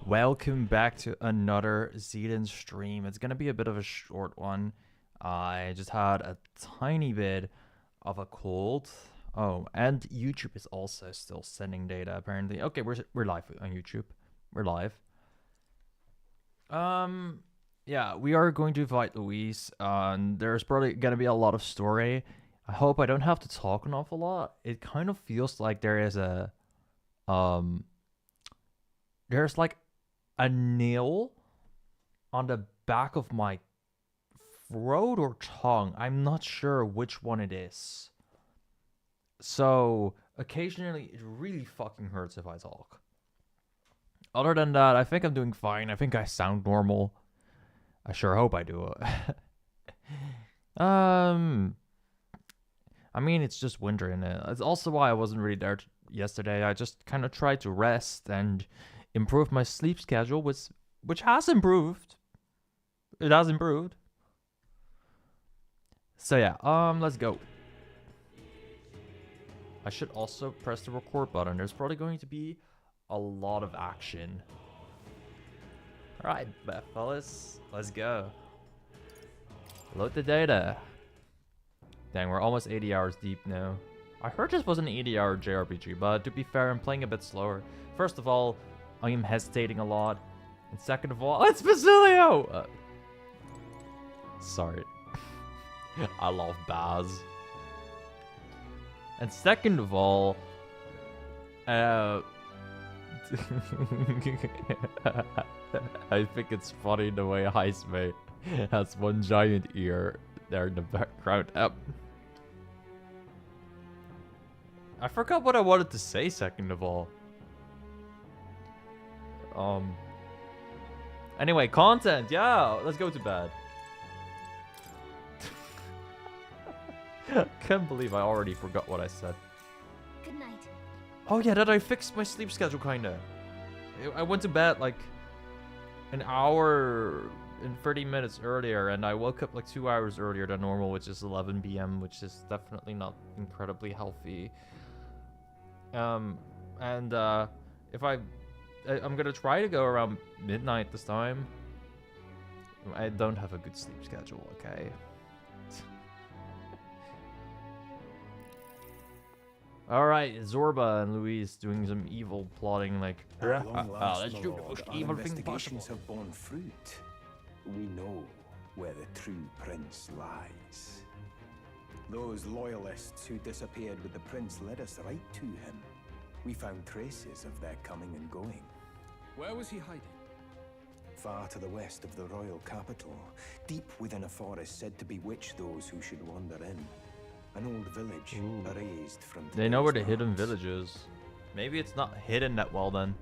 Welcome back to another Zeden stream. It's gonna be a bit of a short one. I just had a tiny bit of a cold. Oh, and YouTube is also still sending data apparently. Okay, we're live on YouTube. We're live. Yeah, we are going to fight Luis. There's probably gonna be a lot of story. I hope I don't have to talk an awful lot. It kind of feels like there is there's like a nail on the back of my throat or tongue. I'm not sure which one it is. So occasionally it really fucking hurts if I talk. Other than that, I think I'm doing fine. I think I sound normal. I sure hope I do. I mean, it's just winter in it. It's also why I wasn't really there yesterday. I just kind of tried to rest and improve my sleep schedule, which has improved. It has improved. So yeah, let's go. I should also press the record button. There's probably going to be a lot of action. Alright, fellas, let's go. Load the data. Dang, we're almost 80 hours deep now. I heard this was an 80-hour JRPG, but to be fair, I'm playing a bit slower. First of all, I am hesitating a lot. And second of all, it's Basilio! Sorry. I love Baz. And second of all, I think it's funny the way Heisme has one giant ear there in the background. I forgot what I wanted to say second of all. Anyway, content, yeah, let's go to bed. Can't believe I already forgot what I said. Good night. Oh yeah, that I fixed my sleep schedule kinda. I went to bed like an hour and 30 minutes earlier, and I woke up like 2 hours earlier than normal, which is 11 p.m., which is definitely not incredibly healthy. If I'm gonna try to go around midnight this time. I don't have a good sleep schedule, okay? Alright, Zorba and Luis doing some evil plotting, like, let's do the most evil thing possible. Have borne fruit. We know where the true prince lies. Those loyalists who disappeared with the prince led us right to him. We found traces of their coming and going. Where was he hiding? Far to the west of the royal capital, deep within a forest said to bewitch those who should wander in. An old village erased from. They know where the today's hidden maps. village is. Maybe it's not hidden that well then.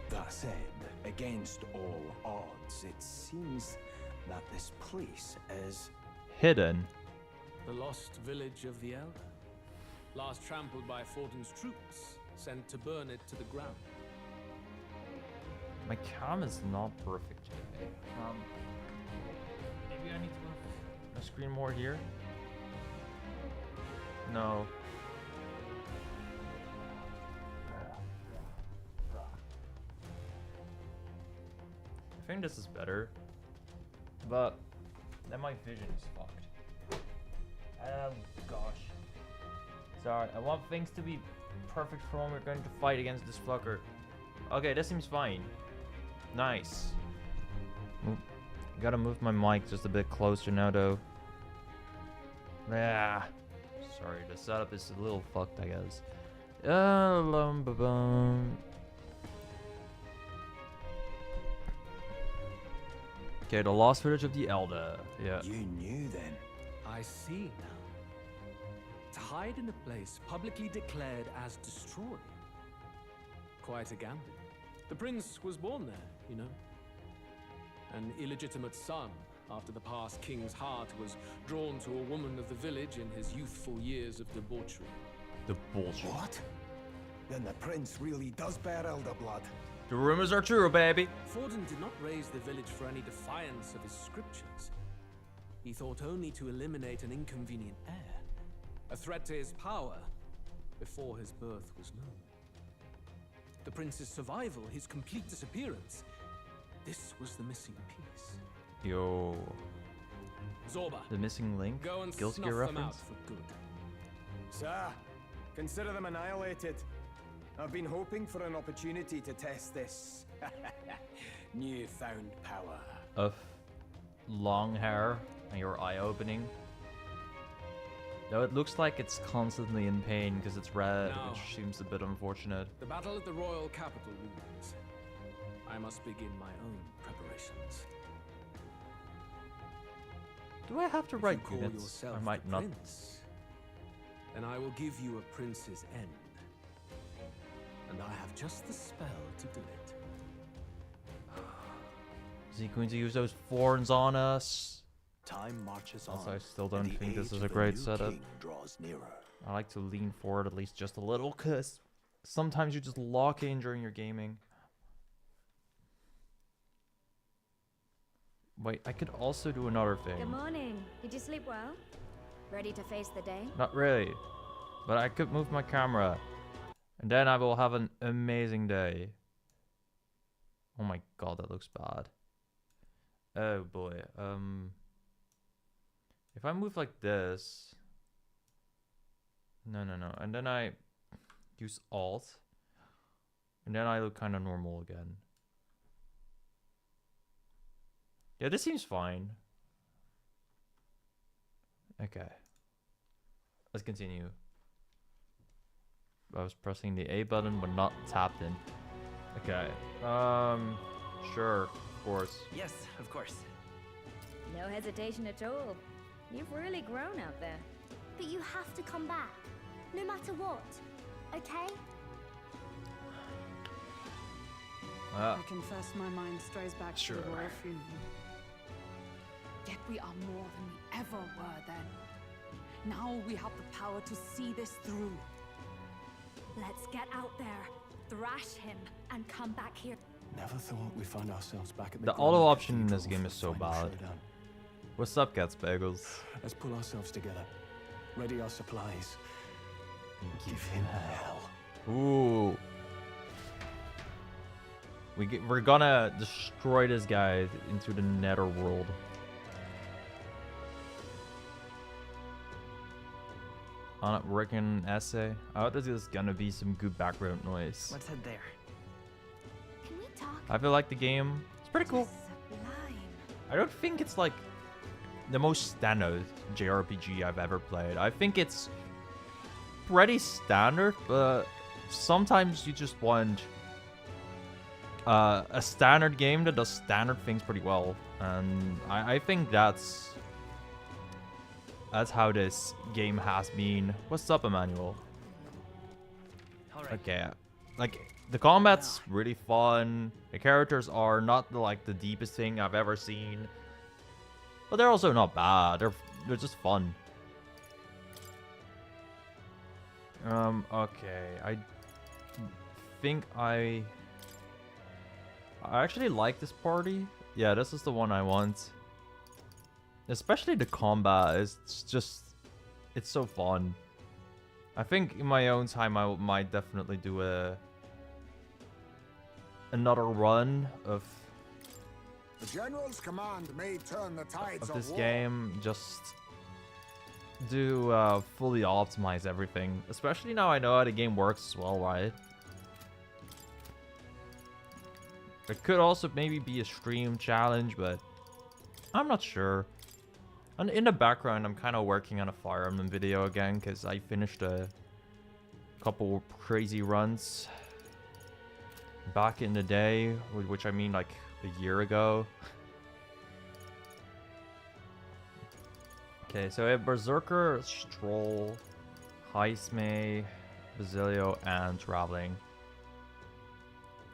That said, against all odds, it seems that this place is Hidden? The lost village of the Elder. Last trampled by Fortin's troops, sent to burn it to the ground. My cam is not perfect today. Maybe I need to move my screen more here? No. I think this is better. But then my vision is fucked. Oh gosh. Sorry, I want things to be perfect for when we're going to fight against this fucker. Okay, this seems fine. Nice. Gotta move my mic just a bit closer now though. Yeah. Sorry, the setup is a little fucked, I guess. Okay, the lost village of the Elder. Yeah. You knew then. I see now. To hide in a place publicly declared as destroyed. Quite a gamble. The prince was born there, you know. An illegitimate son, after the past king's heart was drawn to a woman of the village in his youthful years of debauchery. The bullshit. What? Then the prince really does bear elder blood. The rumors are true, baby. Fortin did not raise the village for any defiance of his scriptures. He thought only to eliminate an inconvenient heir, a threat to his power, before his birth was known. The prince's survival, his complete disappearance. This was the missing piece. Yo. Zorba, The missing link? go and Guilty snuff Gear them out reference? for good. Sir, consider them annihilated. I've been hoping for an opportunity to test this newfound power. Of long hair and your eye opening. Though it looks like it's constantly in pain because it's red, No. which seems a bit unfortunate. The battle at the royal capital looms. I must begin my own preparations. Do I have to If you write call units? yourself I might the not. prince, then I will give you a prince's end. And I have just the spell to do it. Is he going to use those thorns on us? Time marches Also, on. I still and don't the think this age is a of great new setup. king draws nearer. I like to lean forward at least just a little, because sometimes you just lock in during your gaming. Wait, I could also do another Good thing. morning. Did you sleep well? Ready to face the day? Not really. But I could move my camera. And then I will have an amazing day. Oh my god, that looks bad. Oh boy. If I move like this. No. And then I use Alt. And then I look kind of normal again. Yeah, this seems fine. Okay. Let's continue. I was pressing the A button but not tapped in. Okay. Sure, of course. Yes, of course. No hesitation at all. You've really grown out there. But you have to come back, no matter what. Okay? Ah, I confess my mind strays back to the royal funeral. Yet we are more than we ever were then. Now we have the power to see this through. Let's get out there, thrash him, and come back here. Never thought we'd find ourselves back at the the Grand auto option in Cathedral this game for is so the final bad. showdown. What's up, Cats Bagels? Let's pull ourselves together. Ready our supplies. Give him hell. Ooh. We're gonna destroy this guy into the nether world. On a written essay. I thought this is gonna be some good background noise. Let's head there. Can we talk? I feel like the game. It's pretty cool. Sublime. I don't think it's like the most standard JRPG I've ever played. I think it's pretty standard, but sometimes you just want a standard game that does standard things pretty well. And I think that's how this game has been. What's up, Emmanuel? All right. Okay, like the combat's really fun. The characters are not the deepest thing I've ever seen, but they're also not bad. They're just fun. Okay, I think I actually like this party. Yeah, this is the one I want. Especially the combat is just, it's so fun. I think in my own time I might definitely do another run of The general's command may turn the tides this war. game. Just do fully optimize everything. Especially now I know how the game works as well, right? It could also maybe be a stream challenge, but I'm not sure. And in the background, I'm kind of working on a Fire Emblem video again, because I finished a couple crazy runs back in the day, which I mean like a year ago. Okay, so we have Berserker, Stroll, Heisme, Basilio, and Traveling.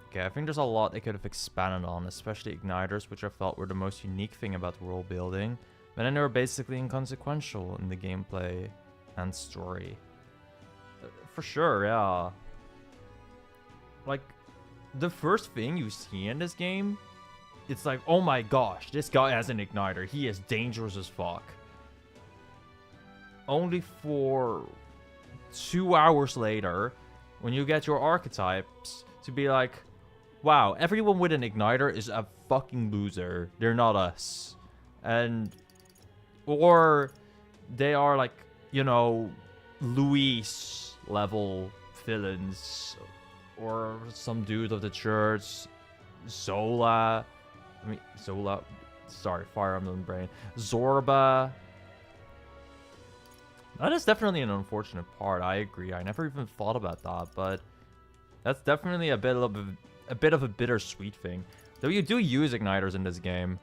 Okay, I think there's a lot they could have expanded on, especially Igniters, which I felt were the most unique thing about world building. But then they were basically inconsequential in the gameplay and story. For sure, yeah. Like, the first thing you see in this game, it's like, oh my gosh, this guy has an igniter. He is dangerous as fuck. Only for 2 hours later, when you get your archetypes, to be like, wow, everyone with an igniter is a fucking loser. They're not us. And, or they are like, you know, Luis level villains. Or some dude of the church. Zola. Sorry, Fire Emblem brain. Zorba. That is definitely an unfortunate part. I agree. I never even thought about that, but that's definitely a bit of a bittersweet thing. Though you do use igniters in this game.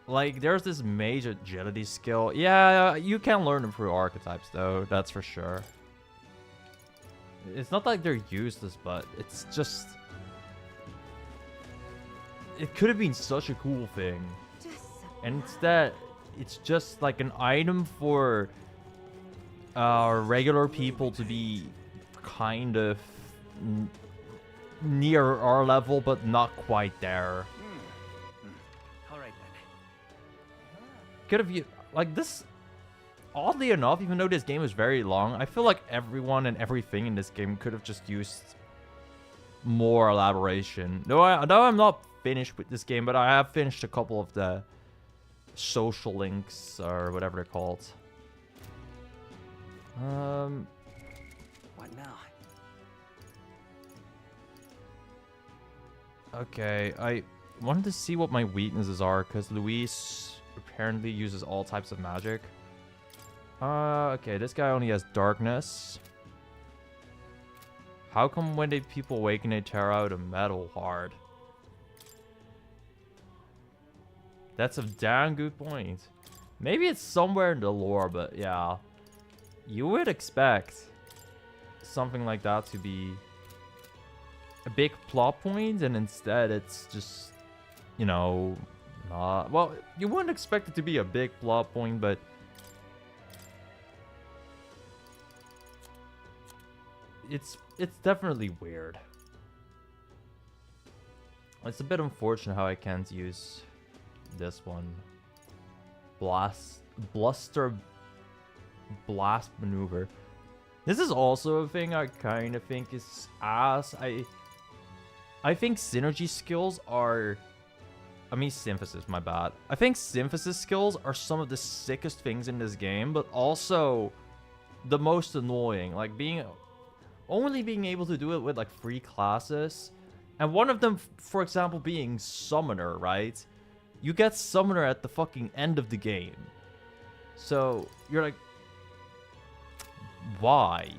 Like, there's this mage agility skill. Yeah, you can learn them through archetypes, though. That's for sure. It's not like they're useless, but it's just... It could have been such a cool thing. And instead, it's just like an item for regular people to be kind of near our level, but not quite there. Alright then. Could have, like, this... Oddly enough, even though this game is very long, I feel like everyone and everything in this game could have just used more elaboration. Though I'm not finished with this game, but I have finished a couple of the social links, or whatever they're called. What now? Okay, I wanted to see what my weaknesses are, because Luis apparently uses all types of magic. Okay, this guy only has darkness. How come when people awaken, they tear out a metal heart? That's a damn good point. Maybe it's somewhere in the lore, but yeah. You would expect something like that to be a big plot point, and instead it's just, you know, not... Well, you wouldn't expect it to be a big plot point, but... It's definitely weird. It's a bit unfortunate how I can't use this one. Bluster blast maneuver. This is also a thing I kind of think is ass. I think synergy skills are... I mean synthesis, my bad. I think synthesis skills are some of the sickest things in this game, but also the most annoying. Like only being able to do it with like 3 classes, and one of them, for example, being Summoner, right? You get Summoner at the fucking end of the game. So, you're like... Why?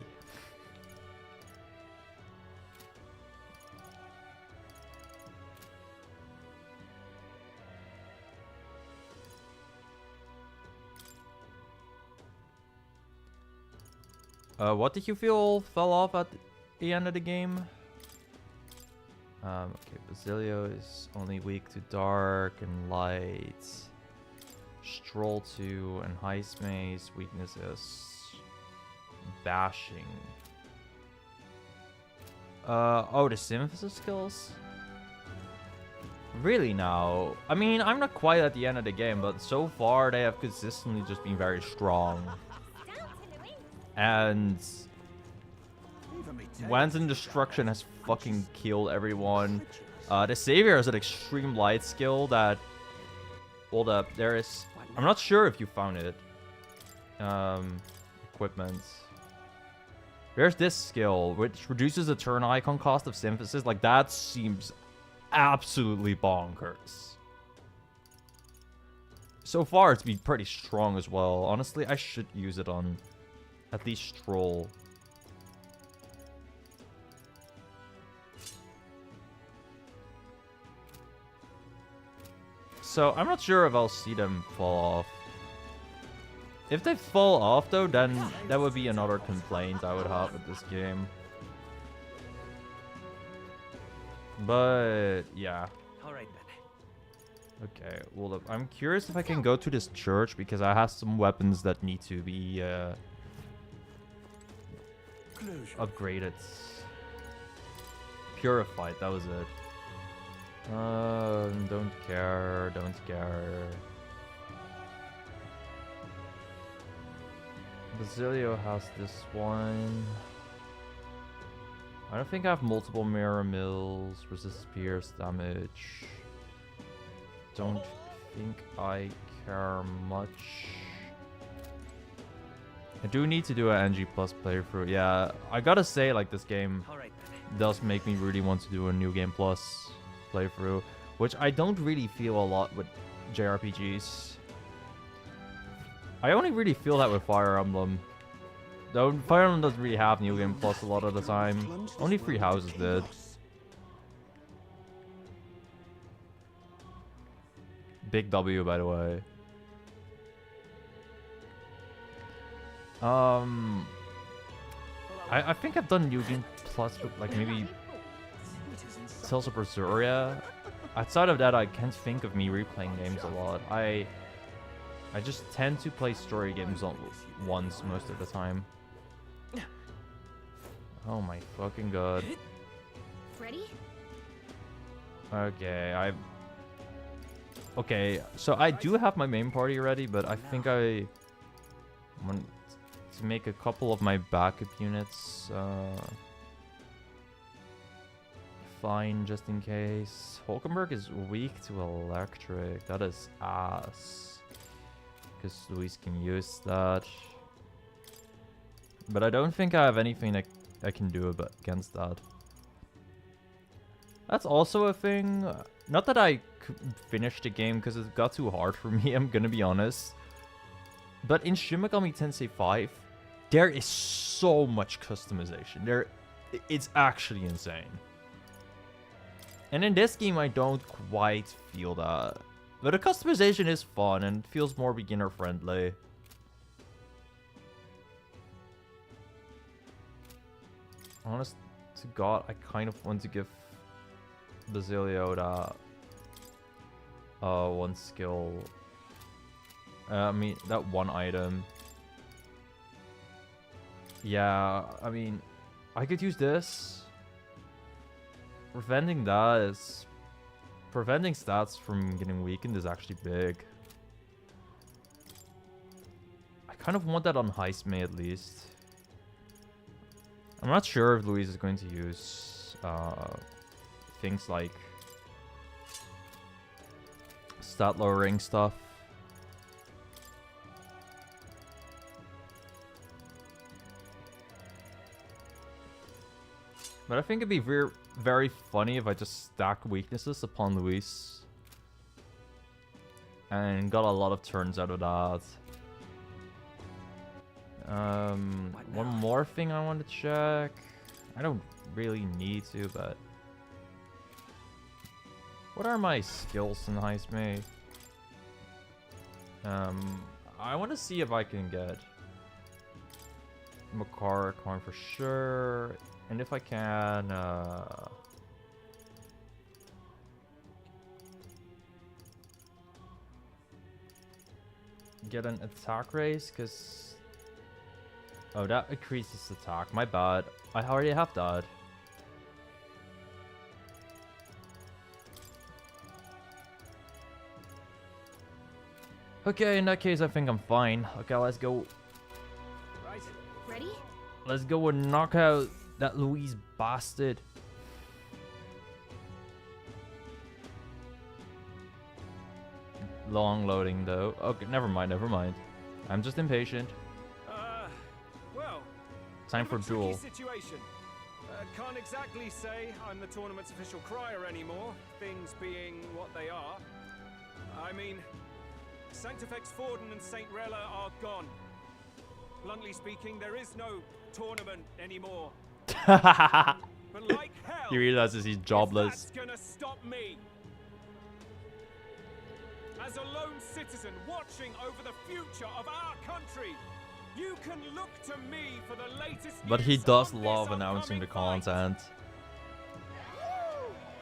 What did you feel fell off at the end of the game? Okay, Basilio is only weak to dark and light. Stroll 2 and Heist Maze weaknesses. Bashing. Oh, the synthesis skills? Really now? I mean, I'm not quite at the end of the game, but so far they have consistently just been very strong. And Wanton Destruction has fucking killed everyone. The Savior has an extreme light skill that... Hold up, there is... I'm not sure if you found it. Equipment. There's this skill, which reduces the turn icon cost of synthesis. Like, that seems absolutely bonkers. So far, it's been pretty strong as well. Honestly, I should use it on at least Stroll. So, I'm not sure if I'll see them fall off. If they fall off, though, then that would be another complaint I would have with this game. But, yeah. Alright then. Okay, well, look, I'm curious if I can go to this church, because I have some weapons that need to be upgraded. Purified, that was it. Don't care, don't care. Basilio has this one. I don't think I have multiple mirror mills, resist pierce damage. Don't think I care much. I do need to do an NG Plus playthrough. Yeah, I gotta say, like, this game does make me really want to do a New Game Plus playthrough, which I don't really feel a lot with JRPGs. I only really feel that with Fire Emblem. Though Fire Emblem doesn't really have New Game Plus a lot of the time. Only 3 houses did. Big W, by the way. I think I've done New Game Plus with, like, maybe Tales of Berseria. Outside of that, I can't think of me replaying games a lot. I just tend to play story games once most of the time. Oh my fucking god. Ready? Okay, okay, so I do have my main party ready, but I think I want to make a couple of my backup units fine, just in case. Hulkenberg is weak to electric. That is ass. Because Luis can use that. But I don't think I have anything that I can do against that. That's also a thing. Not that I could finish the game because it got too hard for me, I'm gonna be honest. But in Shin Megami Tensei 5, there is so much customization. It's actually insane. And in this game, I don't quite feel that. But the customization is fun and feels more beginner friendly. Honest to God, I kind of want to give Basilio that one skill. I mean, that one item. Yeah, I mean, I could use this. Preventing stats from getting weakened is actually big. I kind of want that on Heisme at least. I'm not sure if Luis is going to use things like stat lowering stuff. But I think it'd be very funny if I just stack weaknesses upon Luis. And got a lot of turns out of that. One more thing I want to check. I don't really need to, but... What are my skills in Heisme? I want to see if I can get Makara coin for sure. And if I can, get an attack raise, because... Oh, that increases attack. My bad. I already have that. Okay, in that case, I think I'm fine. Okay, let's go. Ready? Let's go and knock out that Luis bastard. Long loading though. Okay, never mind. I'm just impatient. Well, time for duel. Situation. Can't exactly say I'm the tournament's official crier anymore, things being what they are. I mean, Sanctifex Forden and St. Rella are gone. Bluntly speaking, there is no tournament anymore. But like hell, he realizes he's jobless. that's gonna stop me. As a lone citizen watching over the future of our country, you can look to me for the latest. But he news does on love this announcing the upcoming fight. content.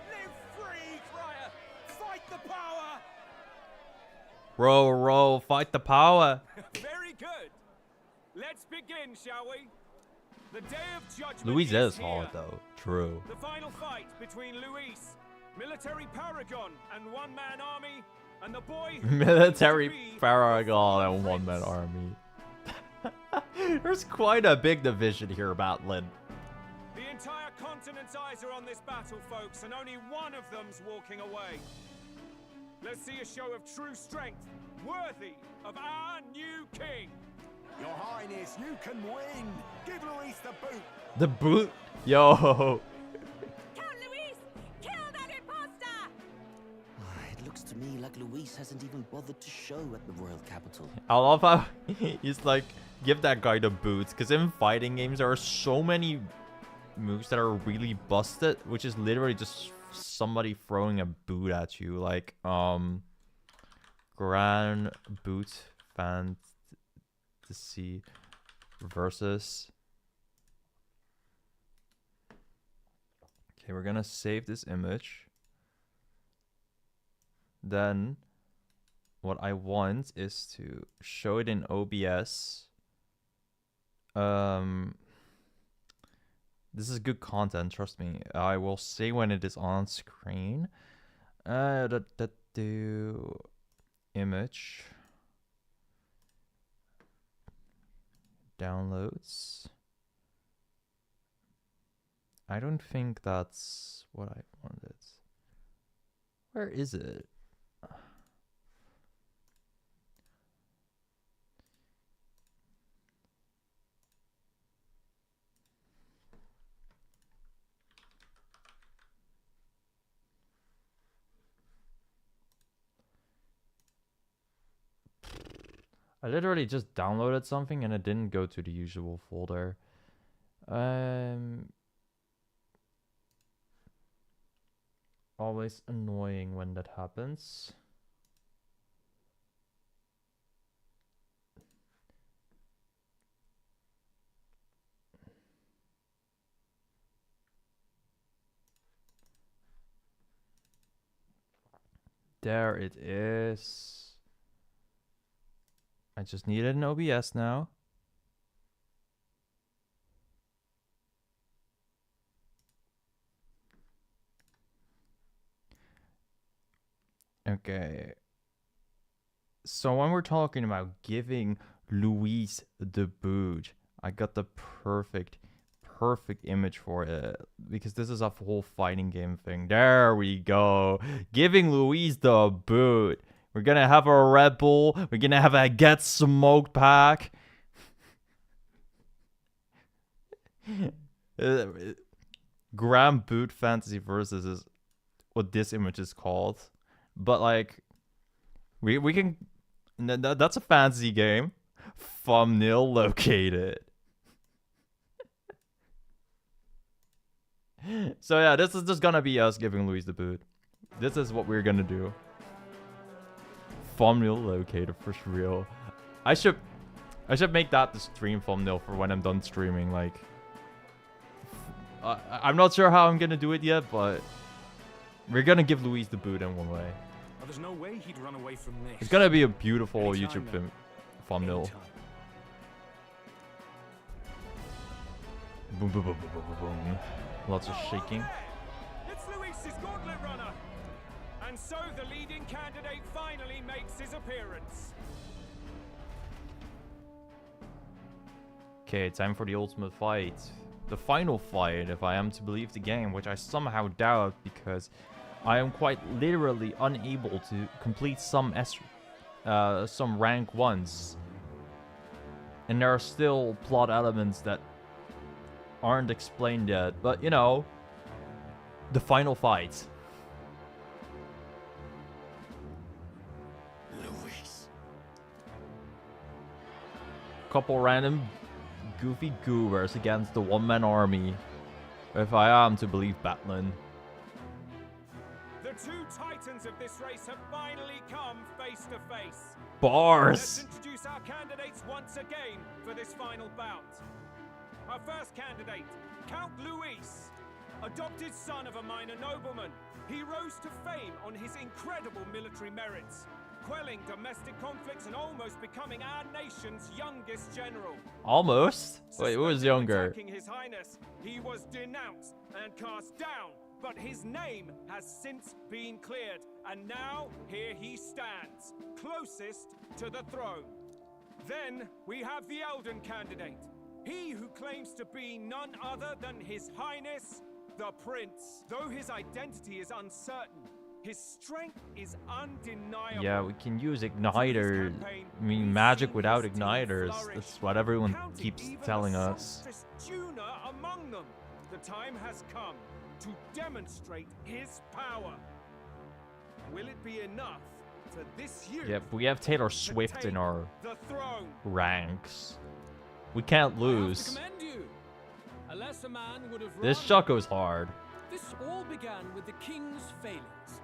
Live free, crier! Fight the power! Row, fight the power. Very good. Let's begin, shall we? The day of judgment Luis is here. hard though. True. The final fight between Luis, military paragon and one-man army, and the boy who Military claims to be paragon the and Prince. one-man army. There's quite a big division here about Lynn. The entire continent's eyes are on this battle, folks, and only one of them's walking away. Let's see a show of true strength, worthy of our new king. Your Highness, you can win. Give Luis the boot. The boot? Yo. Count Luis! Kill that imposter! It looks to me like Luis hasn't even bothered to show at the royal capital. I love how he's like, give that guy the boots. Because in fighting games, there are so many moves that are really busted, which is literally just somebody throwing a boot at you. Like, Grand Boot Fantasy versus... Okay, we're gonna save this image. Then what I want is to show it in OBS. This is good content, trust me. I will say when it is on screen. Do image downloads. I don't think that's what I wanted. Where is it? I literally just downloaded something and it didn't go to the usual folder. Always annoying when that happens. There it is. I just needed an OBS now. Okay. So when we're talking about giving Luis the boot, I got the perfect image for it, because this is a whole fighting game thing. There we go. Giving Luis the boot. We're gonna have a Red Bull. We're gonna have a Get Smoked pack. Grand Boot Fantasy Versus is what this image is called. But like, we can... That's a fantasy game. Thumbnail located. So yeah, this is just gonna be us giving Luis the boot. This is what we're gonna do. Thumbnail locator for real. I should make that the stream thumbnail for when I'm done streaming. Like, I'm not sure how I'm gonna do it yet, but we're gonna give Luis the boot in one way. Well, there's no way he'd run away from this. It's gonna be a beautiful Anytime, YouTube thumbnail. Anytime. Boom, boom, boom, boom, boom, boom. Lots of shaking. It's Luis's gauntlet runner. And so the leading candidate finally makes his appearance. Okay, time for the ultimate fight. The final fight, if I am to believe the game, which I somehow doubt because I am quite literally unable to complete some rank 1s. And there are still plot elements that aren't explained yet, but you know, the final fight. Luis. Couple random goofy goobers against the one-man army, if I am to believe Batlin. The two titans of this race have finally come face to face. Bars! Let's introduce our candidates once again for this final bout. Our first candidate, Count Luis, adopted son of a minor nobleman. He rose to fame on his incredible military merits, quelling domestic conflicts and almost becoming our nation's youngest general. Almost? Wait, who was younger? Attacking His Highness, he was denounced and cast down, but his name has since been cleared, and now here he stands, closest to the throne. Then we have the Elden candidate. He who claims to be none other than His Highness, the Prince. Though his identity is uncertain, his strength is undeniable. Yeah, we can use igniters. I mean, magic without igniters. That's what everyone keeps telling us. Tuner among them. The time has come to demonstrate his power. Will it be enough for this youth? Yep, we have Taylor Swift in our the throne? ranks. We can't lose. A lesser man would have This shot goes hard. This all began with the king's failings.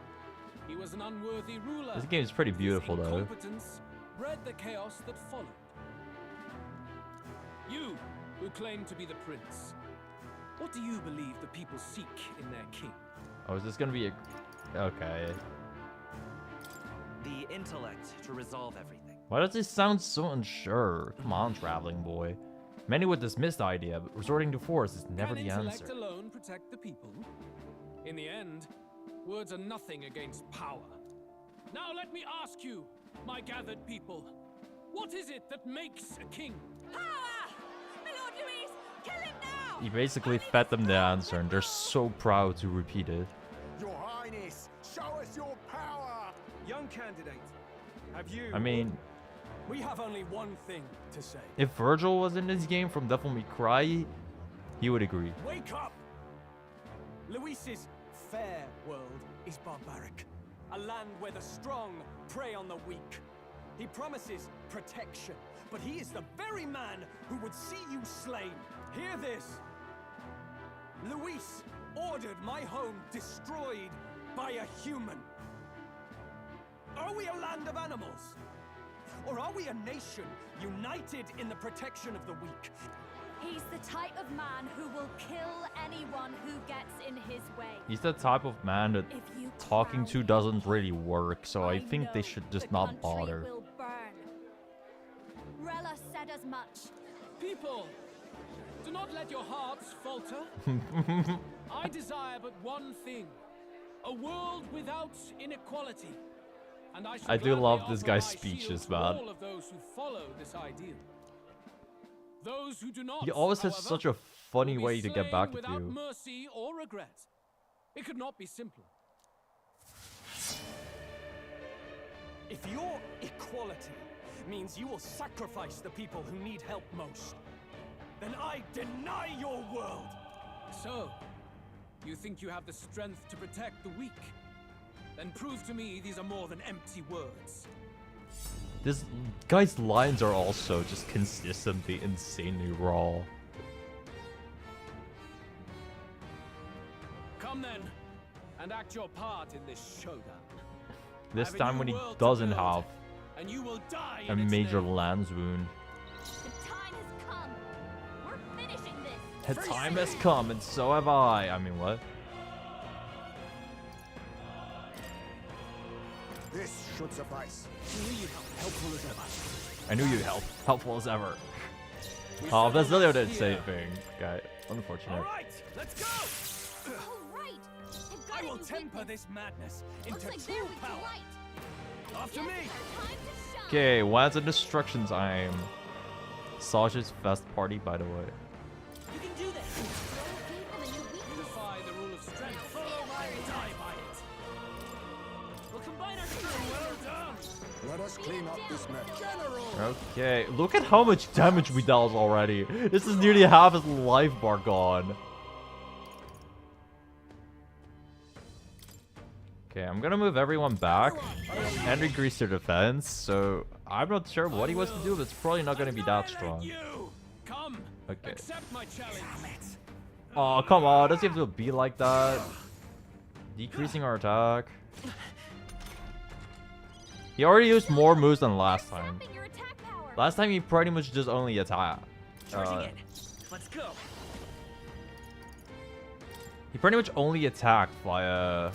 He was an unworthy ruler. This game is pretty beautiful, His though. incompetence bred the chaos that followed. You, who claim to be the prince, what do you believe the people seek in their king? Oh, is this gonna be a... Okay. The intellect to resolve everything. Why does this sound so unsure? Come on, traveling boy. Many would dismiss the idea, but resorting to force is never the answer. Can intellect alone protect the people? In the end, words are nothing against power. Now let me ask you, my gathered people, what is it that makes a king? Power! My Lord Louise, kill him now! He basically fed them the answer, and they're so proud to repeat it. Your Highness, show us your power! Young candidate, have you... I mean, We have only one thing to say. if Virgil was in this game from Devil May Cry, he would agree. Wake up! Luis's fair world is barbaric. A land where the strong prey on the weak. He promises protection, but he is the very man who would see you slain. Hear this. Luis ordered my home destroyed by a human. Are we a land of animals? Or are we a nation united in the protection of the weak? He's the type of man who will kill anyone who gets in his way. He's the type of man that If you talking to crown doesn't really work, so I think they know should just the not country bother. will burn. Rella said as much. People, do not let your hearts falter. I desire but one thing, a world without inequality. And I, I do gladly love this offer guy's my shield speeches, to man. all of those who follow this ideal. Those who do not, He always has however, such a funny will be way to get slain back at without you. mercy or regret. It could not be simpler. If your equality means you will sacrifice the people who need help most, then I deny your world! So, you think you have the strength to protect the weak? Then prove to me these are more than empty words. This guy's lines are also just consistently insanely raw. Come then, and act your part in this showdown. This I have a time new when he world to doesn't build, have and you will die a in its major name. lands wound. The time has come. We're finishing this. The time has come, and so have I. I mean, what? This should suffice. Helpful as ever. I knew you'd help. Helpful as ever. Oh, Basilio didn't say anything. Okay, unfortunate. All right, let's go! All right. I will temper this madness into Looks like true they're weak to power. light. After Yes, me! it's our time to shine. Okay, what's in destruction time? Saj's fest party, by the way. You can do this. Gave them a new weakness. Unify the rule of strength. Follow my die by it. We'll combine our Well done! Let us clean up this mess. General! Okay, look at how much damage we dealt already. This is nearly half his life bar gone. Okay, I'm gonna move everyone back and increase their defense, so I'm not sure what he wants to do, but it's probably not gonna be that strong. You come. Okay. Accept my challenge. Oh, come on, does he have to be like that? Decreasing our attack. He already used more moves than last time. Sapping your attack power. Last time he pretty much just only attacked. Charging in. Let's go. He pretty much only attacked via...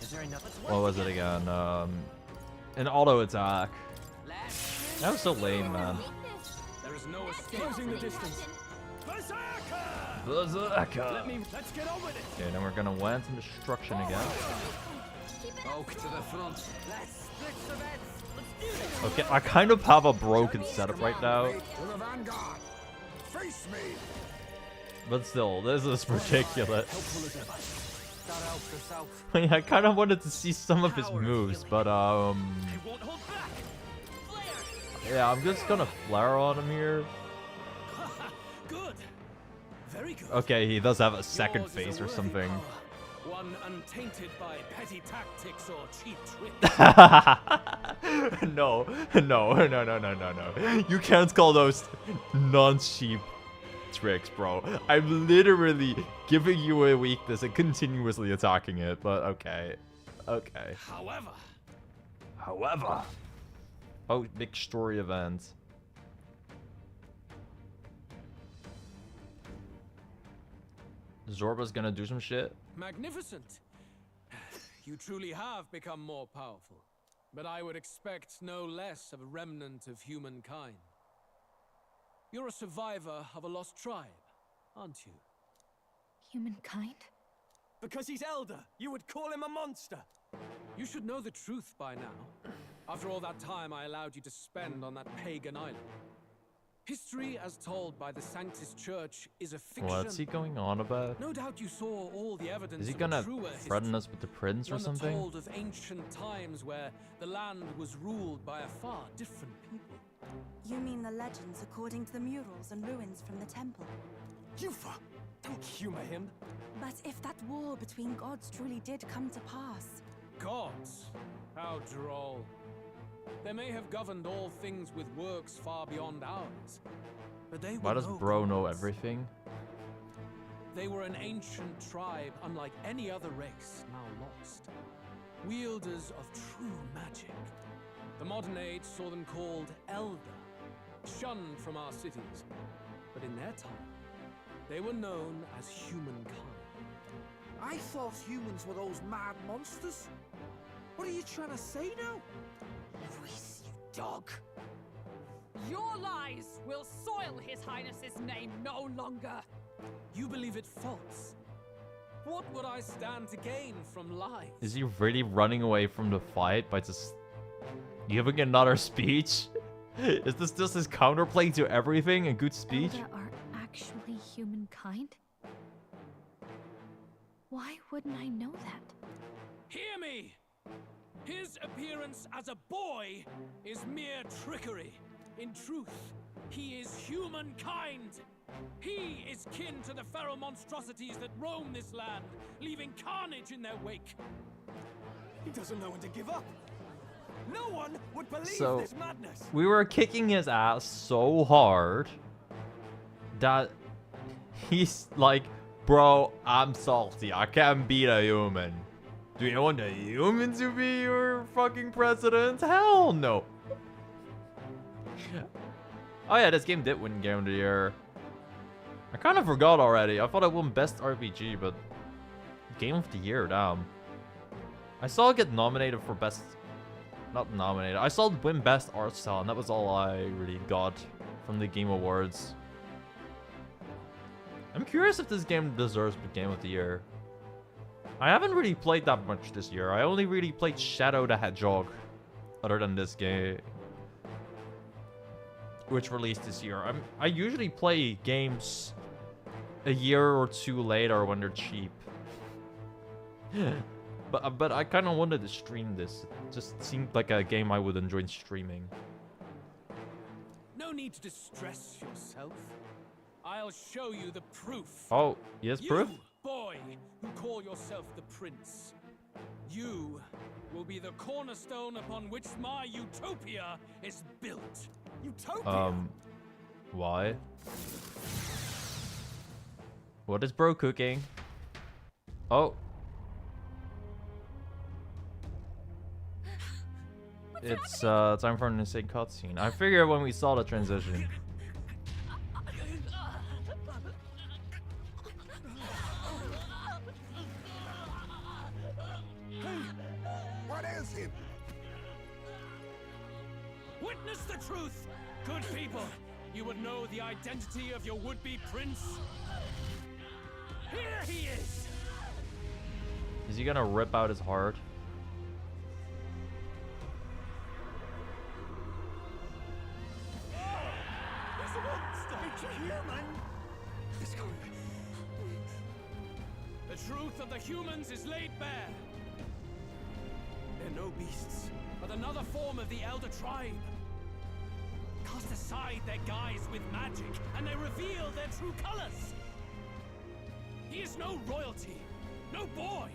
Is there enough? What was it again? An auto attack. That was so lame, man. There is no escape. Closing the distance. Berserker! Berserker. Let's get on with it! Okay, then we're gonna lance in destruction again. Keep it Oak to the front. Let's split the bets. Let's Okay, I kind of have a broken setup right now. To the vanguard. Face me. But still, this is ridiculous. Helpful as ever. That helps herself. I mean, I kind of wanted to see some of his moves, but They won't hold back. Flare. yeah, I'm just gonna flare on him here. Good. Very good. Okay, he does have a second Yours is phase a or worthy something. power, one untainted by petty tactics or cheap tricks. No, no. You can't call those non-cheap tricks, bro. I'm literally giving you a weakness and continuously attacking it, but okay. Okay. However. Oh, big story event. Zorba's gonna do some shit. Magnificent. You truly have become more powerful. But I would expect no less of a remnant of humankind. You're a survivor of a lost tribe, aren't you? Humankind? Because he's elder, you would call him a monster. You should know the truth by now. After all that time I allowed you to spend on that pagan island. History as told by the Sanctus Church is a fiction. What's he going on about? No doubt you saw all the evidence Is he of gonna a truer threaten history. us with the prince or One that something? told of ancient times where the land was ruled by a far different people. You mean the legends according to the murals and ruins from the temple? Yufa, don't humor him. But if that war between gods truly did come to pass... Gods? How droll. They may have governed all things with works far beyond ours. But they Why were does no bro know gods. everything? They were an ancient tribe unlike any other race, now lost. Wielders of true magic. The modern age saw them called Elder, shunned from our cities. But in their time, they were known as humankind. I thought humans were those mad monsters. What are you trying to say now? Reese, you dog. Your lies will soil His Highness's name no longer. You believe it false. What would I stand to gain from lies? Is he really running away from the fight by just giving another speech? Is this just his counterplay to everything? A good speech? Elder are actually humankind? Why wouldn't I know that? Hear me! His appearance as a boy is mere trickery. In truth, he is humankind. He is kin to the feral monstrosities that roam this land, leaving carnage in their wake. He doesn't know when to give up. No one would believe So, this madness. we were kicking his ass so hard that he's like, bro, I'm salty. I can't beat a human. Do you want a human to be your fucking president? Hell no. Oh yeah, this game did win Game of the Year. I kind of forgot already. I thought it won Best RPG, but Game of the Year, damn. I saw it get nominated for Best... Not nominated. I saw it win Best Art Style, and that was all I really got from the Game Awards. I'm curious if this game deserves the Game of the Year. I haven't really played that much this year. I only really played Shadow the Hedgehog, other than this game, which released this year. I usually play games a year or two later when they're cheap. But I kind of wanted to stream this. It just seemed like a game I would enjoy streaming. No need to distress yourself. I'll show you the proof. Oh, yes, proof? You, boy, who call yourself the prince. You will be the cornerstone upon which my utopia is built. Utopia? Why? What is bro cooking? Oh. It's time for an insane cutscene. I figured when we saw the transition. What is it? Witness the truth, good people. You would know the identity of your would-be prince. Here he is. Is he gonna rip out his heart? truth of the humans is laid bare. They're no beasts, but another form of the Elder Tribe. Cast aside their guise with magic, and they reveal their true colors. He is no royalty, no boy,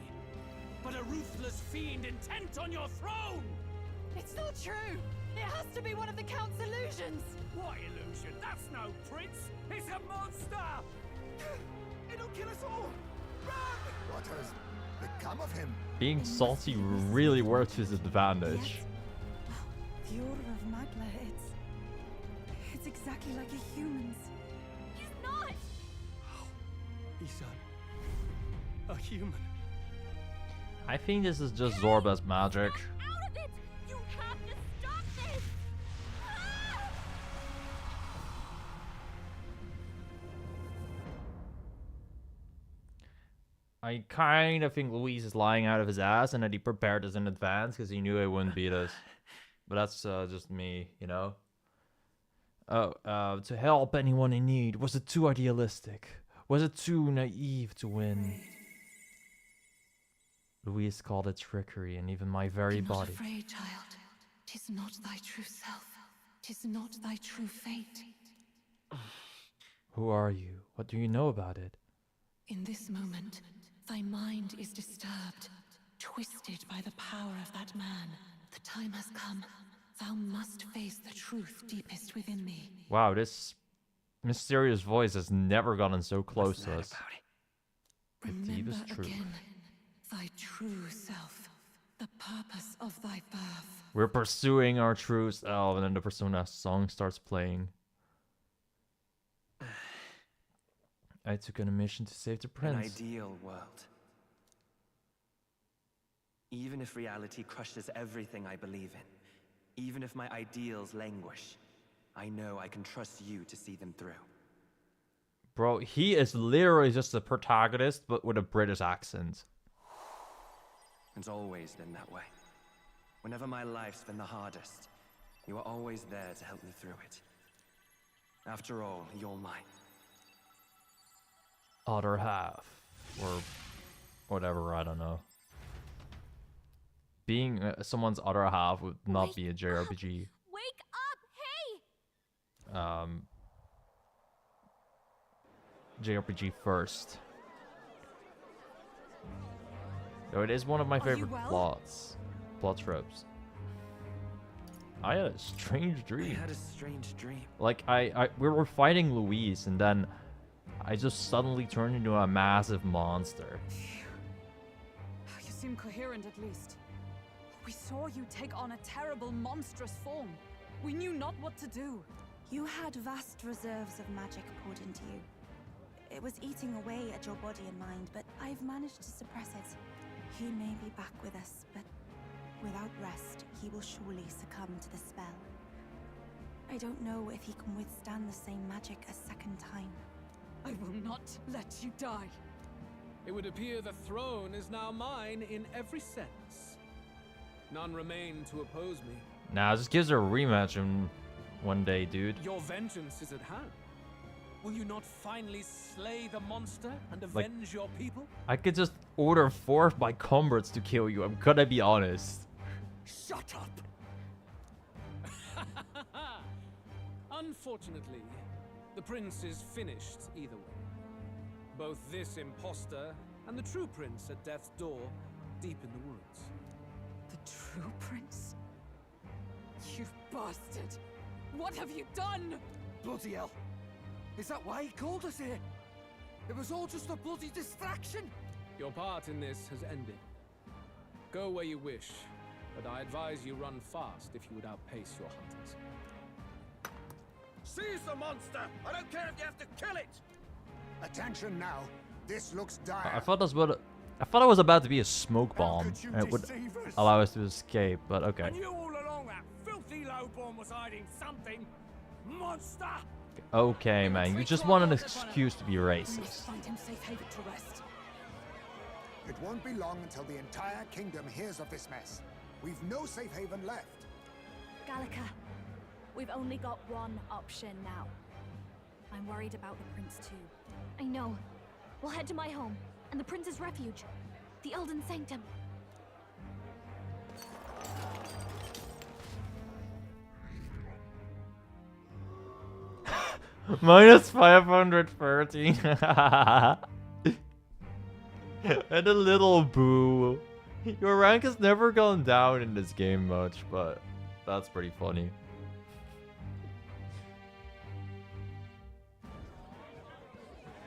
but a ruthless fiend intent on your throne! It's not true! It has to be one of the Count's illusions! What illusion? That's no prince! It's a monster! It'll kill us all! Run! What has become of him? Being salty really works to his advantage. The Order of Magla, it's exactly like a human's. He's not! He's a human. I think this is just Zorba's magic. Out of it! You have to stop this! Ah! I kind of think Luis is lying out of his ass and that he prepared this in advance because he knew it wouldn't beat us. But that's just me, you know? Oh, to help anyone in need. Was it too idealistic? Was it too naive to win? Luis called it trickery, and even my very Be body. not afraid, child. 'Tis not thy true self. 'Tis not thy true fate. Who are you? What do you know about it? In this moment, thy mind is disturbed, twisted by the power of that man. The time has come. Thou must face the truth deepest within thee. Wow, this mysterious voice has never gotten so close to us. The deepest Remember truth. again thy true self, the purpose of thy birth. We're pursuing our true self, and then the Persona song starts playing. I took on a mission to save the An prince. ideal world. Even if reality crushes everything I believe in, even if my ideals languish, I know I can trust you to see them through. Bro, he is literally just the protagonist, but with a British accent. It's always been that way. Whenever my life's been the hardest, you are always there to help me through it. After all, you're mine. Other half. Or whatever, I don't know. Being someone's other half would not be a JRPG. Wake up! Hey! JRPG first. Though it is one of my favorite plot tropes. I had a strange dream. I had a strange dream. Like we were fighting Luis, and then I just suddenly turned into a massive monster. You seem coherent at least. We saw you take on a terrible, monstrous form. We knew not what to do. You had vast reserves of magic poured into you. It was eating away at your body and mind, but I've managed to suppress it. He may be back with us, but without rest, he will surely succumb to the spell. I don't know if he can withstand the same magic a second time. I will not let you die. It would appear the throne is now mine in every sense. None remain to oppose me. Nah, just gives her a rematch in one day, dude. Your vengeance is at hand. Will you not finally slay the monster and avenge your people? I could just order 4 of my comrades to kill you, I'm gonna be honest. Shut up! Unfortunately, the prince is finished either way. Both this imposter and the true prince at death's door, deep in the woods. The true prince? You bastard! What have you done? Bloody hell! Is that why he called us here? It was all just a bloody distraction! Your part in this has ended. Go where you wish, but I advise you run fast if you would outpace your hunters. Seize the monster! I don't care if you have to kill it! Attention now. This looks dire. I thought it was about to be a smoke bomb, and it would allow us to escape, but okay. I knew all along that filthy lowborn was hiding something! Monster! Okay, man, you just want an excuse to be racist. Find him safe haven to rest. It won't be long until the entire kingdom hears of this mess. We've no safe haven left. Gallica, we've only got one option now. I'm worried about the prince too. I know. We'll head to my home, and the prince's refuge, the Elden Sanctum. Minus 513. And a little boo. Your rank has never gone down in this game much, but that's pretty funny.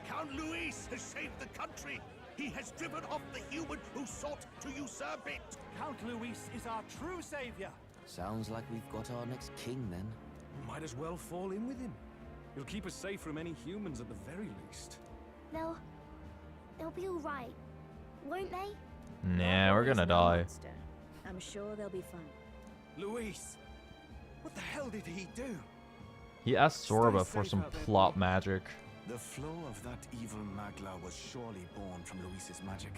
Count Luis has saved the country. He has driven off the human who sought to usurp it. Count Luis is our true savior. Sounds like we've got our next king then. Might as well fall in with him. He'll keep us safe from any humans at the very least. They'll be all right, won't they? Nah, we're gonna die. I'm sure they'll be fine. Luis, what the hell did he do? He asked Sorba for some plot magic. The flow of that evil Magla was surely born from Luis's magic.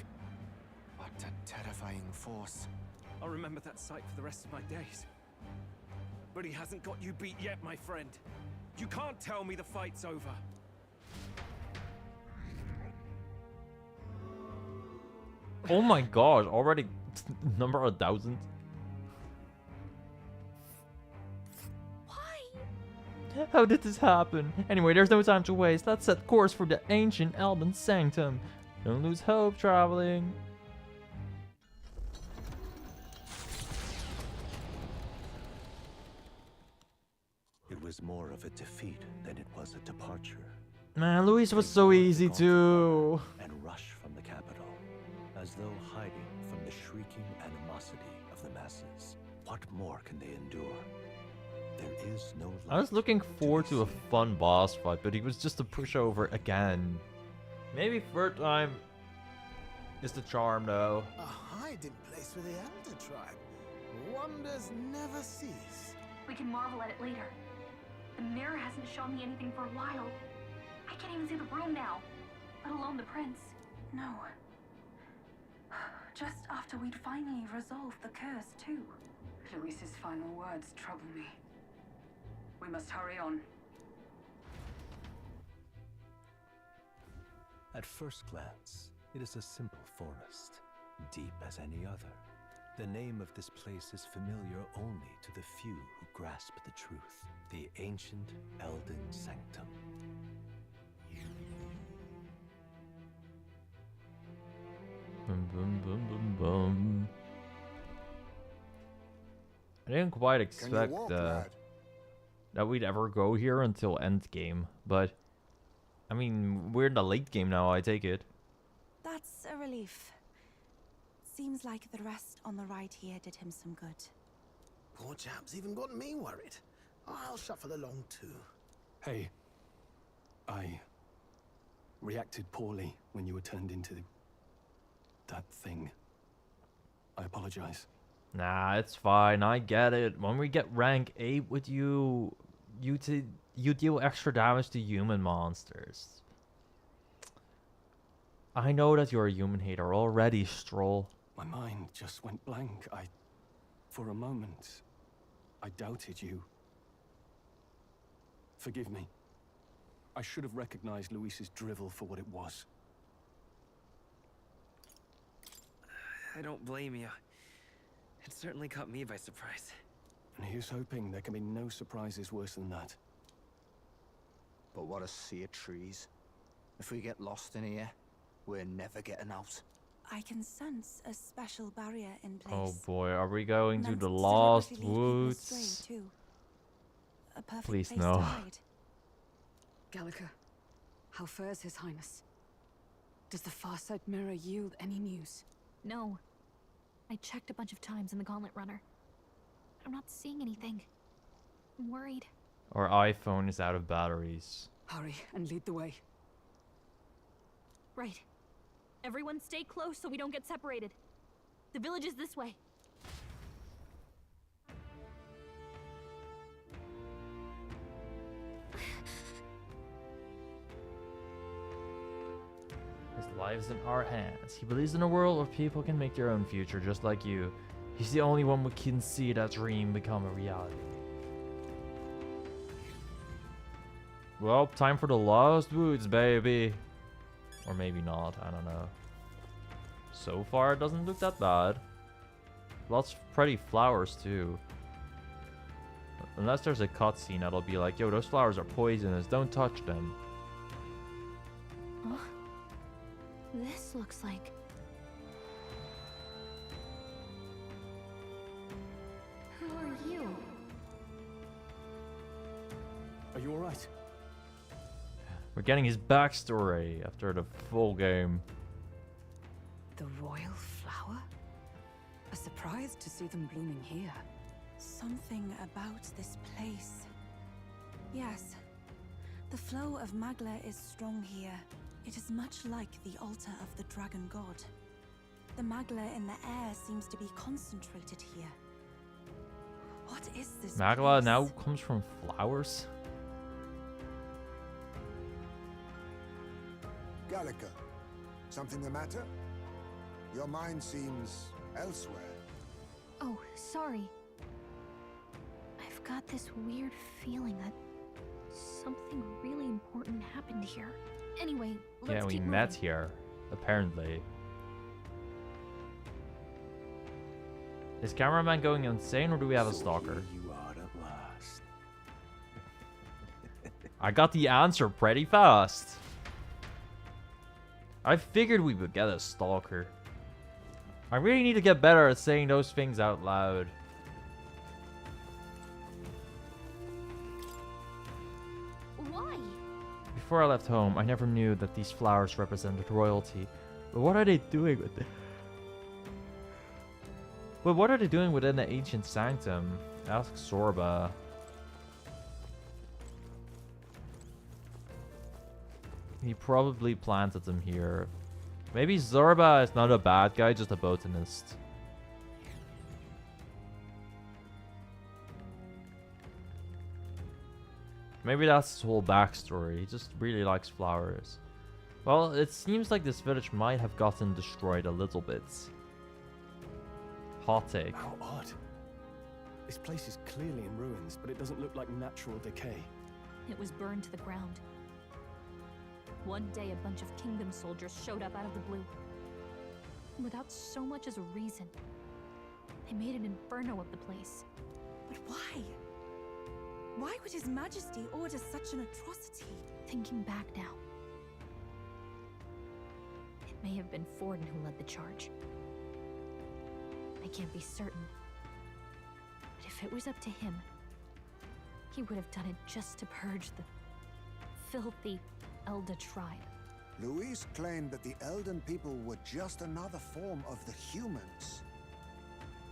What a terrifying force. I'll remember that sight for the rest of my days. But he hasn't got you beat yet, my friend. You can't tell me the fight's over. Oh my gosh, already number 1,000. Why? How did this happen? Anyway, there's no time to waste. Let's set course for the ancient Elden Sanctum. Don't lose hope traveling. It was more of a defeat than it was a departure. Man, Luis was so easy too. And rush from the capital, as though hiding from the shrieking animosity of the masses. What more can they endure? There is no I was looking forward to a fun boss fight, but he was just a pushover again. Maybe third time is the charm though. A hiding place for the Elder tribe. Wonders never cease. We can marvel at it later. The mirror hasn't shown me anything for a while. I can't even see the room now, let alone the prince. No. Just after we'd finally resolved the curse, too. Luis's final words trouble me. We must hurry on. At first glance, it is a simple forest, deep as any other. The name of this place is familiar only to the few who grasp the truth. The ancient Elden Sanctum. Boom, boom, boom, boom, boom. I didn't quite expect that we'd ever go here until endgame, but I mean, we're in the late game now, I take it. That's a relief. Seems like the rest on the right here did him some good. Poor chap's even got me worried. I'll shuffle along too. Hey, I reacted poorly when you were turned into that thing. I apologize. Nah, it's fine. I get it. When we get rank 8 with you, you deal extra damage to human monsters. I know that you're a human hater already, Stroll. My mind just went blank. For a moment, I doubted you. Forgive me. I should have recognized Luis's drivel for what it was. I don't blame you. It certainly caught me by surprise. And here's hoping there can be no surprises worse than that. But what a sea of trees. If we get lost in here, we're never getting out. I can sense a special barrier in place. Oh boy, are we going to Meant the to Lost deliberately lead people astray, Woods? too. A perfect Please place no. to hide. Gallica, how fares His Highness? Does the far side mirror yield any news? No. I checked a bunch of times in the Gauntlet Runner. I'm not seeing anything. I'm worried. Our iPhone is out of batteries. Hurry and lead the way. Right. Everyone stay close so we don't get separated. The village is this way. His life is in our hands. He believes in a world where people can make their own future just like you. He's the only one who can see that dream become a reality. Well, time for the Lost Woods, baby. Or maybe not, I don't know. So far, it doesn't look that bad. Lots of pretty flowers, too. Unless there's a cutscene that'll be like, yo, those flowers are poisonous, don't touch them. Oh, this looks like... Who are you? Are you alright? We're getting his backstory after the full game. The royal flower? A surprise to see them blooming here. Something about this place. Yes. The flow of Magla is strong here. It is much like the altar of the dragon god. The Magla in the air seems to be concentrated here. What is this Magla place? now comes from flowers? Gallica, something the matter? Your mind seems elsewhere. Oh, sorry. I've got this weird feeling that something really important happened here. Anyway, let's Yeah, we keep met moving. here, apparently. Is cameraman going insane or do we have a stalker? Here you are at last. I got the answer pretty fast. I figured we would get a stalker. I really need to get better at saying those things out loud. Why? Before I left home, I never knew that these flowers represented royalty. But what are they doing with it? But what are they doing within the ancient sanctum? Ask Zorba. He probably planted them here. Maybe Zorba is not a bad guy, just a botanist. Maybe that's his whole backstory. He just really likes flowers. Well, it seems like this village might have gotten destroyed a little bit. Hot take. How odd. This place is clearly in ruins, but it doesn't look like natural decay. It was burned to the ground. One day, a bunch of kingdom soldiers showed up out of the blue. Without so much as a reason. They made an inferno of the place. But why? Why would His Majesty order such an atrocity? Thinking back now, it may have been Forden who led the charge. I can't be certain. But if it was up to him, he would have done it just to purge the filthy Elda tribe. Luis claimed that the Elden people were just another form of the humans.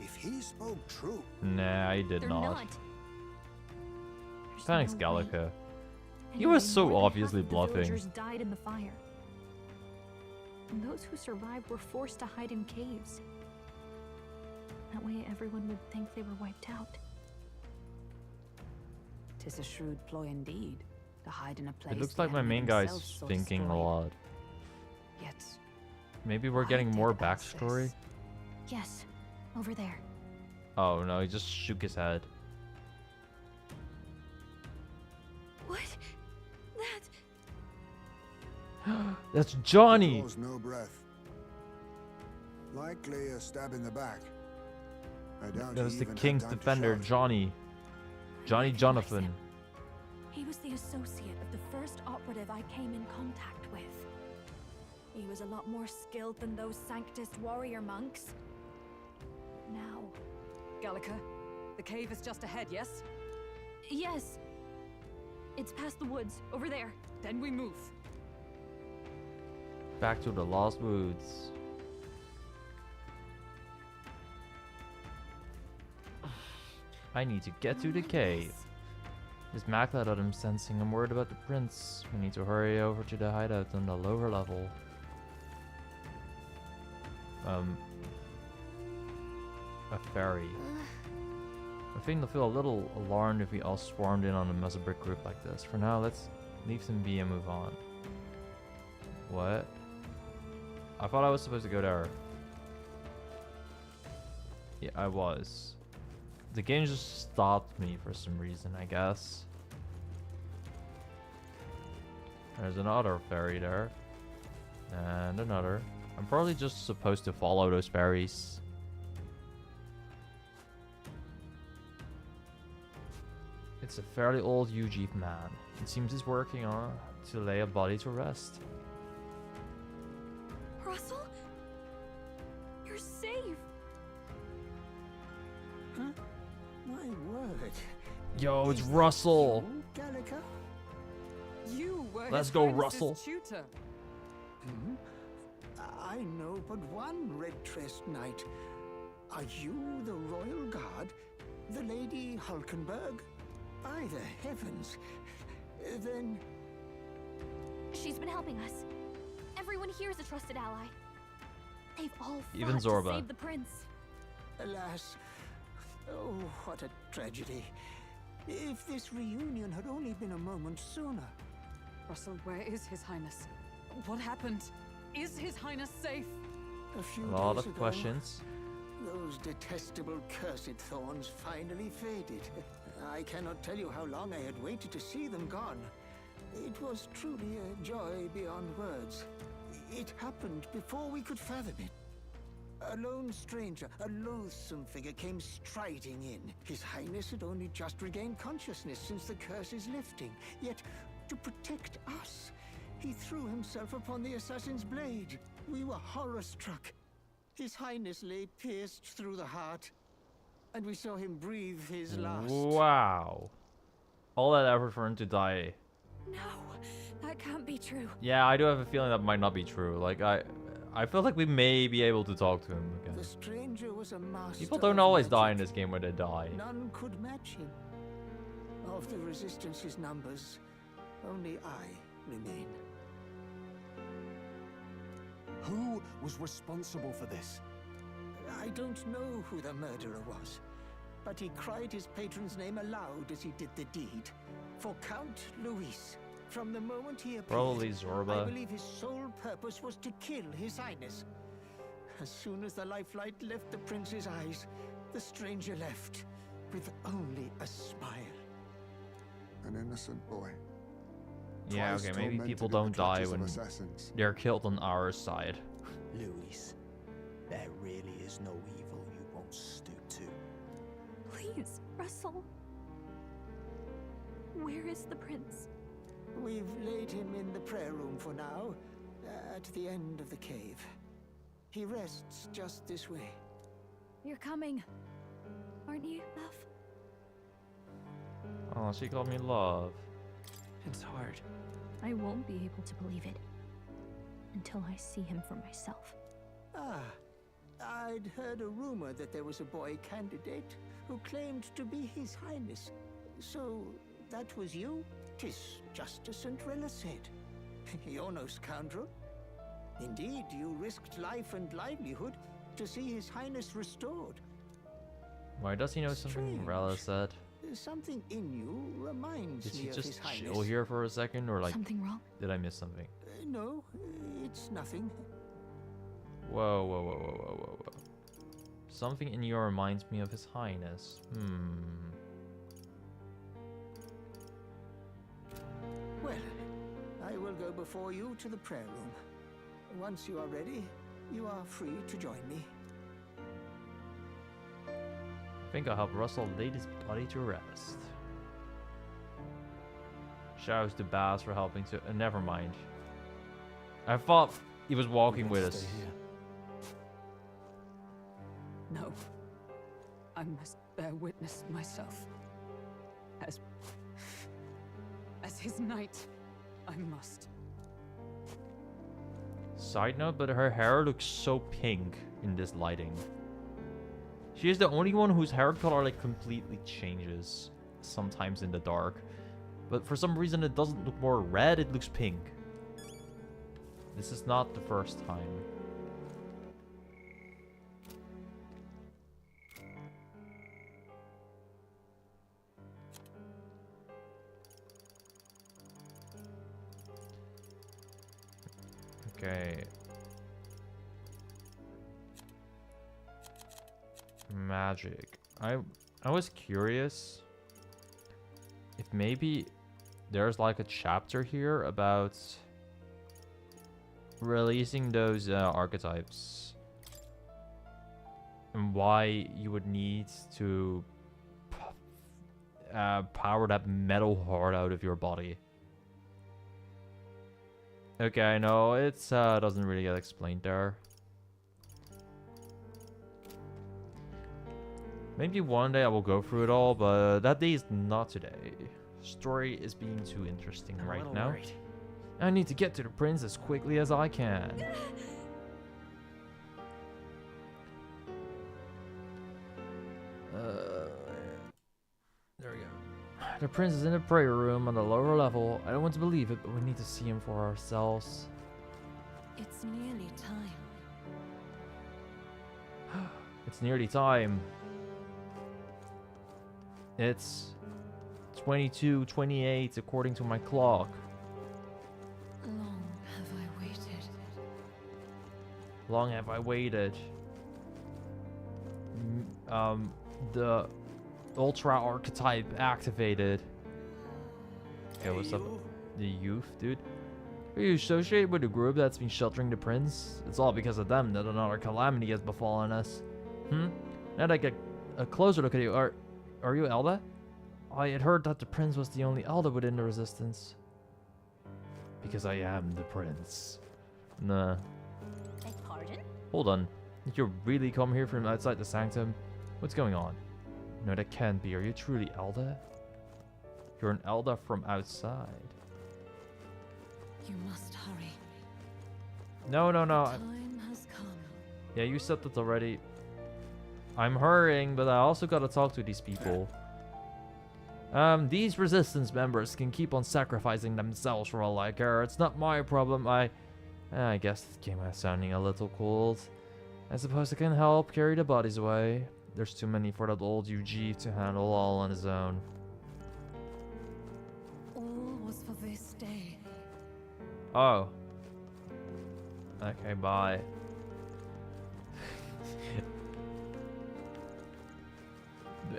If he spoke true... Nah, I did They're not. There's Thanks, no way. Gallica. He Anyway, was so more than half obviously of the bluffing. villagers died in the fire. And those who survived were forced to hide in caves. That way everyone would think they were wiped out. 'Tis a shrewd ploy indeed, to hide in a place It looks they like my enemy main guy's themselves sought thinking a destroyed. lot. Yet, Maybe we're getting more backstory? Yes, over there. Oh no, he just shook his head. What? That... That's Johnny! Draws no breath. Likely a stab in the back. I doubt That he was the even had King's time to defender, shout. Johnny. Johnny Jonathan. He was the associate of the first operative I came in contact with. He was a lot more skilled than those Sanctist warrior monks. Now... Gallica, the cave is just ahead, yes? Yes. It's past the woods, over there. Then we move. Back to the Lost Woods. I need to get to the cave. This Magla that I'm sensing, I'm worried about the prince. We need to hurry over to the hideout on the lower level. A ferry. I think they'll feel a little alarmed if we all swarmed in on a Mesobrick group like this. For now, let's leave them be and move on. What? I thought I was supposed to go there. Yeah, I was. The game just stopped me for some reason, I guess. There's another ferry there. And another. I'm probably just supposed to follow those fairies. It's a fairly old Yuji man. It seems he's working on to lay a body to rest. Russell? You're safe! Huh? My word. Yo, it's Russell! You, Gallica? You were Let's His go, Highness's Russell. tutor. Hmm? I know but one red-tressed knight. Are you the royal guard? The Lady Hulkenberg? By the heavens. Then... She's been helping us. Everyone here is a trusted ally. They've all Even fought Zorba. to save the prince. Alas. Oh, what a tragedy. If this reunion had only been a moment sooner. Russell, where is His Highness? What happened? Is His Highness safe? A few A lot days of ago, questions. those detestable cursed thorns finally faded. I cannot tell you how long I had waited to see them gone. It was truly a joy beyond words. It happened before we could fathom it. A lone stranger, a loathsome figure came striding in. His Highness had only just regained consciousness since the curse's lifting. Yet, to protect us, he threw himself upon the assassin's blade. We were horror-struck. His Highness lay pierced through the heart, and we saw him breathe his last. Wow. All that effort for him to die. No, that can't be true. Yeah, I do have a feeling that might not be true. Like, I feel like we may be able to talk to him again. The stranger was a master. People don't of always magic. die in this game when they die. None could match him. Of the Resistance's numbers, only I remain. Who was responsible for this? I don't know who the murderer was, but he cried his patron's name aloud as he did the deed. For Count Luis, from the moment he appeared, Probably Zorba. I believe his sole purpose was to kill His Highness. As soon as the lifelight left the prince's eyes, the stranger left with only a smile. An innocent boy. Yeah, Twice okay, maybe tormented people in the don't die clutches of when assassins. they're killed on our side. Luis, there really is no evil you won't stoop to. Please, Russell. Where is the prince? We've laid him in the prayer room for now, at the end of the cave. He rests just this way. You're coming, aren't you, love? Oh, she called me love. It's hard. I won't be able to believe it until I see him for myself. Ah, I'd heard a rumor that there was a boy candidate who claimed to be His Highness. So, that was you? 'Tis just as Cinderella said. You're no scoundrel. Indeed, you risked life and livelihood to see His Highness restored. Why does he know something Rella said? Something in you reminds Did me he of His just Highness. chill here for a second, or like, Something wrong? did I miss something? No, it's nothing. Whoa, whoa, whoa, whoa, whoa, whoa, whoa. Something in you reminds me of His Highness. Well, I will go before you to the prayer room. Once you are ready, you are free to join me. I think I'll help Russell lay his body to rest. Shouts to Baz for helping to. Never mind. I thought he was walking with us. No. I must bear witness myself. As his knight, I must. Side note, but her hair looks so pink in this lighting. She is the only one whose hair color like completely changes sometimes in the dark. But for some reason it doesn't look more red, it looks pink. This is not the first time. Okay. Magic. I was curious if maybe there's like a chapter here about releasing those archetypes and why you would need to power that metal heart out of your body. Okay, I know it's doesn't really get explained there. Maybe one day I will go through it all, but that day is not today. Story is being too interesting right now. Worried. I need to get to the prince as quickly as I can. There we go. The prince is in the prayer room on the lower level. I don't want to believe it, but we need to see him for ourselves. It's nearly time. It's nearly time. It's 22:28 according to my clock. Long have I waited. Long have I waited. The Ultra archetype activated. Okay, what's up? The youth, dude. Are you associated with a group that's been sheltering the prince? It's all because of them that another calamity has befallen us. Now that I get a closer look at you, are you Elda? I had heard that the prince was the only Elda within the resistance. Because I am the prince. Nah. Beg pardon? Hold on. Did you really come here from outside the sanctum? What's going on? No, that can't be. Are you truly Elda? You're an Elda from outside. You must hurry. No. Time has come. Yeah, you said that already. I'm hurrying, but I also gotta talk to these people. These resistance members can keep on sacrificing themselves for all I care. It's not my problem. I guess this came out sounding a little cold. I suppose I can help carry the bodies away. There's too many for that old UG to handle all on his own. All was for this day. Oh. Okay, bye.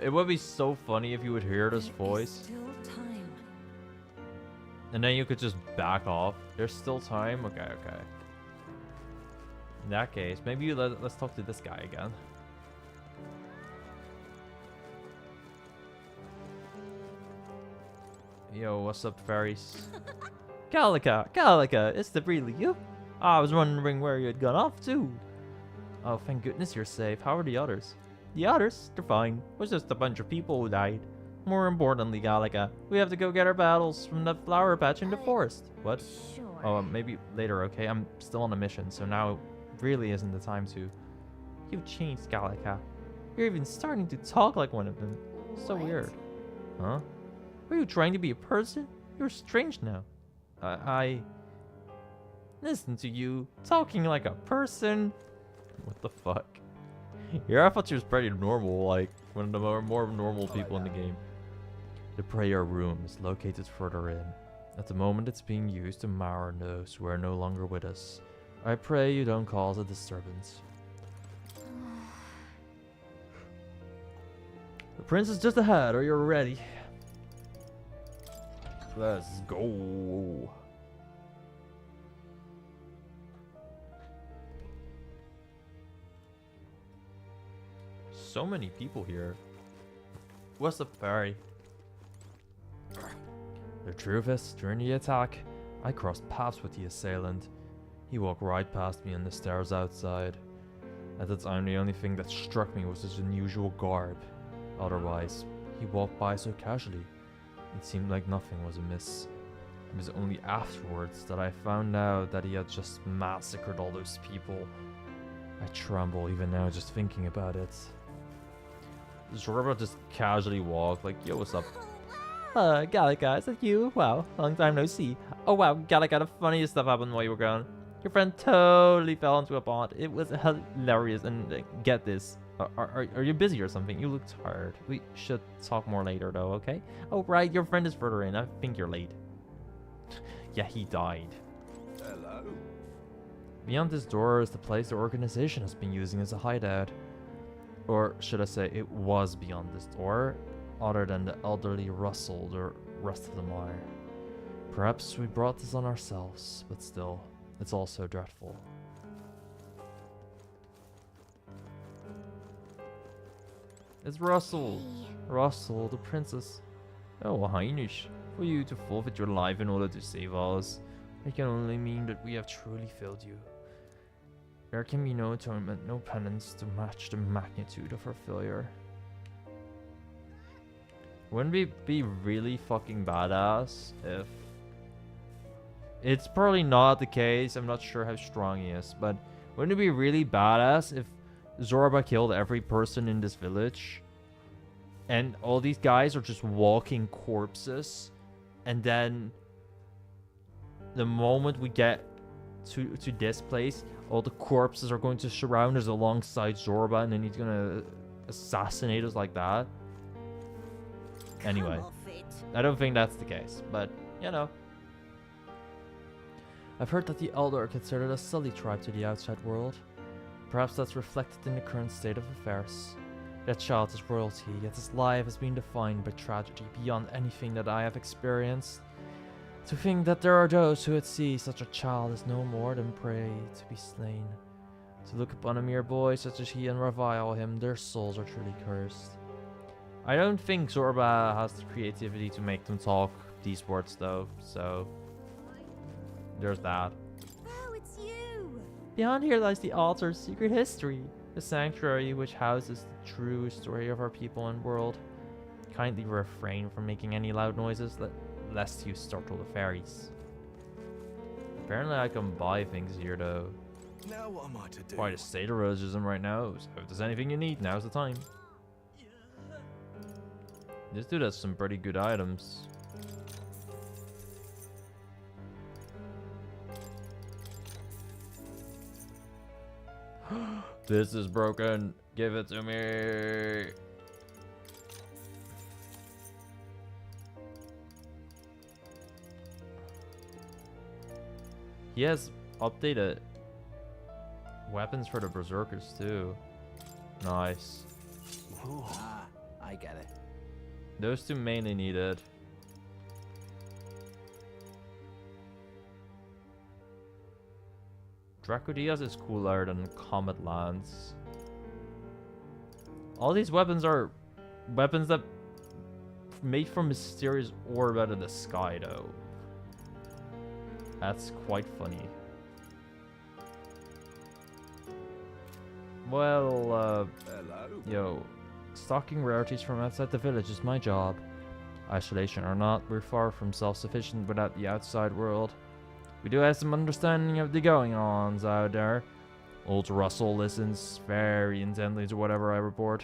It would be so funny if you would hear this voice. Still time. And then you could just back off. There's still time? Okay. In that case, maybe let's talk to this guy again. Yo, what's up, fairies? Calica, is that really you? I was wondering where you had gone off to. Oh, thank goodness you're safe. How are the others? The others? They're fine. It was just a bunch of people who died. More importantly, Calica, we have to go get our battles from the flower patch in the forest. What? Sure. Oh, maybe later, okay? I'm still on a mission, so now really isn't the time to... You've changed, Calica. You're even starting to talk like one of them. So weird. Huh? Are you trying to be a person? You're strange now. I... Listen to you, talking like a person. What the fuck? Yeah, I thought she was pretty normal, like one of the more normal people in the game. The prayer room is located further in. At the moment it's being used to mourn those who are no longer with us. I pray you don't cause a disturbance. The prince is just ahead. Are you ready? Let's go. So many people here. What's up, fairy? The truth is, during the attack, I crossed paths with the assailant. He walked right past me on the stairs outside. At the time, the only thing that struck me was his unusual garb. Otherwise, he walked by so casually. It seemed like nothing was amiss. It was only afterwards that I found out that he had just massacred all those people. I tremble even now just thinking about it. Zorba just casually walked like, yo, what's up? Gallica, is that you? Wow, long time no see. Oh wow, Gallica, the funniest stuff happened while you were gone. Your friend totally fell into a pond. It was hilarious, and get this. Are you busy or something? You look tired. We should talk more later though, okay? Oh right, your friend is further in. I think you're late. Yeah, he died. Hello. Beyond this door is the place the organization has been using as a hideout. Or should I say, it was beyond this door, other than the elderly rustle the rest of the mire. Perhaps we brought this on ourselves, but still, It's all so dreadful. It's Russell. Russell, the princess. Oh, Highness. For you to forfeit your life in order to save us, it can only mean that we have truly failed you. There can be no atonement, no penance to match the magnitude of our failure. Wouldn't it be really fucking badass if... It's probably not the case, I'm not sure how strong he is, but wouldn't it be really badass if Zorba killed every person in this village and all these guys are just walking corpses, and then the moment we get to this place, all the corpses are going to surround us alongside Zorba, and then he's gonna assassinate us like that. Anyway, I don't think that's the case, but you know. I've heard that the Elder are considered a sully tribe to the outside world. Perhaps that's reflected in the current state of affairs. That child is royalty, yet his life has been defined by tragedy beyond anything that I have experienced. To think that there are those who would see such a child as no more than prey to be slain. To look upon a mere boy such as he and revile him, their souls are truly cursed. I don't think Zorba has the creativity to make them talk these words though, so there's that. Oh, it's you! Beyond here lies the altar's secret history, the sanctuary which houses the true story of our people and world. Kindly refrain from making any loud noises lest you startle the fairies. Apparently I can buy things here though. Now what am I to do? Quite a state of rosism right now, so if there's anything you need, now's the time. This dude has some pretty good items. This is broken. Give it to me. He has updated weapons for the berserkers too. Nice. Ah, I get it. Those two mainly needed. Draco Diaz is cooler than Comet Lance. All these weapons are weapons that made from mysterious orb out of the sky though. That's quite funny. Well, hello. Yo, stocking rarities from outside the village is my job. Isolation or not, we're far from self-sufficient without the outside world. We do have some understanding of the going-ons out there. Old Russell listens very intently to whatever I report.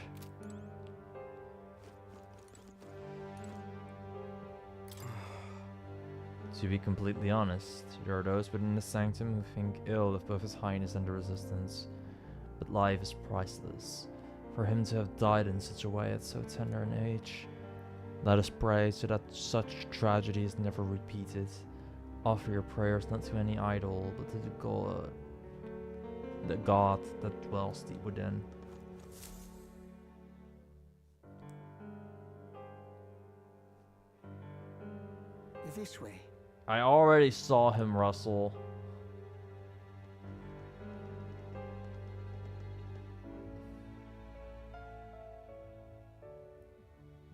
To be completely honest, there are those within the sanctum who think ill of both His Highness and the Resistance. But life is priceless. For him to have died in such a way at so tender an age. Let us pray so that such tragedy is never repeated. Offer your prayers not to any idol, but to the God that dwells deep within. This way. I already saw him, Russell.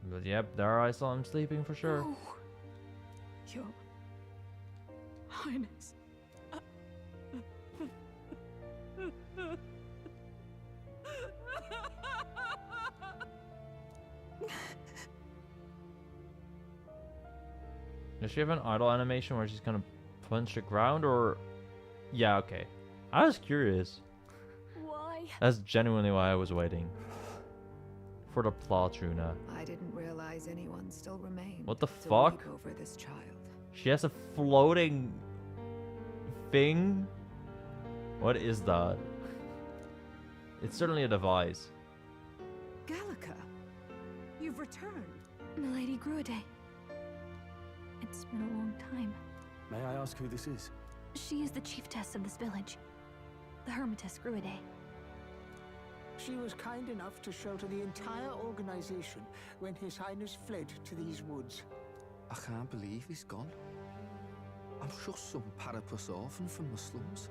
But yep, there I saw him sleeping for sure. Oh, Your Highness. Does she have an idle animation where she's gonna punch the ground or... Yeah, okay. I was curious. Why? That's genuinely why I was waiting. For the plot, Truna. I didn't realize anyone still remained. What the to fuck? weep over this child. She has a floating thing? What is that? It's certainly a device. Gallica, you've returned. Milady Gruade. It's been a long time. May I ask who this is? She is the chiefess of this village. The Hermitess Gruade. She was kind enough to shelter the entire organization when His Highness fled to these woods. I can't believe he's gone. I'm just some parapus orphan from the slums.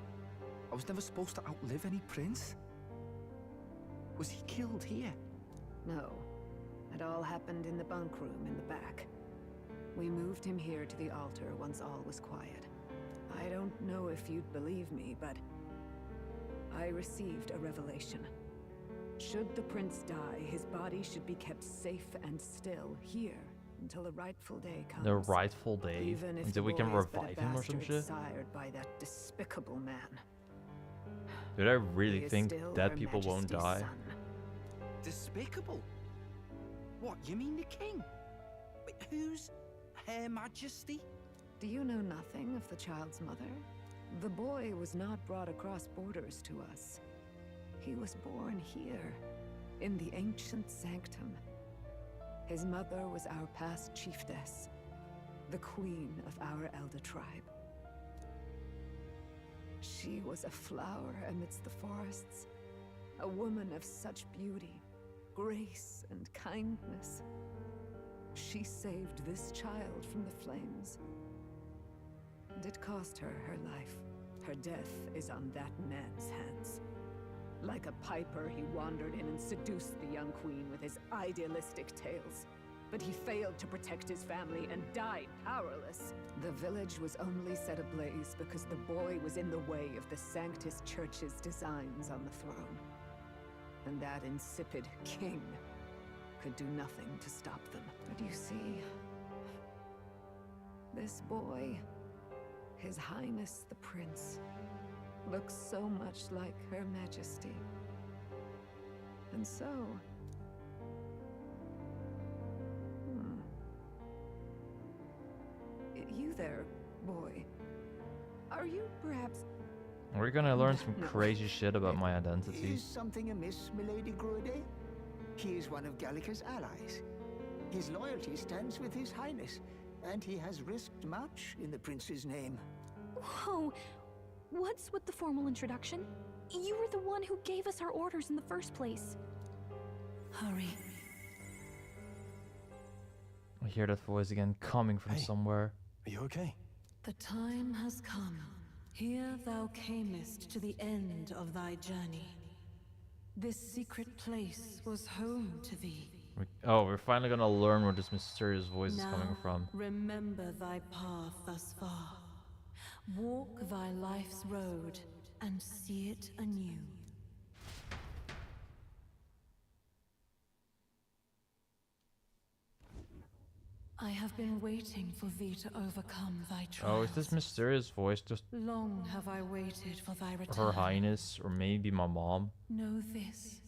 I was never supposed to outlive any prince. Was he killed here? No. It all happened in the bunk room in the back. We moved him here to the altar once all was quiet. I don't know if you'd believe me, but I received a revelation. Should the prince die, his body should be kept safe and still here until the rightful day comes. The rightful day? Even if Until we can revive him or some shit? Sired by that despicable man. Dude, I really He is think still dead Her people won't Majesty's die. son. Despicable? What, you mean the king? Wait, who's Her Majesty? Do you know nothing of the child's mother? The boy was not brought across borders to us. He was born here, in the ancient sanctum. His mother was our past chiefess, the queen of our elder tribe. She was a flower amidst the forests, a woman of such beauty, grace, and kindness. She saved this child from the flames. And it cost her her life. Her death is on that man's hands. Like a piper, he wandered in and seduced the young queen with his idealistic tales. But he failed to protect his family and died powerless. The village was only set ablaze because the boy was in the way of the Sanctus Church's designs on the throne. And that insipid king could do nothing to stop them. But you see, this boy, His Highness the Prince, looks so much like Her Majesty. And so... You there, boy. Are you perhaps... We're gonna learn some No. crazy shit about my identity. Is something amiss, milady Gruade? He is one of Gallica's allies. His loyalty stands with His Highness, and he has risked much in the prince's name. Whoa! What's with the formal introduction? You were the one who gave us our orders in the first place. Hurry. I hear that voice again coming from somewhere. Are you okay? The time has come. Here thou camest to the end of thy journey. This secret place was home to thee. Oh, we're finally gonna learn where this mysterious voice Now, is coming from. remember thy path thus far. Walk thy life's road and see it anew. I have been waiting for thee to overcome thy trials. Oh, is this mysterious voice just Long have I waited for thy return. Her Highness or maybe my mom? Know this,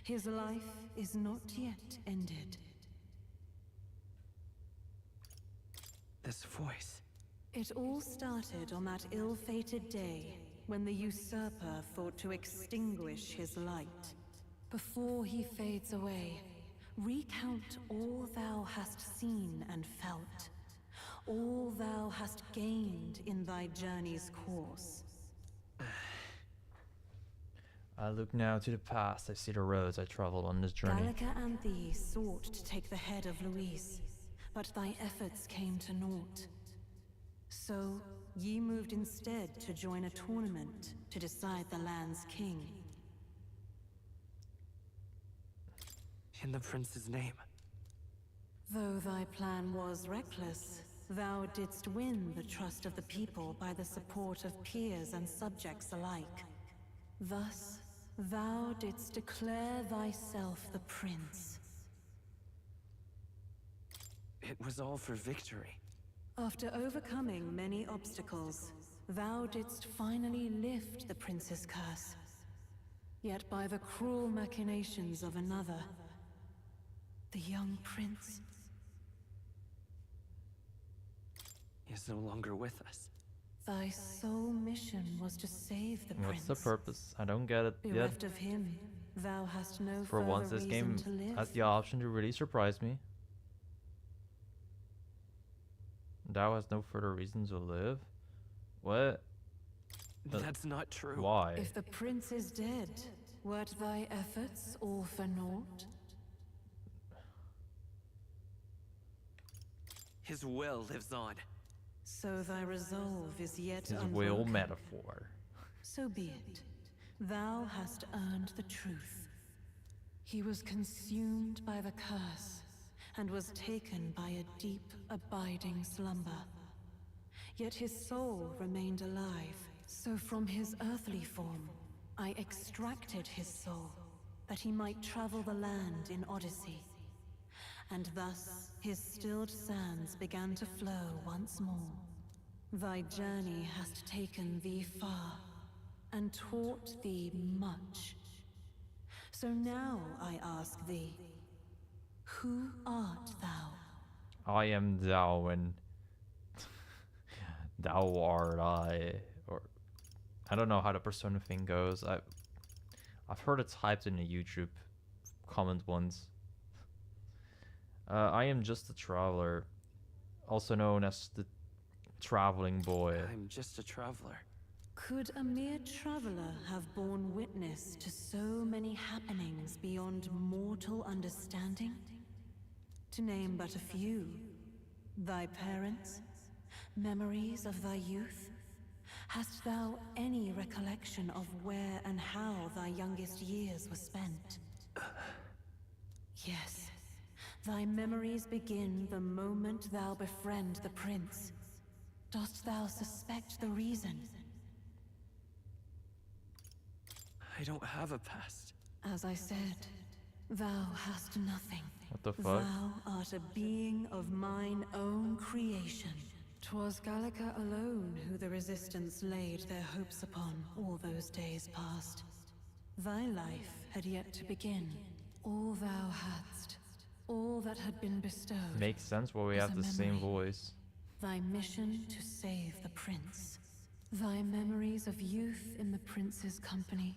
his life is not yet ended. This voice. It all started on that ill-fated day when the usurper thought to extinguish his light. Before he fades away, recount all thou hast seen and felt, all thou hast gained in thy journey's course. I look now to the past. I see the roads I traveled on this journey. Gallica and thee sought to take the head of Luis, but thy efforts came to naught. So, ye moved instead to join a tournament to decide the land's king. In the prince's name. Though thy plan was reckless, thou didst win the trust of the people by the support of peers and subjects alike. Thus, thou didst declare thyself the prince. It was all for victory. After overcoming many obstacles, thou didst finally lift the prince's curse. Yet by the cruel machinations of another, the young prince... He is no longer with us. Thy sole mission was to save the What's prince. the purpose? I don't get it yet. Bereft of him, thou hast no For further once, this reason game to live. has the option to really surprise me. Thou has no further reason to live? What? That's not true. Why? If the prince is dead, wert thy efforts all for naught? His will lives on. So thy resolve is yet His unbroken. will metaphor. So be it. Thou hast earned the truth. He was consumed by the curse, and was taken by a deep, abiding slumber. Yet his soul remained alive, so from his earthly form, I extracted his soul, that he might travel the land in Odyssey. And thus, his stilled sands began to flow once more. Thy journey hast taken thee far, and taught thee much. So now I ask thee, who art thou? I am thou and thou art I. Or I don't know how the persona thing goes. I've heard it typed in a YouTube comment once. I am just a traveler, also known as the traveling boy. I'm just a traveler. Could a mere traveler have borne witness to so many happenings beyond mortal understanding? To name but a few, thy parents, memories of thy youth? Hast thou any recollection of where and how thy youngest years were spent? Yes, thy memories begin the moment thou befriend the prince. Dost thou suspect the reason? I don't have a past. As I said, thou hast nothing. What the fuck? Thou art a being of mine own creation. 'Twas Gallica alone who the Resistance laid their hopes upon all those days past. Thy life had yet to begin. All thou hadst, all that had been bestowed. Makes sense why we was have a the same memory. voice. Thy mission to save the prince. Thy memories of youth in the prince's company,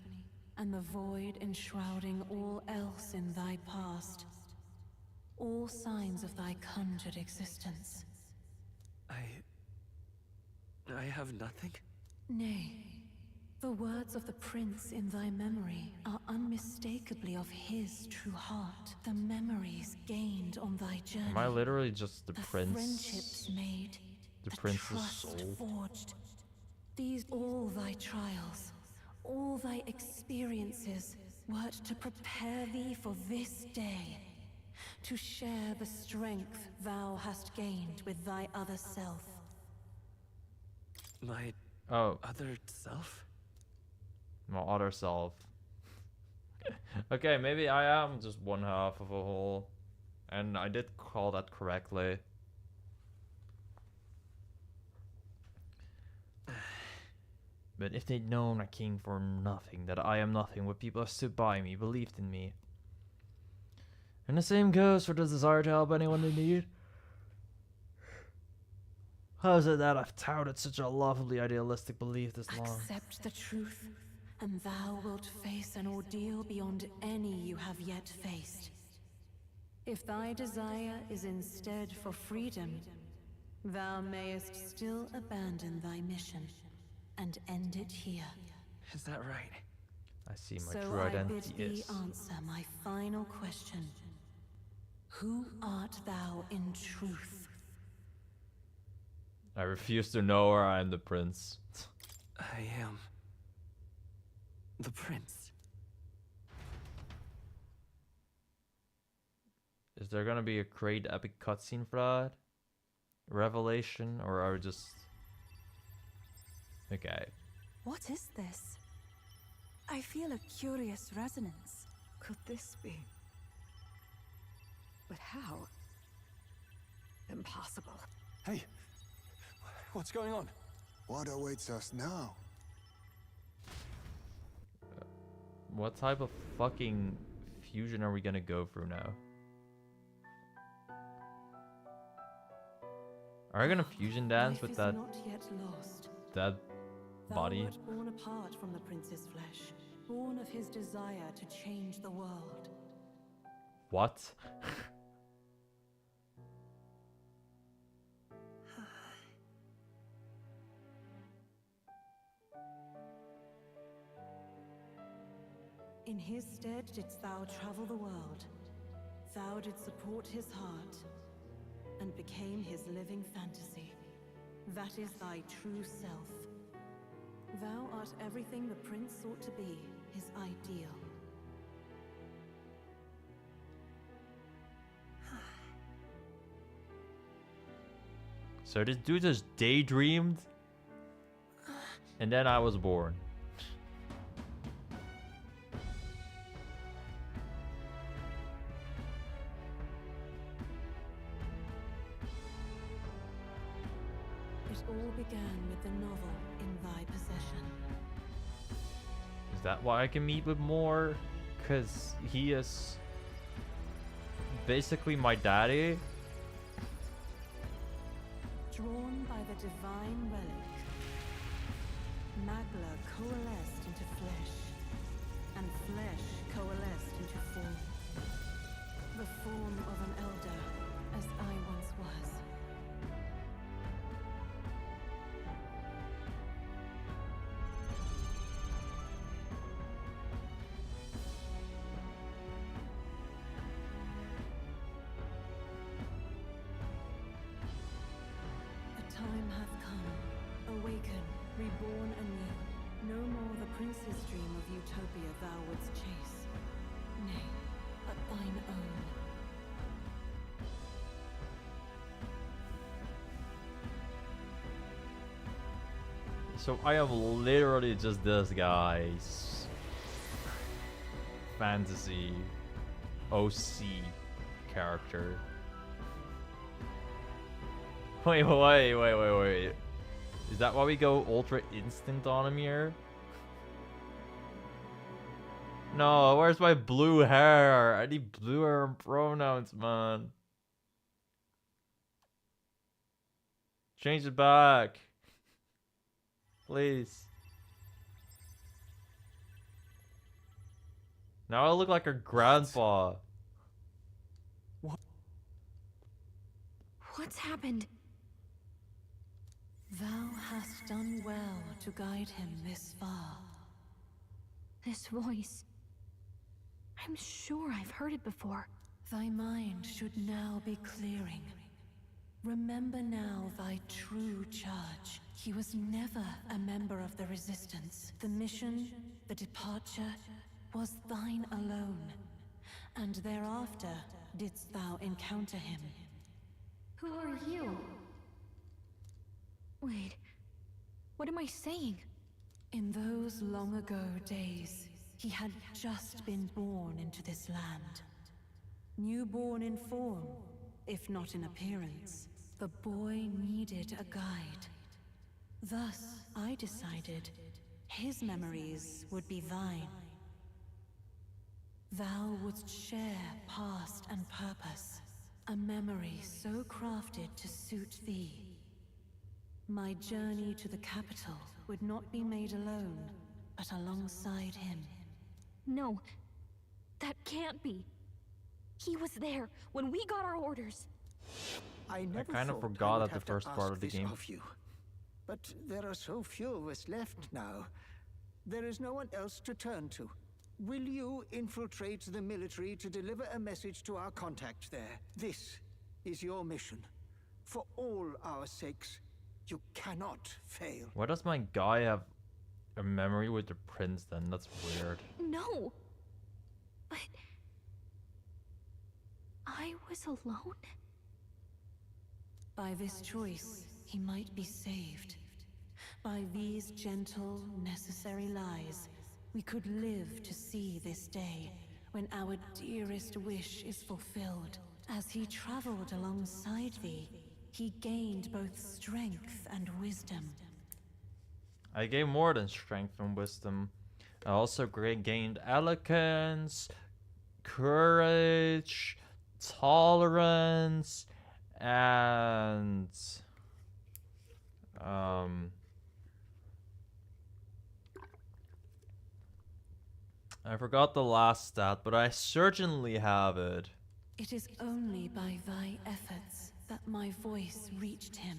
and the void enshrouding all else in thy past. All signs of thy conjured existence. I have nothing? Nay, the words of the prince in thy memory are unmistakably of his true heart. The memories gained on thy journey. Am I literally just the prince? Friendships made. The prince's trust soul? forged. These all thy trials, all thy experiences, wert to prepare thee for this day. To share the strength thou hast gained with thy other self. My Oh, other self? my other self. Okay, maybe I am just one half of a whole, and I did call that correctly. But if they'd known I came for nothing, that I am nothing, would people have stood by me, believed in me? And the same goes for the desire to help anyone in need. How is it that I've touted such a lovely idealistic belief this long? Accept the truth, and thou wilt face an ordeal beyond any you have yet faced. If thy desire is instead for freedom, thou mayest still abandon thy mission and end it here. Is that right? I see my So true I identity bid thee is. answer my final question. Who art thou in truth? I refuse to know, or I am the prince. I am the prince. Is there gonna be a great epic cutscene for that? Revelation, or are we just... Okay. What is this? I feel a curious resonance. Could this be? But how? Impossible. Hey, what's going on? What awaits us now? What type of fucking fusion are we gonna go through now? Are we gonna fusion dance Life with is that not yet lost. body? Thou wert born apart from the prince's flesh, born of his desire to change the world. What? In his stead didst thou travel the world. Thou didst support his heart, and became his living fantasy. That is thy true self. Thou art everything the prince sought to be, his ideal. So this dude just daydreamed, and then I was born. It all began with the novel in thy possession. Is that why I can meet with more? Because he is basically my daddy. Drawn by the divine relic, Magla coalesced into flesh, and flesh coalesced into form. The form of an elder, as I once was. Time hath come. Awaken, reborn anew. No more the prince's dream of utopia thou wouldst chase. Nay, but thine own. So I am literally just this guy's fantasy OC character. Wait. Is that why we go Ultra Instinct on him here? No, where's my blue hair? I need blue hair and pronouns, man. Change it back. Please. Now I look like a grandpa. What's happened? Thou hast done well to guide him this far. This voice. I'm sure I've heard it before. Thy mind should now be clearing. Remember now thy true charge. He was never a member of the Resistance. The mission, the departure, was thine alone. And thereafter didst thou encounter him. Who are you? Wait, what am I saying? In those long ago days, he had just been born into this land. Newborn in form, if not in appearance, the boy needed a guide. Thus, I decided his memories would be thine. Thou wouldst share past and purpose, a memory so crafted to suit thee. My journey to the capital would not be made alone, but alongside him. No, that can't be. He was there when we got our orders. I never kind of thought forgot I would at the have to first part ask of the this game. of you. But there are so few of us left now. There is no one else to turn to. Will you infiltrate the military to deliver a message to our contact there? This is your mission. For all our sakes, you cannot fail. Why does my guy have a memory with the prince then? That's weird. No. But I was alone? By this choice, he might be saved. By these gentle, necessary lies, we could live to see this day when our dearest wish is fulfilled. As he traveled alongside thee, he gained both strength and wisdom. I gained more than strength and wisdom. I also gained eloquence, courage, tolerance, and I forgot the last stat, but I certainly have it. It is only by thy efforts that my voice reached him.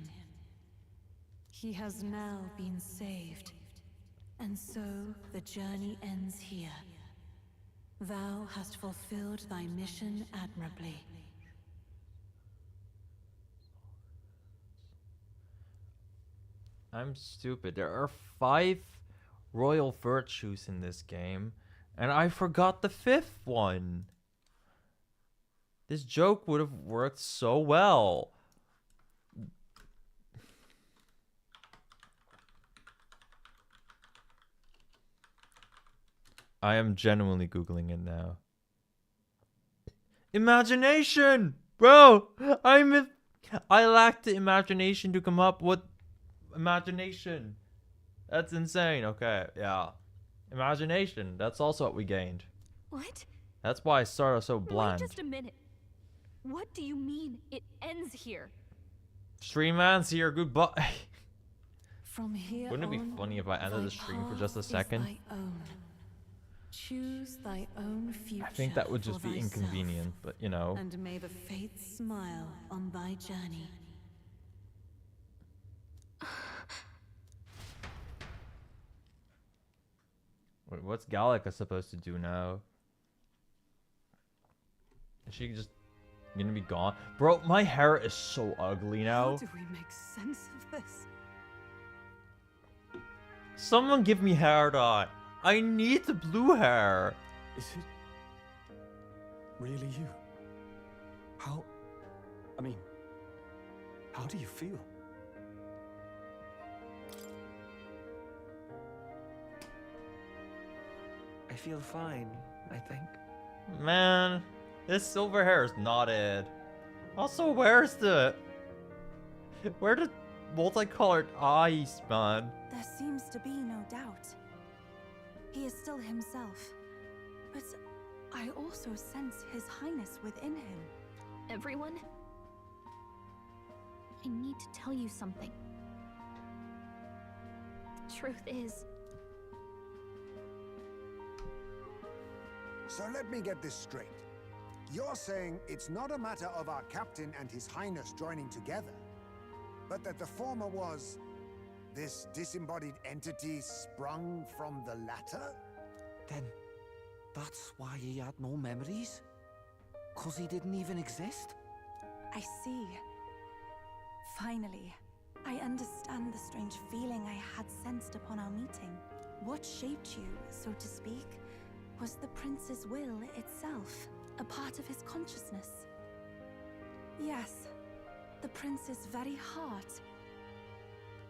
He has now been saved, and so the journey ends here. Thou hast fulfilled thy mission admirably. I'm stupid. There are 5 royal virtues in this game, and I forgot the 5th one. This joke would have worked so well. I am genuinely Googling it now. Imagination! Bro! I lack the imagination to come up with imagination. That's insane. Okay, yeah. Imagination. That's also what we gained. What? That's why I started so bland. Wait just a minute. What do you mean it ends here? Stream ends here. Goodbye. From here Wouldn't it be on, funny if I ended thy the stream for just a path is second? thy own. Choose thy own future. I think that would just for be thyself, inconvenient, but you know. And may the fates smile on thy journey. Wait, what's Gallica supposed to do now? Is she just gonna be gone? Bro, my hair is so ugly now. How do we make sense of this? Someone give me hair dye. I need the blue hair. Is it really you? How... I mean, how do you feel? I feel fine, I think. Man, this silver hair is not it. Also, where the multicolored eyes, man? There seems to be no doubt. He is still himself. But I also sense His Highness within him. Everyone? I need to tell you something. The truth is... So let me get this straight. You're saying it's not a matter of our captain and His Highness joining together, but that the former was this disembodied entity sprung from the latter? Then that's why he had no memories? 'Cause he didn't even exist? I see. Finally, I understand the strange feeling I had sensed upon our meeting. What shaped you, so to speak, was the prince's will itself, a part of his consciousness. Yes, the prince's very heart.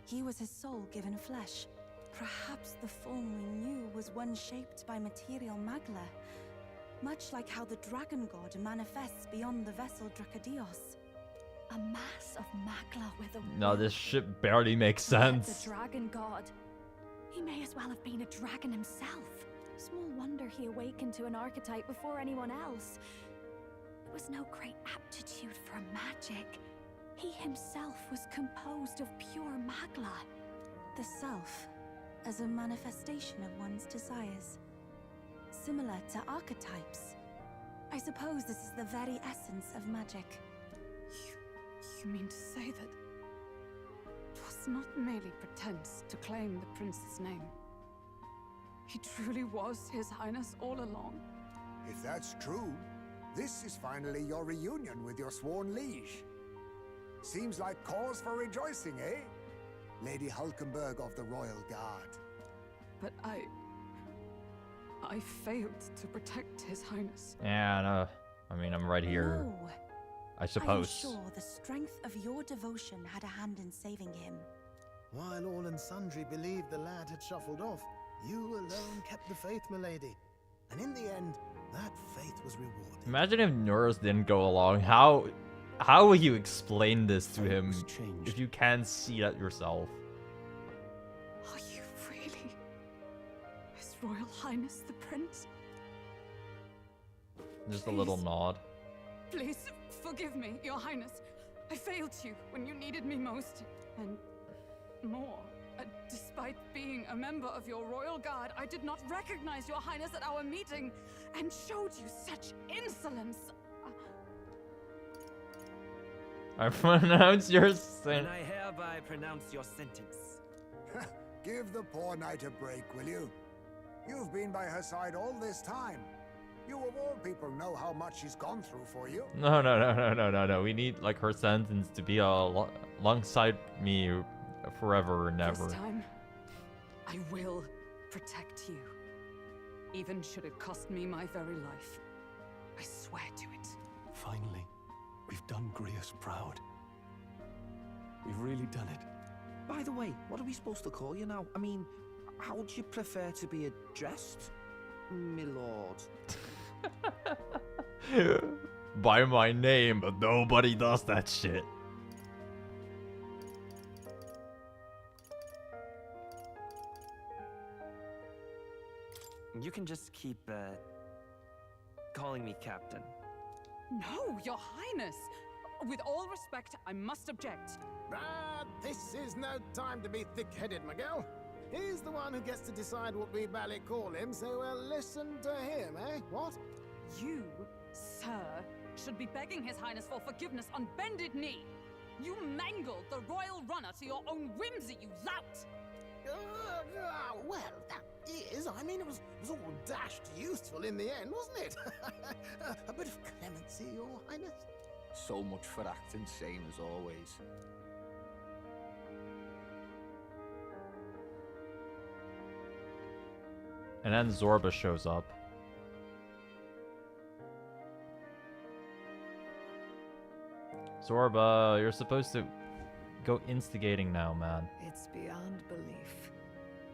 He was his soul given flesh. Perhaps the form we knew was one shaped by material magla, much like how the dragon god manifests beyond the vessel Dracadios. A mass of magla with a No, this shit barely makes sense. The dragon god. He may as well have been a dragon himself. Small wonder he awakened to an archetype before anyone else. It was no great aptitude for magic. He himself was composed of pure magla. The self, as a manifestation of one's desires. Similar to archetypes. I suppose this is the very essence of magic. You mean to say that it was not merely pretense to claim the prince's name? He truly was His Highness all along? If that's true, this is finally your reunion with your sworn liege. Seems like cause for rejoicing, eh? Lady Hulkenberg of the Royal Guard. But I failed to protect His Highness. Yeah, no. I mean, I'm right here. No. I suppose. I am sure the strength of your devotion had a hand in saving him. While all and sundry believed the lad had shuffled off, you alone kept the faith, milady. And in the end, that faith was rewarded. Imagine if Norris didn't go along. How will you explain this to him if you can't see that yourself? Are you really His Royal Highness the Prince? Just a little nod. Please, forgive me, Your Highness. I failed you when you needed me most. And more. Despite being a member of your royal guard, I did not recognize Your Highness at our meeting and showed you such insolence. I pronounce your And sentence. I hereby pronounce your sentence. Give the poor knight a break, will you? You've been by her side all this time. You of all people know how much she's gone through for you. No. We need like her sentence to be alongside me forever and ever. This time, I will protect you. Even should it cost me my very life. I swear to it. Finally, we've done Grius proud. We've really done it. By the way, what are we supposed to call you now? I mean, how would you prefer to be addressed, my lord? By my name, but nobody does that shit. You can just keep, calling me Captain. No, Your Highness! With all respect, I must object. But this is no time to be thick-headed, Miguel. He's the one who gets to decide what we bally call him, so we'll listen to him, eh? What? You, sir, should be begging His Highness for forgiveness on bended knee. You mangled the royal runner to your own whimsy, you lout! Well, that is, I mean, it was all dashed useful in the end, wasn't it? A bit of clemency, Your Highness. So much for acting same as always. And then Zorba shows up. Zorba, you're supposed to go instigating now, man. It's beyond belief.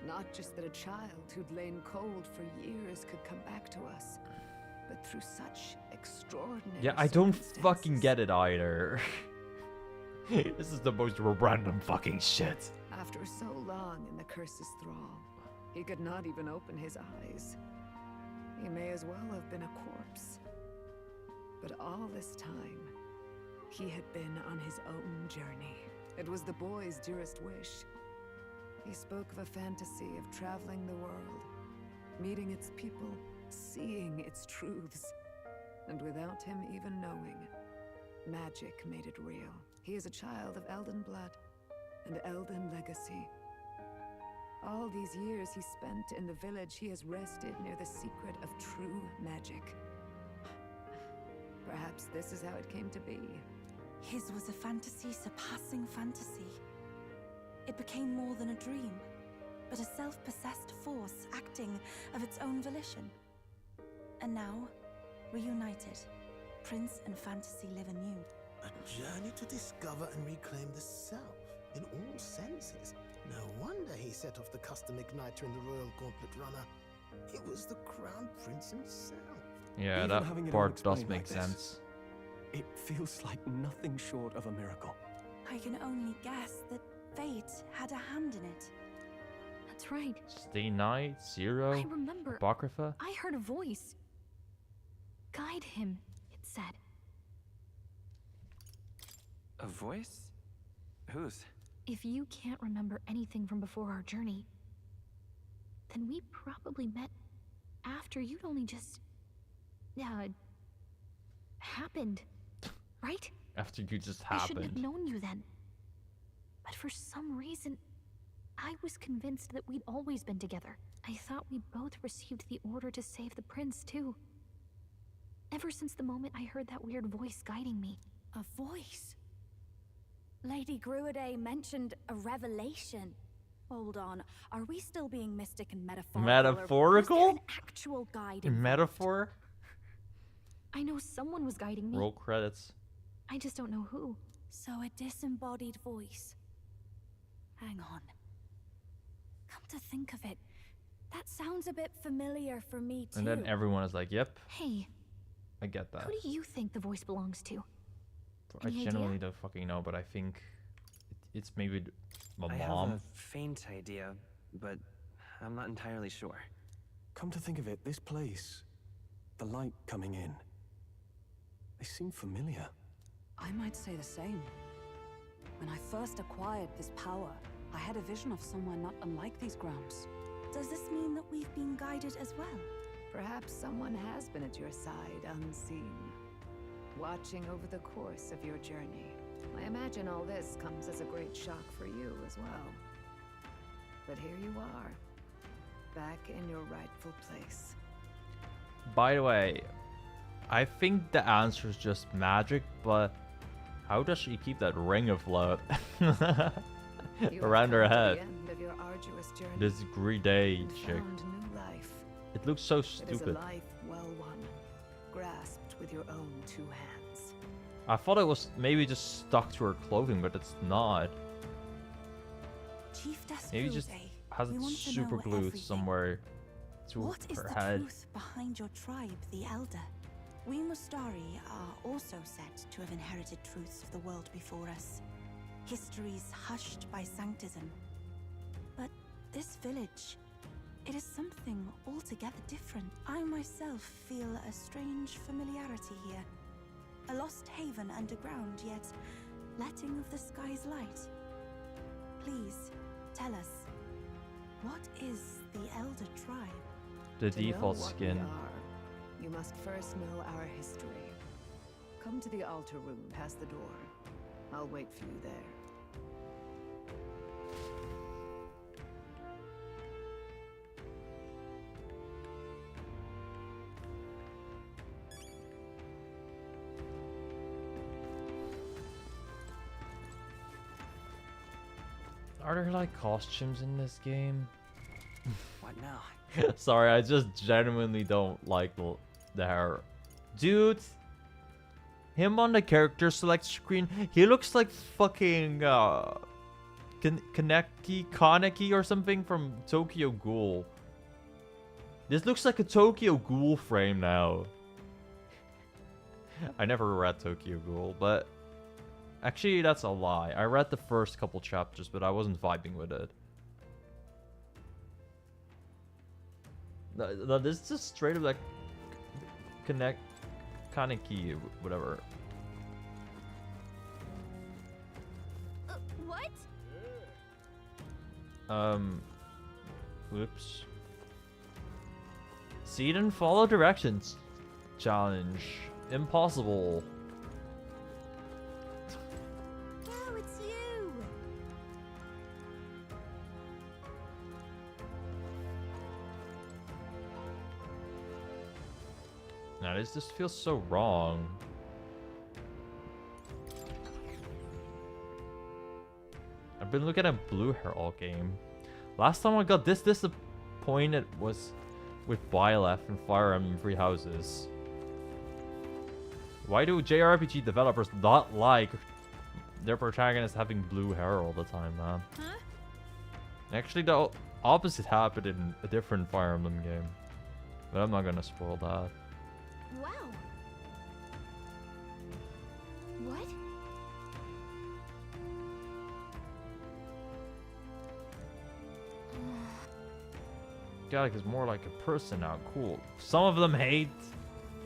Not just that a child who'd lain cold for years could come back to us, but through such extraordinary Yeah, I don't fucking get it either. This is the most random fucking shit. After so long in the curse's thrall, he could not even open his eyes. He may as well have been a corpse. But all this time, he had been on his own journey. It was the boy's dearest wish. He spoke of a fantasy of traveling the world, meeting its people, seeing its truths. And without him even knowing, magic made it real. He is a child of Elden blood and Elden legacy. All these years he spent in the village, he has rested near the secret of true magic. Perhaps this is how it came to be. His was a fantasy surpassing fantasy. It became more than a dream, but a self-possessed force acting of its own volition. And now, reunited, Prince and fantasy live anew. A journey to discover and reclaim the self, in all senses. No wonder he set off the custom igniter in the Royal Gauntlet Runner. It was the Crown Prince himself. Yeah, Even having that it all part does explained make like this, sense. It feels like nothing short of a miracle. I can only guess that fate had a hand in it. That's right. Stay Night, Zero, I remember. Apocrypha. I heard a voice. Guide him, it said. A voice? Whose? If you can't remember anything from before our journey, then we probably met after you'd only just... happened, right? After you just I shouldn't have happened. known you then. But for some reason, I was convinced that we'd always been together. I thought we both received the order to save the prince, too. Ever since the moment I heard that weird voice guiding me. A voice? Lady Gruaday mentioned a revelation. Hold on, are we still being mystic and metaphorical? Metaphorical? Or was there an actual guide involved? Metaphor? I know someone was guiding me. Roll credits. I just don't know who. So a disembodied voice. Hang on. Come to think of it, that sounds a bit familiar for me too. And then everyone is like, yep, Hey, I get that. who do you think the voice belongs to? I Any genuinely idea? don't fucking know, but I think it's maybe my I mom. have a faint idea, but I'm not entirely sure. Come to think of it, this place, the light coming in, they seem familiar. I might say the same. When I first acquired this power, I had a vision of somewhere not unlike these grounds. Does this mean that we've been guided as well? Perhaps someone has been at your side unseen, watching over the course of your journey. I imagine all this comes as a great shock for you as well. But here you are, back in your rightful place. By the way, I think the answer is just magic, but how does she keep that ring afloat? You around have her come to head. the end of your arduous journey This grey and chick. found new life. It looks so It is a stupid. life well won, grasped with your own two hands. I thought it was maybe just stuck to her clothing, but it's not. Chief Maybe just Desperude, has we it want to super know glued everything. somewhere to What is her the head. truth behind your tribe, the Elder? We Mustari are also said to have inherited truths of the world before us. Histories hushed by sanctism. But this village, it is something altogether different. I myself feel a strange familiarity here. A lost haven underground, yet letting of the sky's light. Please, tell us, what is the Elder tribe? The To know default what skin. we are, you must first know our history. Come to the altar room past the door. I'll wait for you there. Are there like costumes in this game? What now? Sorry, I just genuinely don't like the hair. Dude, him on the character select screen, he looks like fucking Kaneki or something from Tokyo Ghoul. This looks like a Tokyo Ghoul frame now. I never read Tokyo Ghoul, but actually that's a lie. I read the first couple chapters, but I wasn't vibing with it. No, this is just straight up like Kaneki, whatever. What? Whoops. See and follow directions. Challenge. Impossible. Oh, it's you! Now this just feels so wrong. I've been looking at blue hair all game. Last time I got this disappointed was with Byleth and Fire Emblem Three Houses. Why do JRPG developers not like their protagonists having blue hair all the time, man? Huh? Actually, the opposite happened in a different Fire Emblem game. But I'm not gonna spoil that. Wow. What? Gallic is more like a person now. Cool. Some of them hate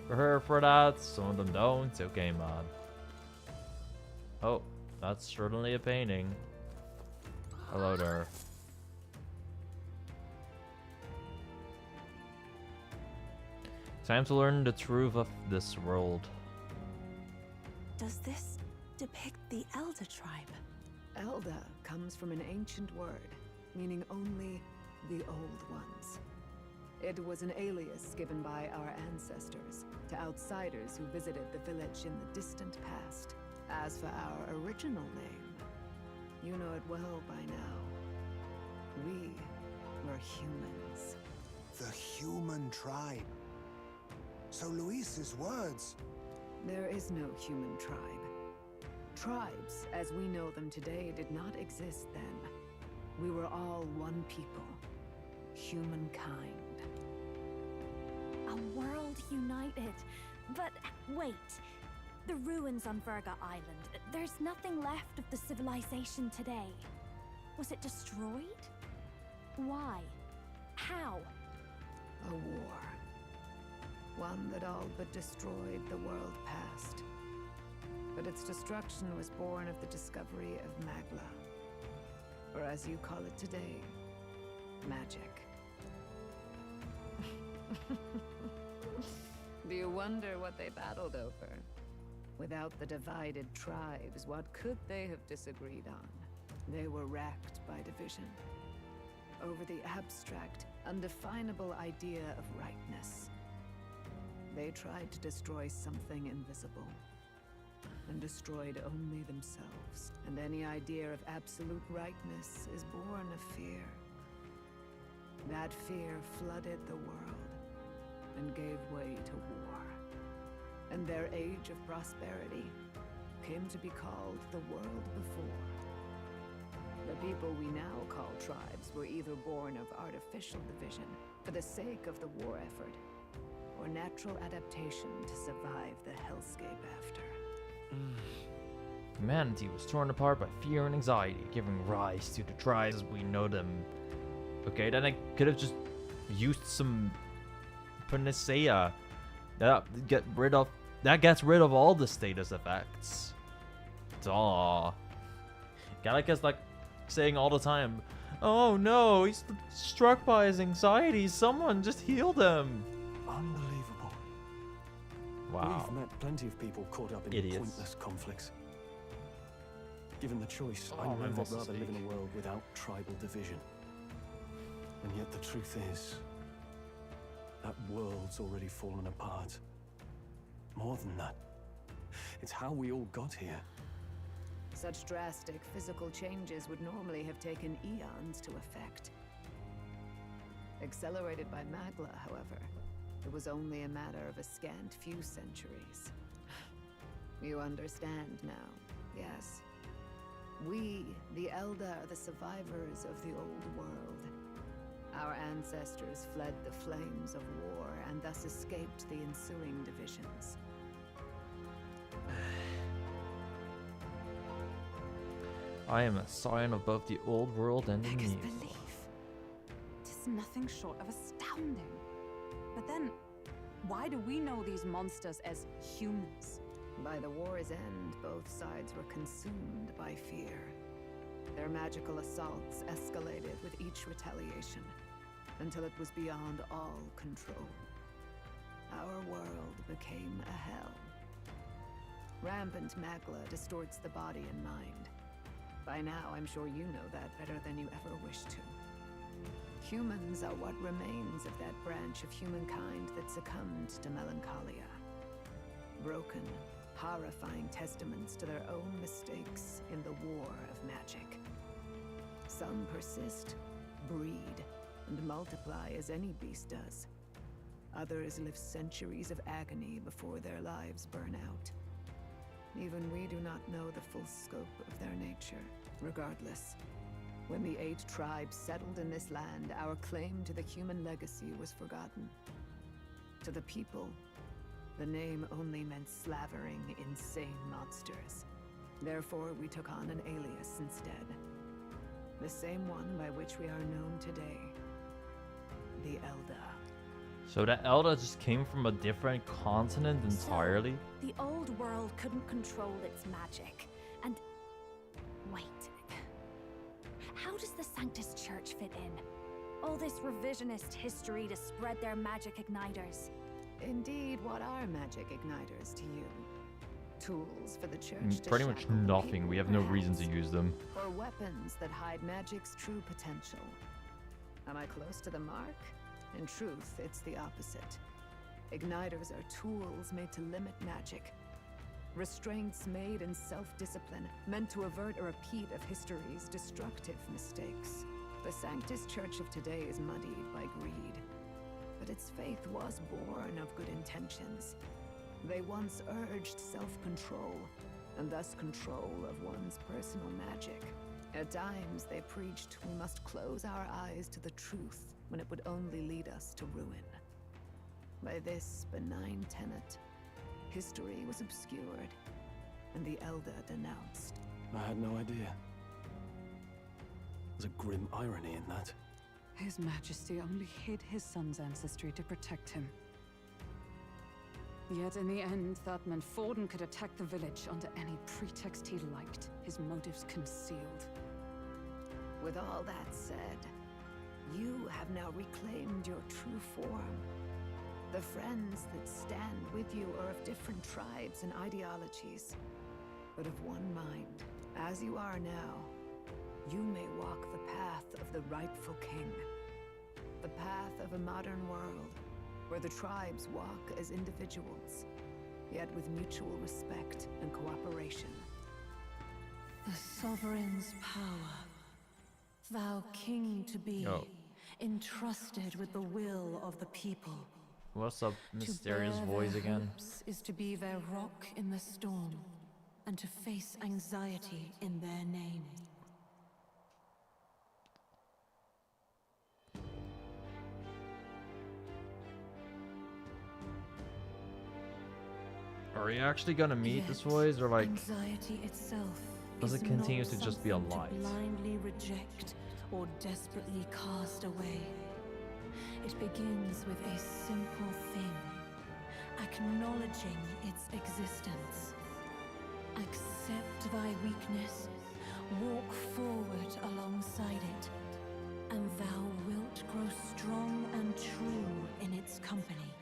her for that. Some of them don't. It's okay, man. Oh, that's certainly a painting. Hello there. Time to learn the truth of this world. Does this depict the Elder tribe? Elda comes from an ancient word, meaning only the old ones. It was an alias given by our ancestors to outsiders who visited the village in the distant past. As for our original name, you know it well by now. We were humans. The human tribe. So Luis's words. There is no human tribe. Tribes, as we know them today, did not exist then. We were all one people. Humankind. A world united. But wait. The ruins on Virga Island. There's nothing left of the civilization today. Was it destroyed? Why? How? A war. One that all but destroyed the world past. But its destruction was born of the discovery of Magla. Or as you call it today, magic. Do you wonder what they battled over? Without the divided tribes, what could they have disagreed on? They were racked by division. Over the abstract, undefinable idea of rightness. They tried to destroy something invisible. and destroyed only themselves. And any idea of absolute rightness is born of fear. That fear flooded the world and gave way to war. And their age of prosperity came to be called the world before. The people we now call tribes were either born of artificial division for the sake of the war effort, or natural adaptation to survive the hellscape after. Humanity was torn apart by fear and anxiety, giving rise to the tribes as we know them. Okay, then I could have just used some panacea that gets rid of all the status effects. Duh. Gallica's like saying all the time, "Oh no, he's struck by his anxiety. Someone just healed him." Unbelievable. Wow. We've met plenty of people caught up in Idiots. pointless conflicts. Given the choice, Oh, I my know I'd muscles rather live in ache. a world without tribal division. And yet the truth is, that world's already fallen apart. More than that, it's how we all got here. Such drastic physical changes would normally have taken eons to effect. Accelerated by Magla, however, it was only a matter of a scant few centuries. You understand now, yes? We, the Elder, are the survivors of the old world. Our ancestors fled the flames of war and thus escaped the ensuing divisions. I am a scion of both the old world and the Beggars new. belief. Tis nothing short of astounding. But then, why do we know these monsters as humans? By the war's end, both sides were consumed by fear. Their magical assaults escalated with each retaliation, until it was beyond all control. Our world became a hell. Rampant Magla distorts the body and mind. By now, I'm sure you know that better than you ever wished to. Humans are what remains of that branch of humankind that succumbed to melancholia. Broken, horrifying testaments to their own mistakes in the war of magic. Some persist, breed, and multiply as any beast does. Others live centuries of agony before their lives burn out. Even we do not know the full scope of their nature. Regardless, when the 8 tribes settled in this land, our claim to the human legacy was forgotten. To the people, the name only meant slavering, insane monsters. Therefore, we took on an alias instead. The same one by which we are known today. The Elda. So that Elda just came from a different continent entirely? So, the old world couldn't control its magic. And... wait. How does the Sanctus Church fit in? All this revisionist history to spread their magic igniters. Indeed, what are magic igniters to you? Tools for the church to Pretty much shackle nothing. people We have no reason to perhaps, use them. or weapons that hide magic's true potential. Am I close to the mark? In truth, it's the opposite. Igniters are tools made to limit magic. Restraints made in self-discipline, meant to avert a repeat of history's destructive mistakes. The Sanctus Church of today is muddied by greed. But its faith was born of good intentions. They once urged self-control, and thus control of one's personal magic. At times, they preached we must close our eyes to the truth when it would only lead us to ruin. By this benign tenet, history was obscured, and the Elder denounced. I had no idea. There's a grim irony in that. His Majesty only hid his son's ancestry to protect him. Yet in the end, thought Forden could attack the village under any pretext he liked, his motives concealed. With all that said, you have now reclaimed your true form. The friends that stand with you are of different tribes and ideologies, but of one mind. As you are now, you may walk the path of the rightful king. The path of a modern world, where the tribes walk as individuals, yet with mutual respect and cooperation. The sovereign's power. Thou king to be, entrusted with the will of the people. What's up, mysterious To bear voice their again? hopes is to be their rock in the storm, and to face anxiety in their name. Are you actually gonna meet this voice, or like Anxiety itself does is it continue not to just be a something light? to blindly reject or desperately cast away. It begins with a simple thing, acknowledging its existence. Accept thy weakness, walk forward alongside it, and thou wilt grow strong and true in its company.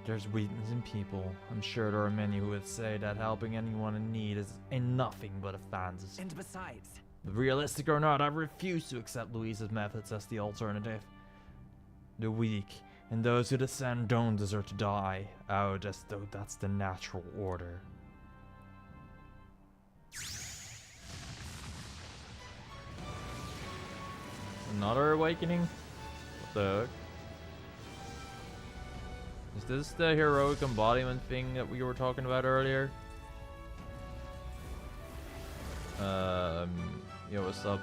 There's weakness in people. I'm sure there are many who would say that helping anyone in need is nothing but a fantasy. And besides, Realistic or not, I refuse to accept Louise's methods as the alternative. The weak and those who descend don't deserve to die out as though that's the natural order. Another awakening? What the heck? Is this the heroic embodiment thing that we were talking about earlier? Yo, what's up?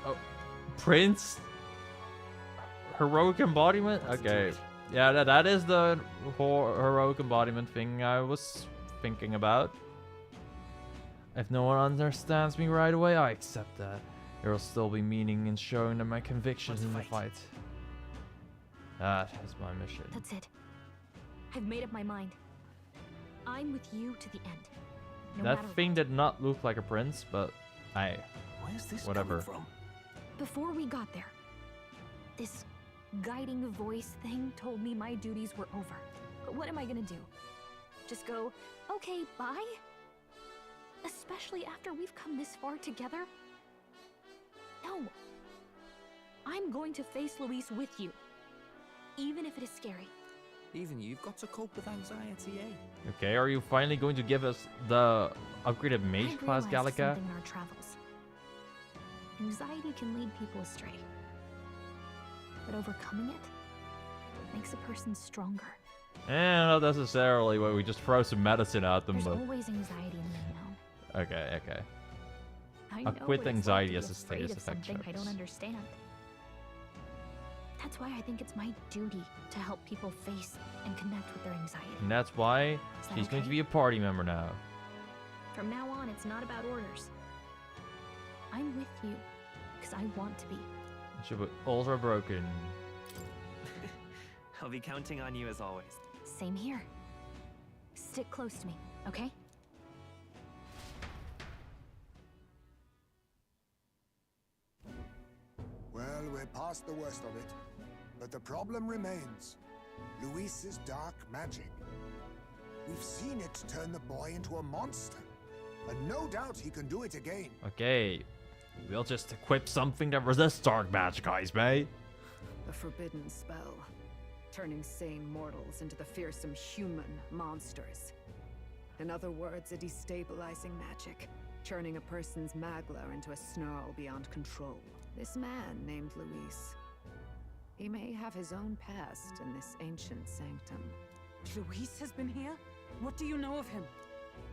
Oh, Prince? Heroic embodiment? Okay. Yeah, that is the heroic embodiment thing I was thinking about. If no one understands me right away, I accept that. There will still be meaning in showing them my convictions in the fight. That is my mission. That's it. I've made up my mind. I'm with you to the end. No That matter thing did not look like a prince, but Where's this whatever. coming from? Before we got there, this guiding voice thing told me my duties were over. But what am I gonna do? Just go, okay, bye? Especially after we've come this far together? No. I'm going to face Luis with you. Even if it is scary. Even you've got to cope with anxiety, eh? Okay, are you finally going to give us the upgraded mage class I realized Gallica? something in our travels. Anxiety can lead people astray. But overcoming it makes a person stronger. Not necessarily, where we just throw some medicine at them, There's but... always anxiety in the unknown. Okay, okay. I I'll know quit what it's anxiety like as to a be afraid status of effect something I don't shows. understand. That's why I think it's my duty to help people face and connect with their anxiety. And that's why Is that she's going to okay? be a party member now. From now on, it's not about orders. I'm with you because I want to be. She was ultra broken. I'll be counting on you as always. Same here. Stick close to me, okay? Well, we're past the worst of it. But the problem remains. Luis's dark magic. We've seen it turn the boy into a monster. And no doubt he can do it again. Okay, we'll just equip something that resists dark magic, guys, mate. A forbidden spell, turning sane mortals into the fearsome human monsters. In other words, a destabilizing magic, turning a person's magla into a snarl beyond control. This man named Luis. He may have his own past in this ancient sanctum. Luis has been here? What do you know of him?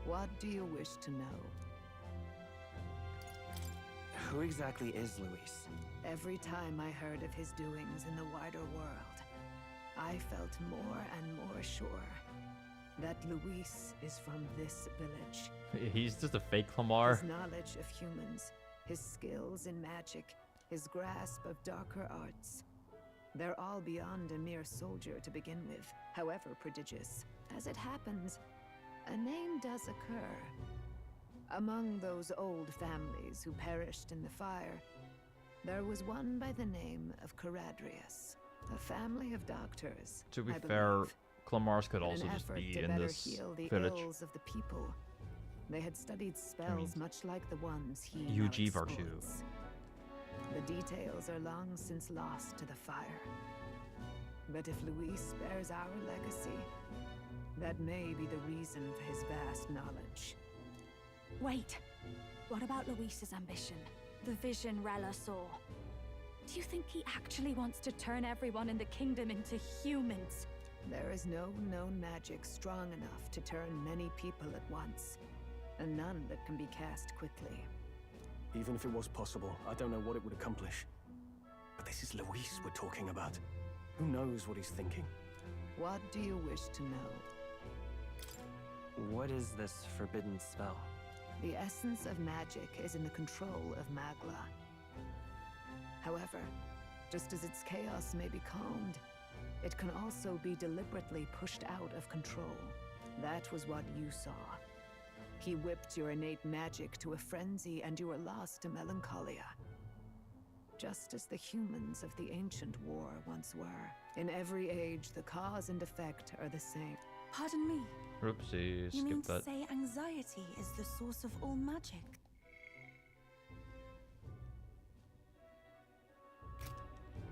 What do you wish to know? Who exactly is Luis? Every time I heard of his doings in the wider world, I felt more and more sure that Luis is from this village. He's just a fake Lamar. His knowledge of humans, his skills in magic, his grasp of darker arts. They're all beyond a mere soldier to begin with, however prodigious. As it happens, a name does occur. Among those old families who perished in the fire, there was one by the name of Caradrius, a family of doctors. To be I fair, believe, Clamars could in also an just effort be to in better this heal the village. ills of the people. They had studied spells much like the ones he UG virtue. The details are long since lost to the fire. But if Luis bears our legacy, that may be the reason for his vast knowledge. Wait. What about Luis's ambition? The vision Rella saw? Do you think he actually wants to turn everyone in the kingdom into humans? There is no known magic strong enough to turn many people at once, and none that can be cast quickly. Even if it was possible, I don't know what it would accomplish. But this is Luis we're talking about. Who knows what he's thinking? What do you wish to know? What is this forbidden spell? The essence of magic is in the control of Magla. However, just as its chaos may be calmed, it can also be deliberately pushed out of control. That was what you saw. He whipped your innate magic to a frenzy and you were lost to melancholia. Just as the humans of the ancient war once were. In every age, the cause and effect are the same. Pardon me. Oopsie, You mean skip to that. say anxiety is the source of all magic?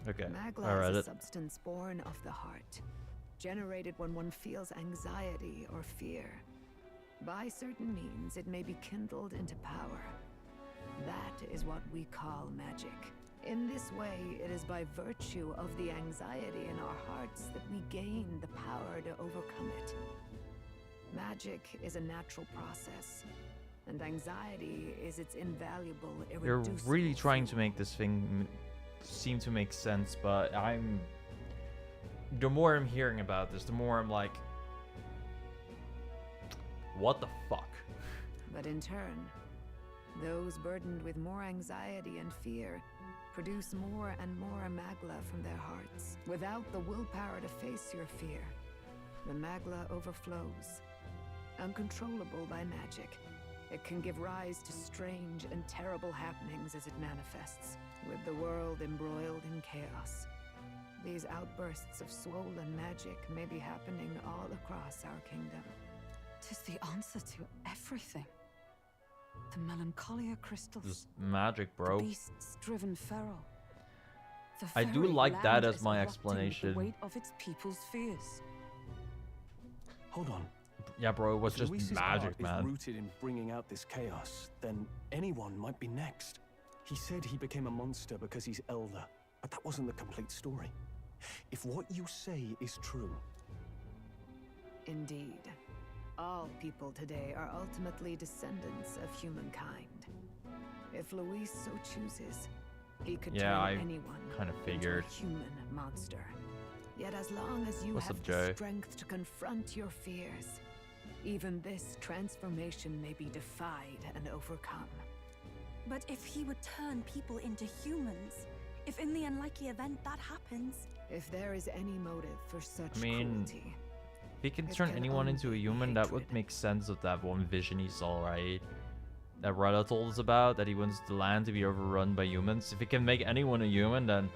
Okay, Magla I read is a it. substance born of the heart, generated when one feels anxiety or fear. By certain means, it may be kindled into power. That is what we call magic. In this way, it is by virtue of the anxiety in our hearts that we gain the power to overcome it. Magic is a natural process, and anxiety is its invaluable, You're irreducible really trying to make this thing seem to make sense, but the more I'm hearing about this, the more I'm like, what the fuck? But in turn, those burdened with more anxiety and fear produce more and more Magla from their hearts. Without the willpower to face your fear, the Magla overflows. Uncontrollable by magic, it can give rise to strange and terrible happenings as it manifests, with the world embroiled in chaos. These outbursts of swollen magic may be happening all across our kingdom. 'Tis the answer to everything. The melancholia crystals. Just magic, bro. The beasts driven feral. The I do very like that land as is my erupting with explanation. The weight of its people's fears. Hold on. Yeah, bro, it was If just Luis's magic, heart man. is rooted in bringing out this chaos, then anyone might be next. He said he became a monster because he's elder, but that wasn't the complete story. If what you say is true... Indeed. All people today are ultimately descendants of humankind. If Luis so chooses, he could Yeah, I turn anyone kind of into figured. a human monster. Yet as long as you What's have up, the Joe? strength to confront your fears, even this transformation may be defied and overcome. But if he would turn people into humans, if in the unlikely event that happens... If there is any motive for such I mean, cruelty, if he can it turn can anyone only into a be human, that would make sense of that one vision he saw, right? That Rella told us about, that he wants the land to be overrun by humans. If he can make anyone a human, then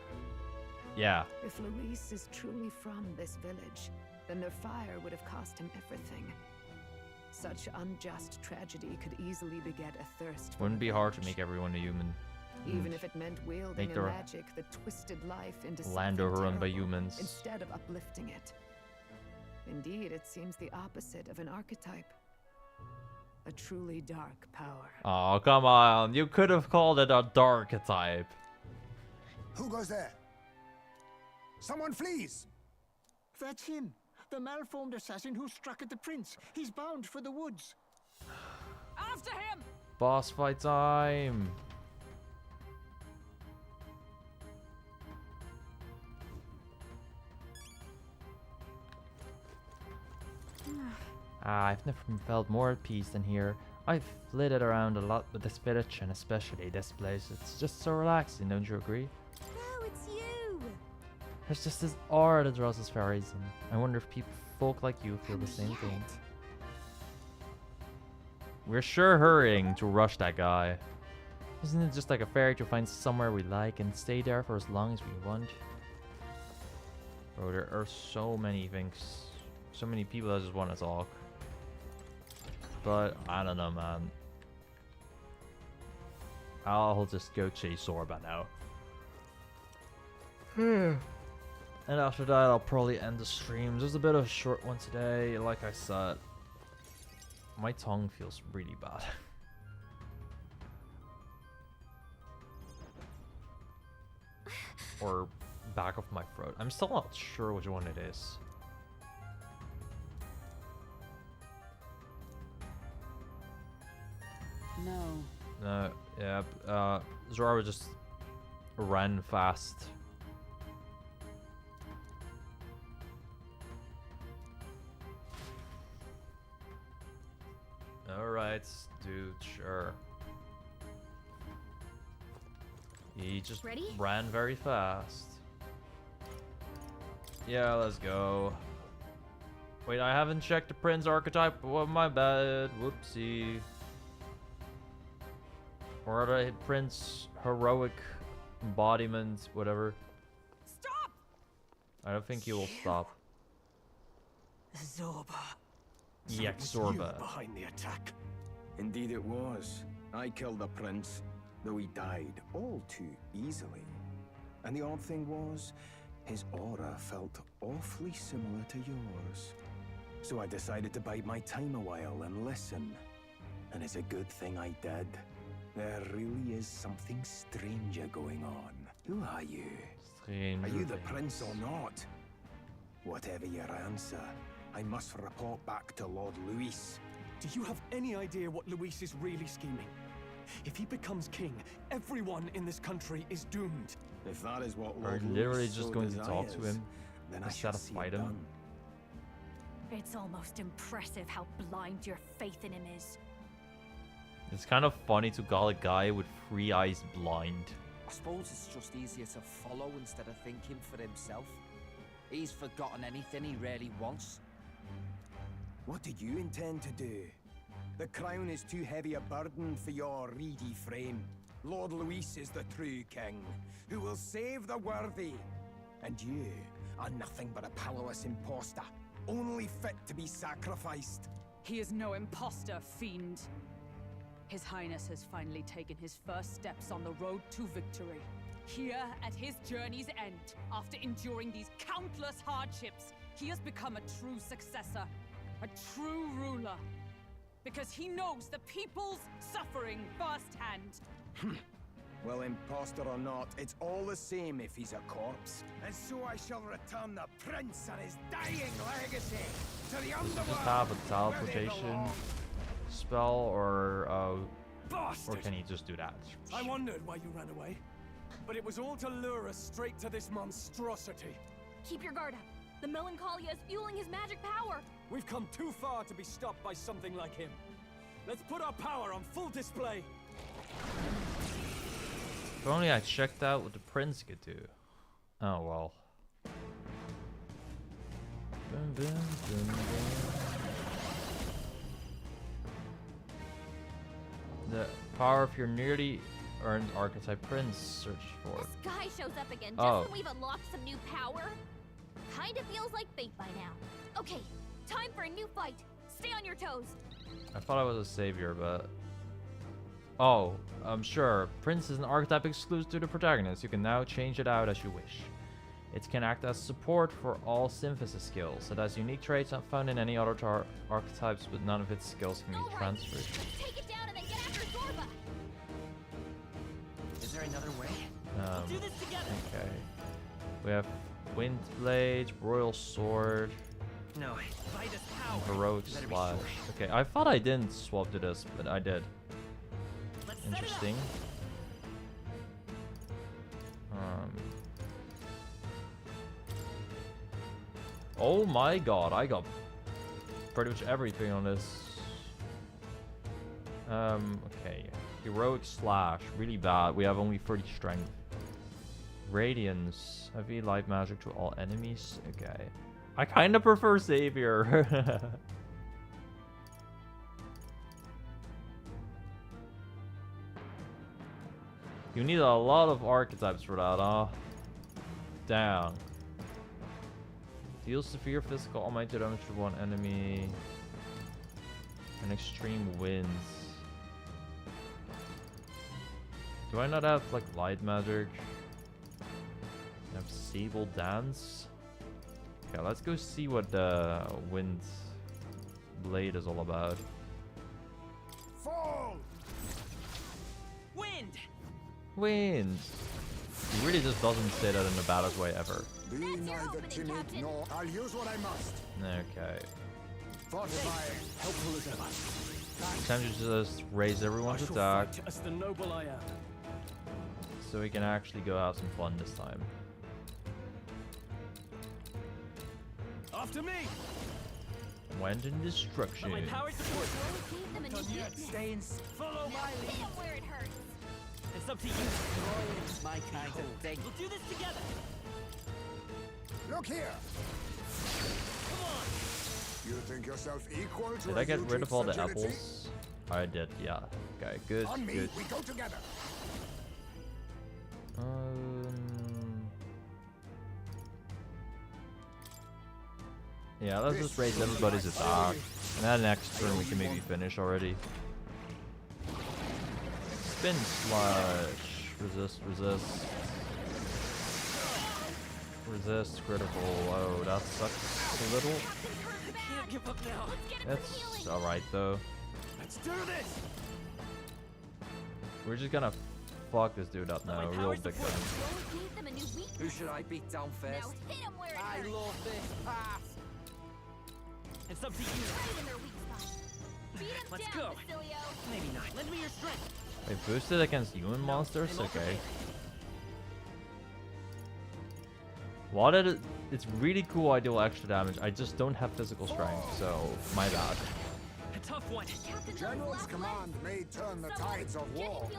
yeah. if Luis is truly from this village, then their fire would have cost him everything. Such unjust tragedy could easily beget a thirst for Wouldn't be hard to revenge. make everyone a human. Even and if it meant wielding make a their magic that twisted life into land something overrun by terrible, humans. instead of uplifting it. Indeed, it seems the opposite of an archetype. A truly dark power. Oh, come on. You could have called it a dark type. Who goes there? Someone flees! That's him. The malformed assassin who struck at the prince. He's bound for the woods. After him! Boss fight time. I've never felt more at peace than here. I've flitted around a lot with this village, and especially this place. It's just so relaxing, don't you agree? Oh, it's you! There's just this aura that draws us fairies in. I wonder if folk like you feel the same thing. We're sure hurrying to rush that guy. Isn't it just like a fairy to find somewhere we like and stay there for as long as we want? Bro, there are so many things. So many people that just want to talk. But, I don't know, man. I'll just go chase Sorba now. And after that, I'll probably end the stream. There's a bit of a short one today. Like I said, my tongue feels really bad. Or back of my throat. I'm still not sure which one it is. No. No, yeah, Zora just ran fast. Alright, dude, sure. He just ran very fast. Yeah, let's go. Wait, I haven't checked the Prince archetype. Oh, my bad. Whoopsie. Or the Prince heroic embodiment, whatever. Stop! I don't think he will stop. Zorba. Yak Zorba. Behind the attack. Indeed it was. I killed the prince, though he died all too easily. And the odd thing was, his aura felt awfully similar to yours. So I decided to bide my time a while and listen. And it's a good thing I did. There really is something stranger going on. Who are you? Stranger Are you the things. prince or not? Whatever your answer, I must report back to Lord Luis. Do you have any idea what Luis is really scheming? If he becomes king, everyone in this country is doomed. If that is what Are Lord you literally Luis just so going to talk to desires, him then I instead shall of see fight it him? done. It's almost impressive how blind your faith in him is. It's kind of funny to call a guy with 3 eyes blind. I suppose it's just easier to follow instead of thinking for himself. He's forgotten anything he really wants. What do you intend to do? The crown is too heavy a burden for your reedy frame. Lord Luis is the true king, who will save the worthy. And you are nothing but a powerless impostor, only fit to be sacrificed. He is no imposter, fiend. His Highness has finally taken his first steps on the road to victory. Here, at his journey's end, after enduring these countless hardships, he has become a true successor, a true ruler. Because he knows the people's suffering firsthand. Well, impostor or not, it's all the same if he's a corpse. And so I shall return the prince and his dying legacy to the underworld. Just have a teleportation spell, or can he just do that? I wondered why you ran away, but it was all to lure us straight to this monstrosity. Keep your guard up. The Melancholia is fueling his magic power. We've come too far to be stopped by something like him. Let's put our power on full display. If only I checked out what the prince could do. Oh well. Dun, dun, dun, dun. The power of your nearly earned archetype prince. Search for. This guy shows up again just Oh. when we've unlocked some new power. Kinda feels like fate by now. Okay, time for a new fight. Stay on your toes. I thought I was a savior, but... Oh, I'm sure. Prince is an archetype exclusive to the protagonist. You can now change it out as you wish. It can act as support for all synthesis skills. It has unique traits not found in any other archetypes, but none of its skills can be transferred. Let's take it down and then get after Zorba. Is there another way? Do this together. Okay. We have Wind Blade, Royal Sword, No, By this power. Heroic Better be Slash. sure. Okay, I thought I didn't swap to this, but I did. Let's set it up. Interesting. Oh my god, I got pretty much everything on this. Okay. Heroic Slash, really bad. We have only 30 strength. Radiance, heavy light magic to all enemies. Okay. I kind of prefer Savior. You need a lot of archetypes for that, huh? Down. Deals severe physical almighty damage to one enemy. And extreme winds. Do I not have like light magic? I have Sable Dance. Okay, let's go see what the Wind Blade is all about. Fall! Wind! Wind! He really just doesn't say that in the baddest way ever. Be neither timid nor... I'll use what I must. Okay. Fortify. Helpful as ever. Time to just raise everyone's I shall attack, fight as the noble I am. so we can actually go have some fun this time. After me! Went in destruction. My power support. Stay in. Follow my Hit lead. him where it hurts. It's up to you. It's my kind of thing. We'll do this together. Look here! Come on. You think yourself equal to Did a I get rid of all the fragility? apples? I did, yeah. Okay, good, On me, good. we go together. Yeah, let's just raise everybody's attack. And then next turn we can maybe finish already. Spin slash. Resist, resist. Resist, critical. Oh, that sucks a little. I can't give up now. That's alright though. Let's do this. We're just gonna fuck this dude up now, real big time. Who should I beat down first? I love this pass. It's up to you. Let's go. Maybe not. Lend me your strength. Wait, boosted against human monsters? Okay. What it? It's really cool I deal extra damage. I just don't have physical strength, so my bad. A tough one. The general's command may turn the tides of war.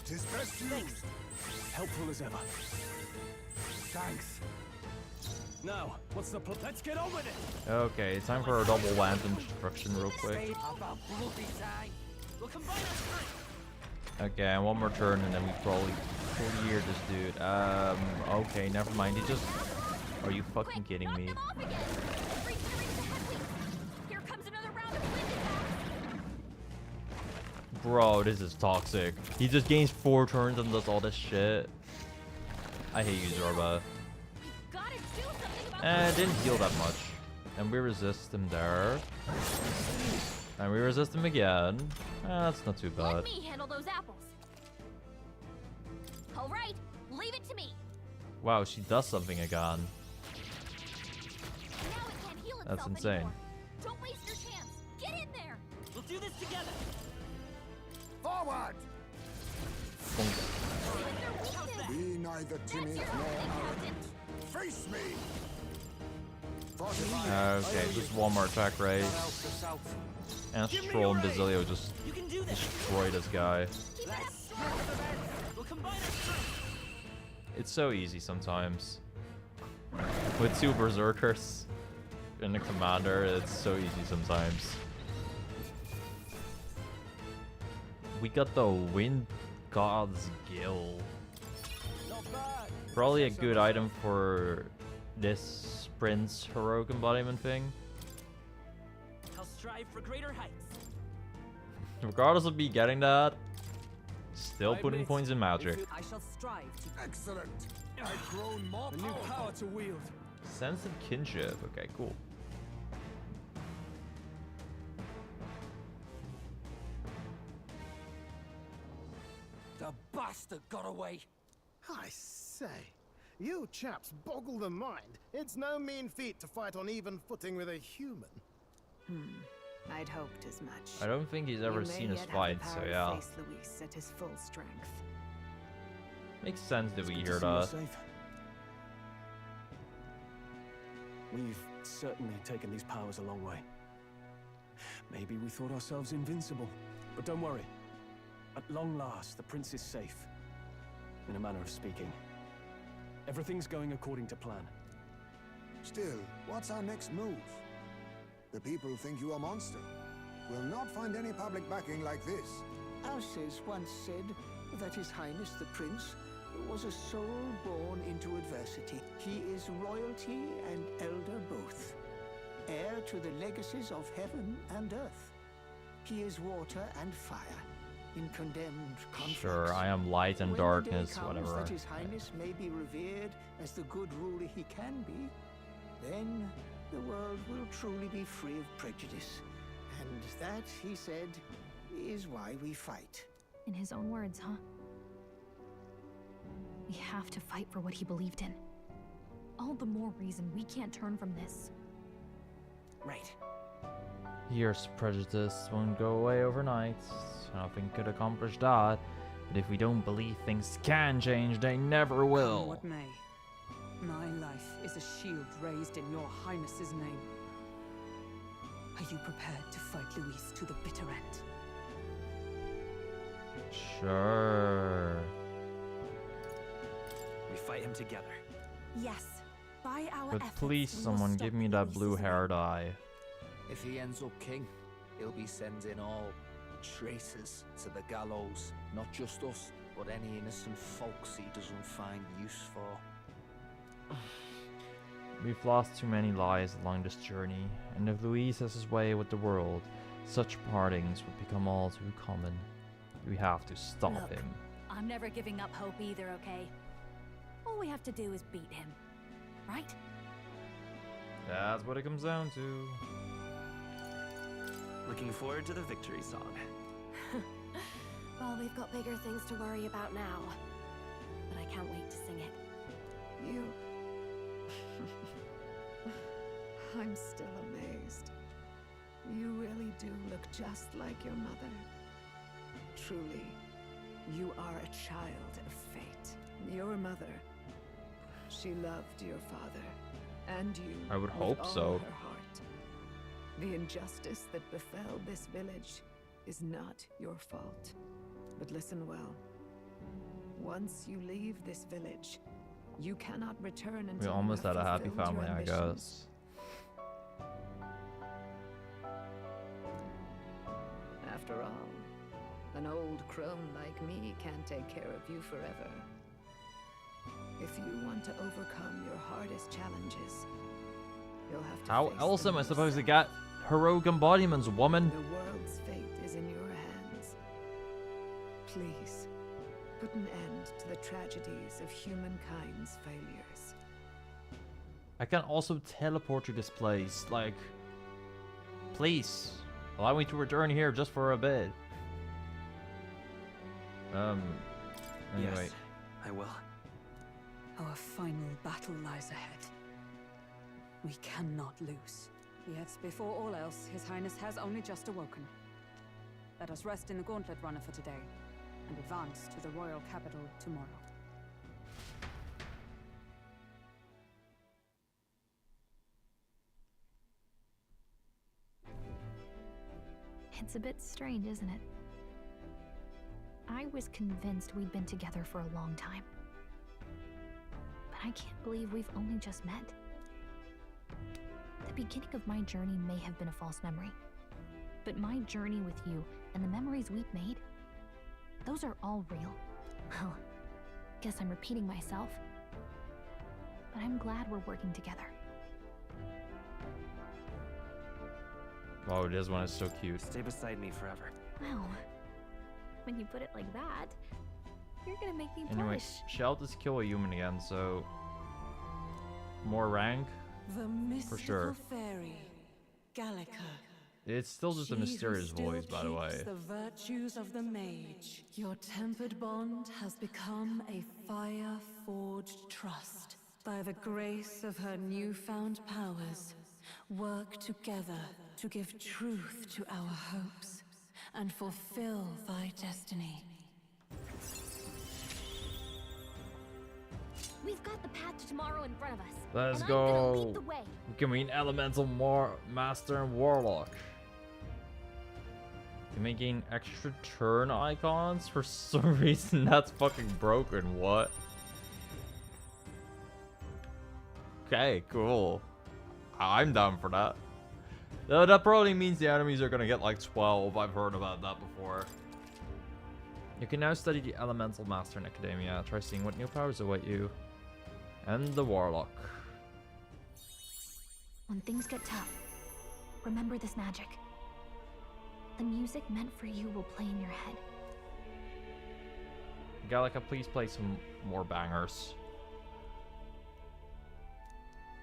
Tis best used. Helpful as ever. Thanks. Now, what's the plan? Let's get on with it! Okay, time for a double wand and destruction real quick. We'll combine our strength. Okay, and one more turn and then we probably clear this dude. Okay, never mind. He just... Are you fucking kidding me? Here comes another round of wind attacks. Bro, this is toxic. He just gains 4 turns and does all this shit. I hate you, Zorba. And didn't heal that much. And we resist him there. And we resist him again. That's not too bad. Let me handle those apples. All right, leave it to me. Wow, she does something again. Now it can't heal That's itself insane. anymore. Don't waste your chance. Get in there. We'll do this together. Forward! Be neither timid nor arrogant. Face me! Okay, just one more attack raise. And Stroll and Basilio just destroy this guy. We'll combine our strength. It's so easy sometimes. With 2 berserkers and a commander, it's so easy sometimes. We got the Wind God's Gill. Probably a good item for this Prince heroic embodiment thing. I'll strive for greater heights. Regardless of me getting that, still putting points in magic. I shall strive to. Excellent. I've grown more A new power to wield. Sense of kinship. Okay, cool. The bastard got away. I say, you chaps boggle the mind. It's no mean feat to fight on even footing with a human. I'd hoped as much. I don't think he's ever You may seen us yet have the fight, power so to yeah. face Luis at his full strength. Makes sense that we Good hear to see you're that. safe. We've certainly taken these powers a long way. Maybe we thought ourselves invincible, but don't worry. At long last, the prince is safe, in a manner of speaking. Everything's going according to plan. Still, what's our next move? The people think you a monster. We'll not find any public backing like this. Alces once said that His Highness the Prince was a soul born into adversity. He is royalty and elder both, heir to the legacies of heaven and earth. He is water and fire in condemned conflicts. Sure, I am light and When darkness, the day comes whatever. that His Highness may be revered as the good ruler he can be, then the world will truly be free of prejudice. And that, he said, is why we fight. In his own words, huh? We have to fight for what he believed in. All the more reason we can't turn from this. Right. Years prejudice won't go away overnight. Nothing could accomplish that. But if we don't believe things can change, they never Come will. what may. My life is a shield raised in your highness's name. Are you prepared to fight Luis to the bitter end? Sure. We fight him together. Yes. By our But efforts, please, we will someone stop give me that Luis's blue-haired eye. If he ends up king, he'll be sending all traitors to the gallows. Not just us, but any innocent folks he doesn't find use for. We've lost too many lives along this journey, and if Luis has his way with the world, such partings would become all too common. We have to stop Look, him. I'm never giving up hope either, okay? All we have to do is beat him, right? That's what it comes down to. Looking forward to the victory song. Well, we've got bigger things to worry about now. But I can't wait to sing it. You... I'm still amazed. You really do look just like your mother. Truly, you are a child of fate. Your mother, she loved your father, and you I would with hope all so. her heart. The injustice that befell this village is not your fault. But listen well. Once you leave this village, you cannot return until We almost you had have a happy fulfilled your family, I ambitions. guess. After all, an old crone like me can't take care of you forever. If you want to overcome your hardest challenges, you'll have to How face else them am I supposed to yourself. get heroic embodiments, woman? The world's fate is in your hands. Please, put an end to the tragedies of humankind's failures. I can also teleport to this place. Like, please, allow me to return here just for a bit. Anyway. Yes, I will. Our final battle lies ahead. We cannot lose. Yet, before all else, His Highness has only just awoken. Let us rest in the Gauntlet Runner for today, and advance to the royal capital tomorrow. It's a bit strange, isn't it? I was convinced we'd been together for a long time. But I can't believe we've only just met. The beginning of my journey may have been a false memory. But my journey with you and the memories we've made, those are all real. Well, guess I'm repeating myself. But I'm glad we're working together. Oh, this one is so cute. Stay beside me forever. Well, when you put it like that, you're gonna make me Anyway, blush. Shell just kill a human again, so more rank The for mystical sure. fairy, Gallica. It's still just a She who mysterious still voice, by the way. keeps the virtues of the mage. Your tempered bond has become a fire-forged trust. By the grace of her newfound powers, work together to give truth to our hopes and fulfill thy destiny. We've got the path to tomorrow in front of us. Let's and I'm gonna go. lead the way. Give me an elemental master and warlock. You may gain extra turn icons for some reason. That's fucking broken. What? Okay, cool. I'm down for that. That probably means the enemies are gonna get like 12. I've heard about that before. You can now study the Elemental Master in Academia. Try seeing what new powers await you. And the Warlock. When things get tough, remember this magic. The music meant for you will play in your head. Gallica, please play some more bangers.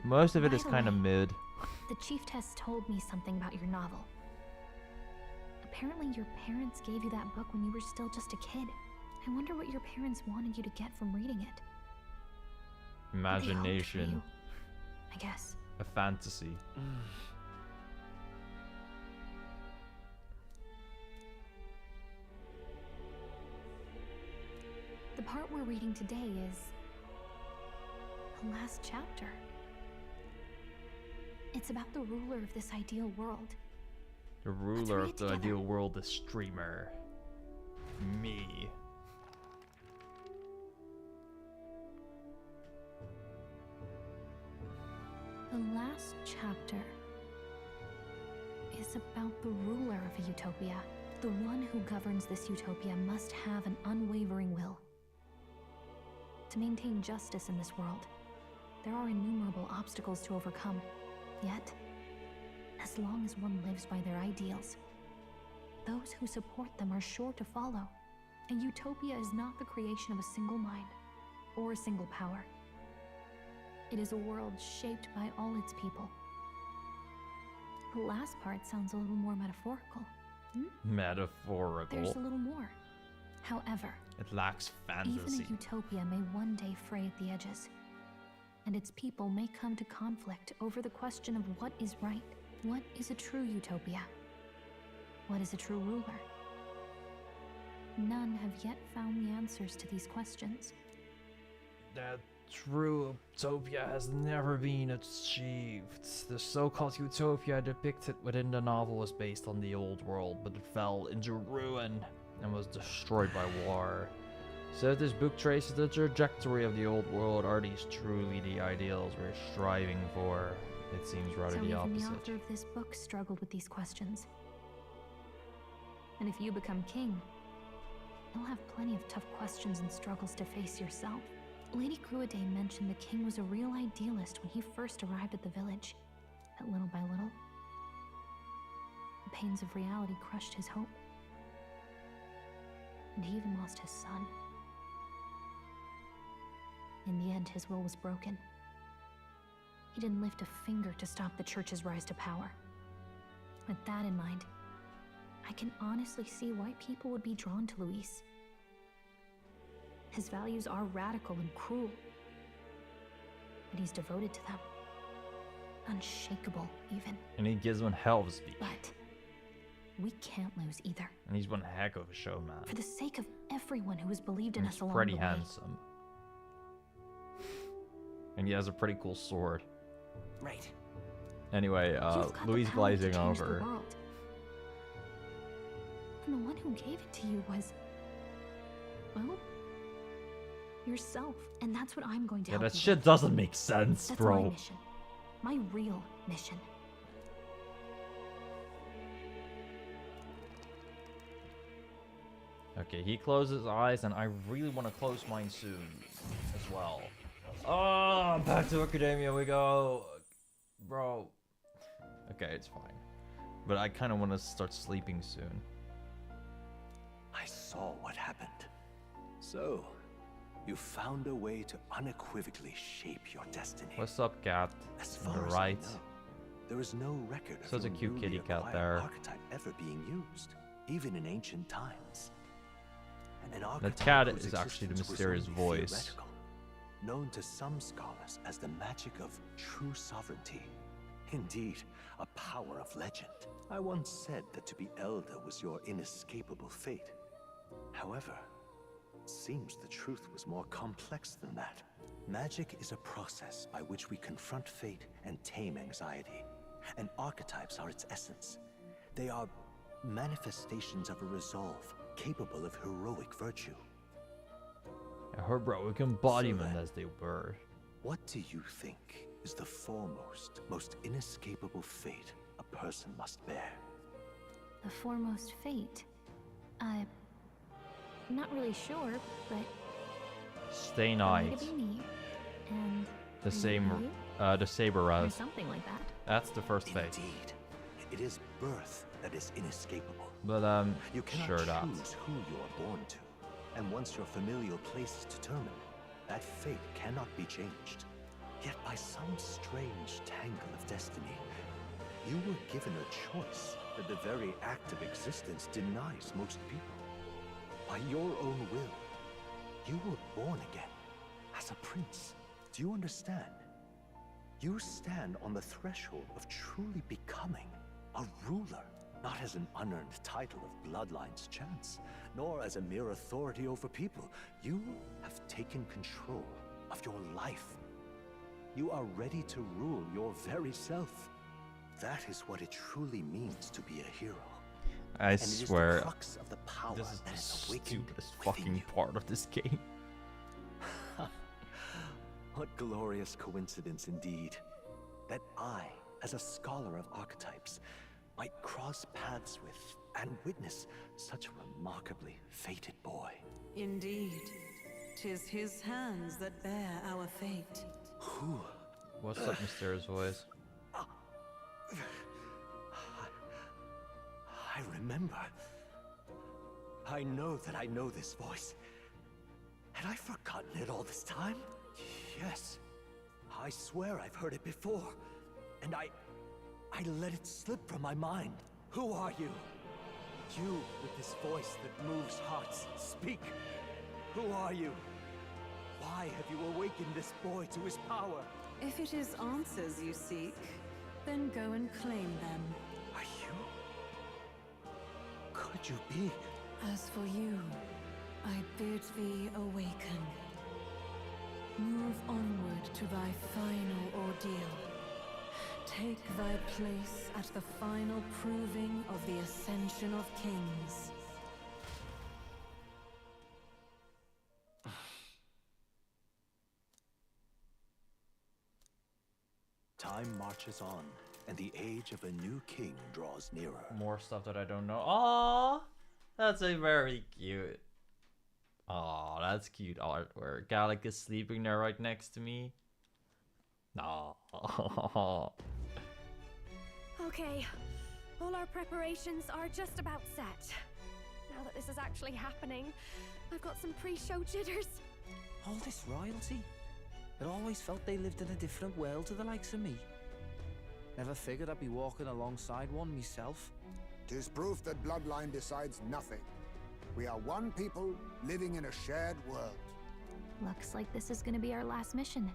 Most of it is kind of mid. The chiefess told me something about your novel. Apparently your parents gave you that book when you were still just a kid. I wonder what your parents wanted you to get from reading it. Imagination. I guess. A fantasy. The part we're reading today is the last chapter. It's about the ruler of this ideal world. The ruler of the ideal world, the streamer. Me. The last chapter is about the ruler of a utopia. The one who governs this utopia must have an unwavering will. To maintain justice in this world, there are innumerable obstacles to overcome. Yet, as long as one lives by their ideals, those who support them are sure to follow. A utopia is not the creation of a single mind or a single power. It is a world shaped by all its people. The last part sounds a little more metaphorical. Metaphorical. There's a little more. However, it lacks fantasy. Even a utopia may one day fray at the edges, and its people may come to conflict over the question of what is right. What is a true utopia? What is a true ruler? None have yet found the answers to these questions. That true utopia has never been achieved. The so-called utopia depicted within the novel was based on the old world, but it fell into ruin and was destroyed by war. So if this book traces the trajectory of the old world, are these truly the ideals we're striving for? It seems rather the opposite. The author of this book struggled with these questions. And if you become king, you'll have plenty of tough questions and struggles to face yourself. Lady Cruiday mentioned the king was a real idealist when he first arrived at the village. But little by little, the pains of reality crushed his hope. And he even lost his son. In the end, his will was broken. He didn't lift a finger to stop the church's rise to power. With that in mind, I can honestly see why people would be drawn to Luis. His values are radical and cruel, but he's devoted to them. Unshakable, even. And he gives one hell of a speech. But we can't lose either. And he's one heck of a showman. For the sake of everyone who has believed in us along the way. He's pretty handsome. And he has a pretty cool sword. Right. Anyway, Louise glazing over. And the one who gave it to you was, well, yourself. And that's what I'm going to help you that shit doesn't make sense, that's bro. My mission. My real mission. Okay, he closes his eyes, and I really want to close mine soon as well. Oh, back to Academia we go. Bro. Okay, it's fine. But I kind of want to start sleeping soon. I saw what happened. So, you found a way to unequivocally shape your destiny. What's up, cat? As On far the as right. I know, there is no record of Such a your cute newly kitty cat acquired there. archetype ever being used, even in ancient times. An The archetype cat whose is actually the existence was mysterious only voice. theoretical, known to some scholars as the magic of true sovereignty. Indeed, a power of legend. I once said that to be elder was your inescapable fate. However, it seems the truth was more complex than that. Magic is a process by which we confront fate and tame anxiety. And archetypes are its essence. They are manifestations of a resolve capable of heroic virtue. A heroic embodiment, as they were. What do you think is the foremost, most inescapable fate a person must bear? The foremost fate. I'm not really sure, but Stay for me Night. to be me, and The you same, to be you, the Saber or Res. something like that. That's the first phase. Indeed. It is birth that is inescapable. But you cannot sure that. choose who you are born to. And once your familial place is determined, that fate cannot be changed. Yet by some strange tangle of destiny, you were given a choice that the very act of existence denies most people. By your own will, you were born again as a prince. Do you understand? You stand on the threshold of truly becoming a ruler, not as an unearned title of bloodline's chance, nor as a mere authority over people. You have taken control of your life. You are ready to rule your very self. That is what it truly means to be a hero. I And it is the swear, crux of the power this is that the is awakened stupidest within fucking you. part of this game. What glorious coincidence indeed, that I, as a scholar of archetypes, might cross paths with and witness such a remarkably fated boy. Indeed, 'tis his hands that bear our fate. Who? What's that mysterious voice? I remember. I know that I know this voice. Had I forgotten it all this time? Yes. I swear I've heard it before. And I let it slip from my mind. Who are you? You with this voice that moves hearts. Speak. Who are you? Why have you awakened this boy to his power? If it is answers you seek, then go and claim them. Are you? Could you be? As for you, I bid thee awaken. Move onward to thy final ordeal. Take thy place at the final proving of the Ascension of Kings. Time marches on, and the age of a new king draws nearer. More stuff that I don't know. Aww, that's a very cute. Aw, that's cute artwork. Gallic is sleeping there right next to me. Aww. Okay, all our preparations are just about set. Now that this is actually happening, I've got some pre-show jitters. All this royalty? It always felt they lived in a different world to the likes of me. Never figured I'd be walking alongside one myself. 'Tis proof that bloodline decides nothing. We are one people living in a shared world. Looks like this is gonna be our last mission.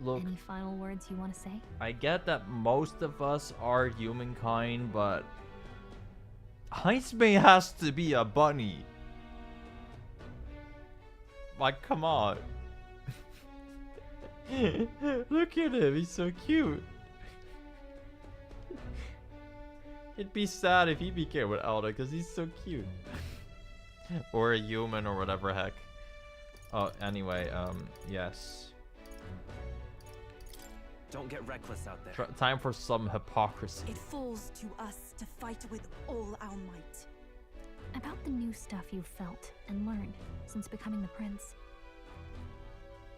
Look, Any final words you want to say? I get that most of us are humankind, but Heismay has to be a bunny. Like, come on. Look at him, he's so cute. It'd be sad if he became an elder because he's so cute. Or a human or whatever heck. Oh, anyway, yes. Don't get reckless out there. Time for some hypocrisy. It falls to us to fight with all our might. About the new stuff you've felt and learned since becoming the prince.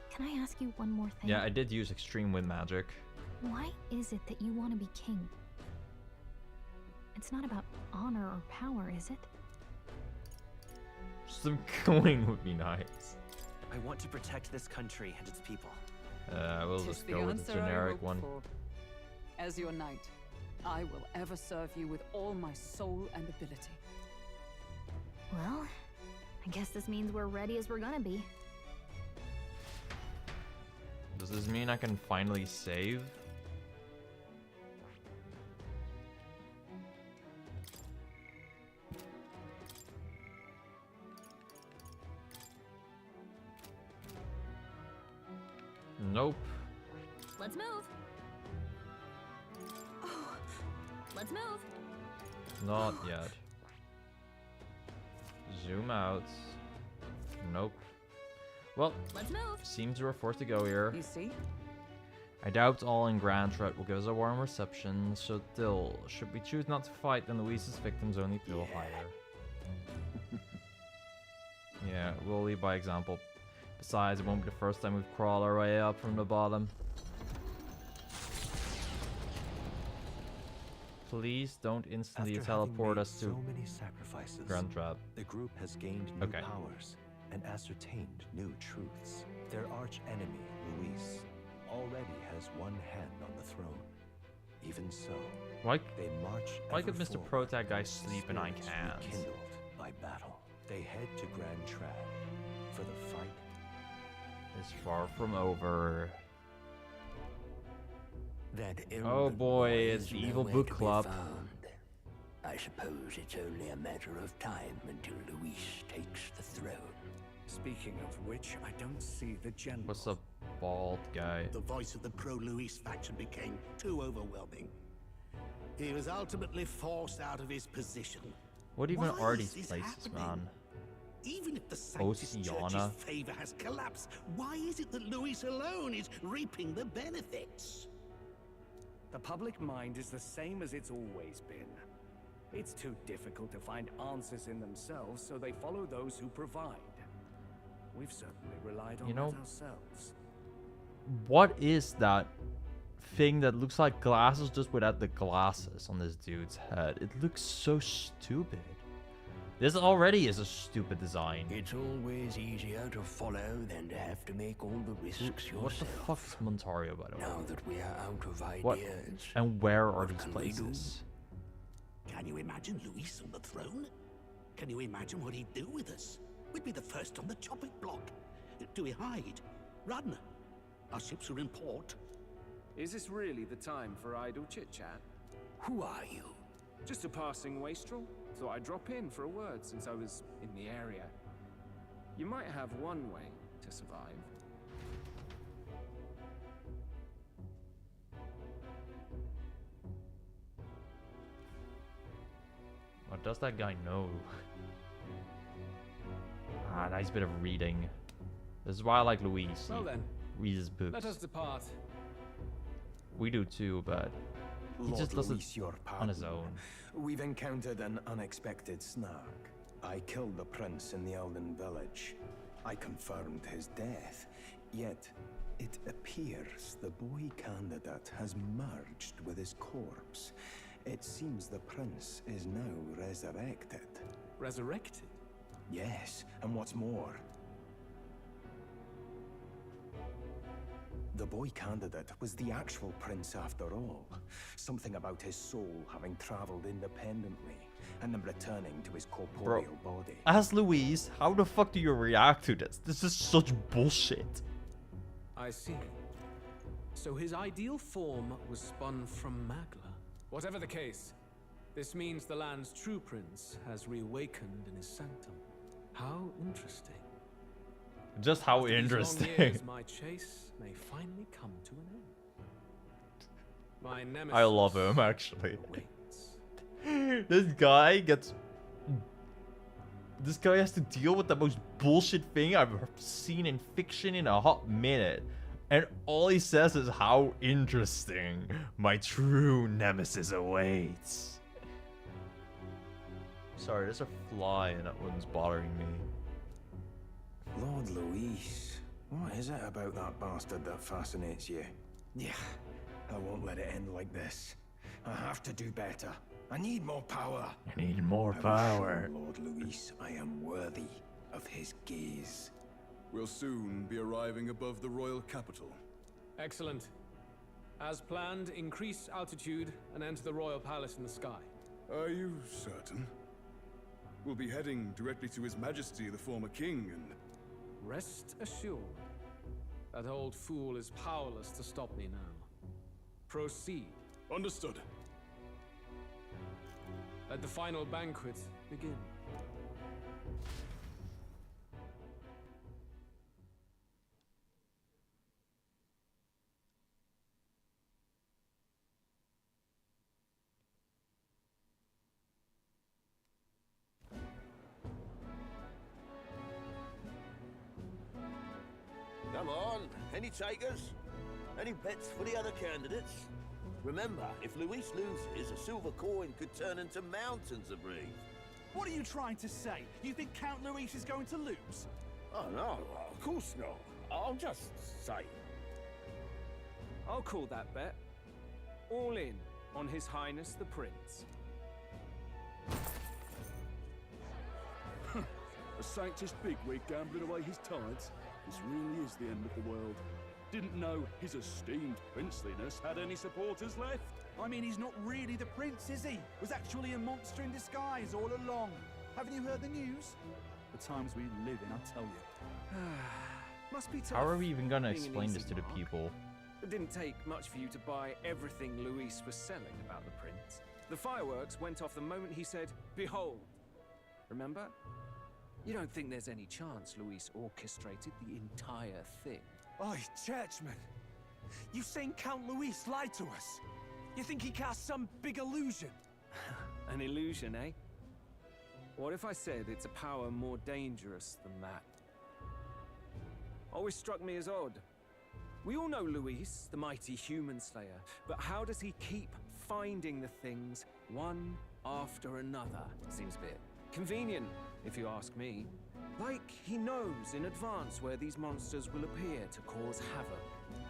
Can I ask you one more thing? Yeah, I did use extreme wind magic. Why is it that you want to be king? It's not about honor or power, is it? Some coin would be nice. I want to protect this country and its people. We'll Tis just the go with the answer I generic hoped one. for. As your knight, I will ever serve you with all my soul and ability. Well, I guess this means we're ready as we're gonna be. Does this mean I can finally save? Nope. Let's move. Oh, let's move. Not yet. Zoom out. Nope. Well, let's move. Seems we're forced to go here. You see? I doubt all in Grand Threat will give us a warm reception, so still, should we choose not to fight, then Louise's victims only feel higher. Yeah, we'll lead by example. Besides, it won't be the first time we've crawled our way up from the bottom. Please don't instantly After teleport having us made to so many sacrifices, Grand Trap. the group has gained new powers and ascertained new truths. Their arch enemy, Luis, already has one hand on the throne. Even so, they march Why could ever Mr. forward, Protag guy sleep and I spirits can't? rekindled by battle. They head to Grand Trab, for the fight is far from over. That Oh boy, it's the Evil Book Club. I suppose it's only a matter of time until Luis takes the throne. Speaking of which, I don't see the general. What's up, bald guy? The voice of the pro-Luis faction became too overwhelming. He was ultimately forced out of his position. What even Why are is these this places, happening? man? Even if the Sanctus Church's Oceana. favor has collapsed, why is it that Luis alone is reaping the benefits? The public mind is the same as it's always been. It's too difficult to find answers in themselves, so they follow those who provide. We've certainly relied on that ourselves. What is that thing that looks like glasses just without the glasses on this dude's head? It looks so stupid. This already is a stupid design. It's always easier to follow than to have to make all the risks yourself. What the fuck's Montario, by the way? Now that we are out of ideas, What? And where are what these can we do? places? Can you imagine Luis on the throne? Can you imagine what he'd do with us? We'd be the first on the chopping block. Do we hide? Run? Our ships are in port. Is this really the time for idle chit-chat? Who are you? Just a passing wastrel. Thought I'd drop in for a word since I was in the area. You might have one way to survive. What does that guy know? Ah, nice bit of reading. This is why I like Luis. He Well then, reads his books. let us depart. We do too, but he Lord just does it Luis, your on his pardon. own. We've encountered an unexpected snag. I killed the prince in the Elden village. I confirmed his death. Yet, it appears the boy candidate has merged with his corpse. It seems the prince is now resurrected. Resurrected? Yes, and what's more, the boy candidate was the actual prince after all. Something about his soul having traveled independently and then returning to his corporeal body. As Luis, how the fuck do you react to this? This is such bullshit. I see. So his ideal form was spun from Magla. Whatever the case, This means the land's true prince has reawakened in his sanctum. How interesting. Just how After these long interesting. years, my chase may finally come to an end. My nemesis I love him, actually. This guy gets... This guy has to deal with the most bullshit thing I've seen in fiction in a hot minute. And all he says is how interesting. My true nemesis awaits. Sorry, there's a fly and that one's bothering me. Lord Luis, what is it about that bastard that fascinates you? Yeah, I won't let it end like this. I have to do better. I need more power. I need more I will power. show Lord Luis, I am worthy of his gaze. We'll soon be arriving above the royal capital. Excellent. As planned, increase altitude and enter the royal palace in the sky. Are you certain? We'll be heading directly to His Majesty, the former king, and... Rest assured, that old fool is powerless to stop me now. Proceed. Understood. Let the final banquet begin. Come on, any takers? Any bets for the other candidates? Remember, if Luis loses, a silver coin could turn into mountains of Reeve. What are you trying to say? You think Count Luis is going to lose? Oh, no, of course not. I'll just say. I'll call that bet. All in on His Highness the Prince. A Sanctus bigwig gambling away his tides? This really is the end of the world. Didn't know his esteemed princeliness had any supporters left. I mean, he's not really the prince, is he? Was actually a monster in disguise all along. Haven't you heard the news? The times we live in, I tell you. Must be tough. How are we even gonna being an explain this easy to the mark. people? It didn't take much for you to buy everything Luis was selling about the prince. The fireworks went off the moment he said, "Behold." Remember? You don't think there's any chance Luis orchestrated the entire thing? Oi, churchman. You saying Count Luis lied to us? You think he cast some big illusion? An illusion, eh? What if I said it's a power more dangerous than that? Always struck me as odd. We all know Luis, the mighty human slayer, but how does he keep finding the things one after another? Seems a bit convenient, if you ask me. Like he knows in advance where these monsters will appear to cause havoc.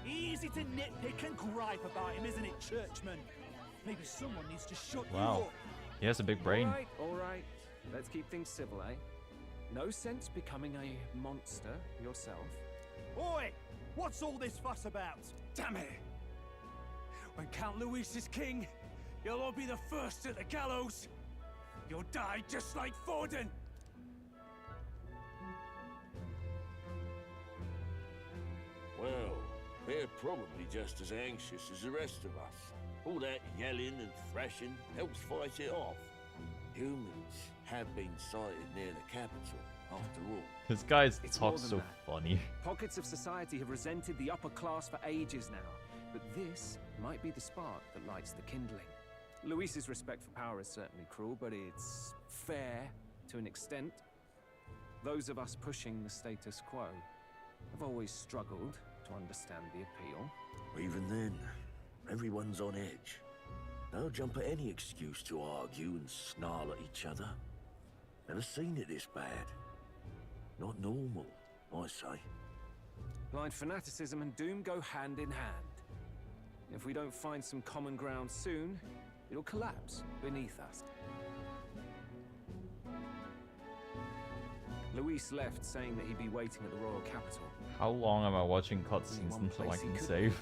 Easy to nitpick and gripe about him, isn't it, churchman? Maybe someone needs to shut you Wow. up. He has a big brain. All right. Let's keep things civil, eh? No sense becoming a monster yourself. Oi! What's all this fuss about? Damn it! When Count Luis is king, you'll all be the first at the gallows. You'll die just like Forden. Well, they're probably just as anxious as the rest of us. All that yelling and thrashing helps fight it off. Humans have been sighted near the capital, after all. This guy's It's talk more than so that. funny. Pockets of society have resented the upper class for ages now, but this might be the spark that lights the kindling. Luis's respect for power is certainly cruel, but it's fair to an extent. Those of us pushing the status quo have always struggled to understand the appeal. Even then, everyone's on edge. They'll jump at any excuse to argue and snarl at each other. Never seen it this bad. Not normal, I say. Blind fanaticism and doom go hand in hand. If we don't find some common ground soon, it'll collapse beneath us. Luis left saying that he'd be waiting at the royal capital. How long am I watching cutscenes until I can save?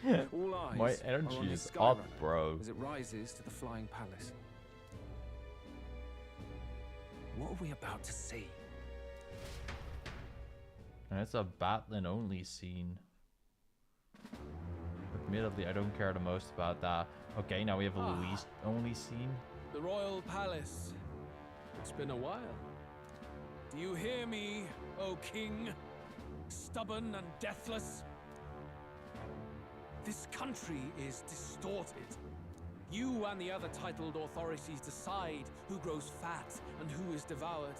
All eyes My are energy on his is up, Skyrunner bro. as it rises to the flying palace. What are we about to see? And it's a battling only scene. Admittedly, I don't care the most about that. Okay, now we have a Luis only scene. The royal palace. It's been a while. Do you hear me, O king? Stubborn and deathless? This country is distorted. You and the other titled authorities decide who grows fat and who is devoured.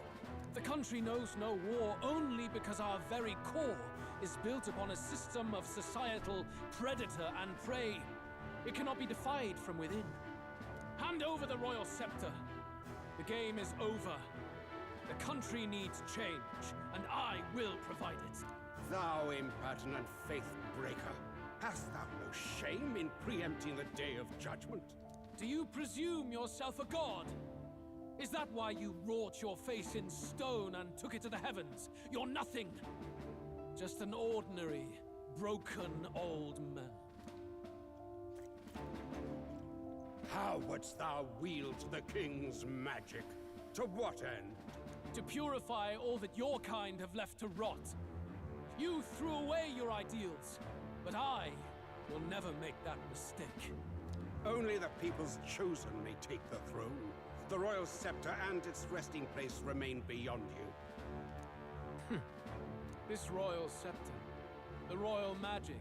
The country knows no war only because our very core is built upon a system of societal predator and prey. It cannot be defied from within. Hand over the royal scepter. The game is over. The country needs change, and I will provide it. Thou impertinent faith breaker, hast thou no shame in preempting the day of judgment? Do you presume yourself a god? Is that why you wrought your face in stone and took it to the heavens? You're nothing. Just an ordinary, broken old man. How wouldst thou wield the king's magic? To what end? To purify all that your kind have left to rot. You threw away your ideals, but I will never make that mistake. Only the people's chosen may take the throne. The royal scepter and its resting place remain beyond you. This royal scepter, the royal magic.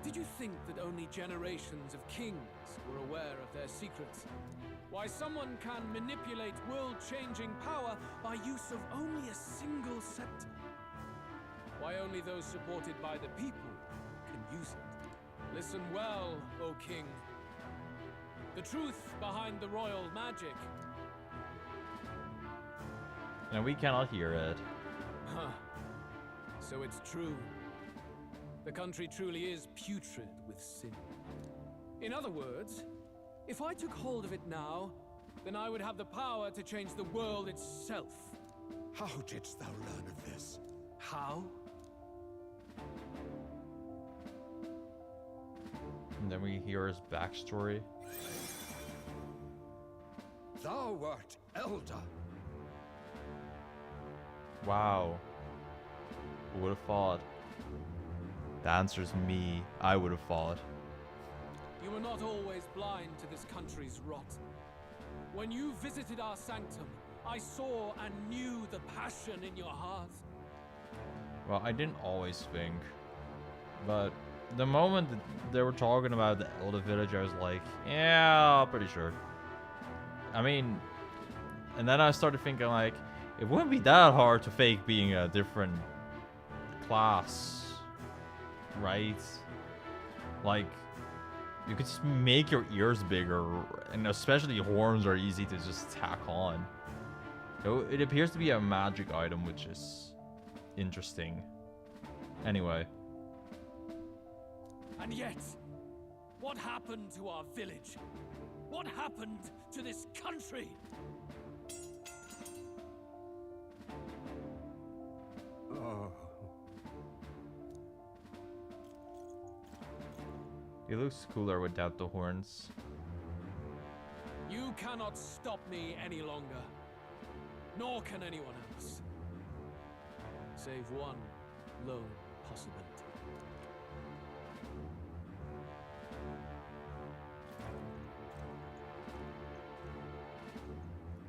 Did you think that only generations of kings were aware of their secrets? Why someone can manipulate world-changing power by use of only a single scepter? Why only those supported by the people can use it? Listen well, O king. The truth behind the royal magic And we cannot hear it. Huh. So it's true. The country truly is putrid with sin. In other words, if I took hold of it now, then I would have the power to change the world itself. How didst thou learn of this? How? And then we hear his backstory. Thou wert elder. Wow. Who would have thought? The answer's me. I would have thought. You were not always blind to this country's rot. When you visited our sanctum, I saw and knew the passion in your heart. Well, I didn't always think. But the moment that they were talking about the Elder Village, I was like, yeah, pretty sure. I mean, and then I started thinking like, it wouldn't be that hard to fake being a different class, right? Like, you could just make your ears bigger, and especially horns are easy to just tack on. So it appears to be a magic item, which is interesting. Anyway. And yet, what happened to our village? What happened to this country? Oh. He looks cooler without the horns. You cannot stop me any longer. Nor can anyone else. Save one lone possibility.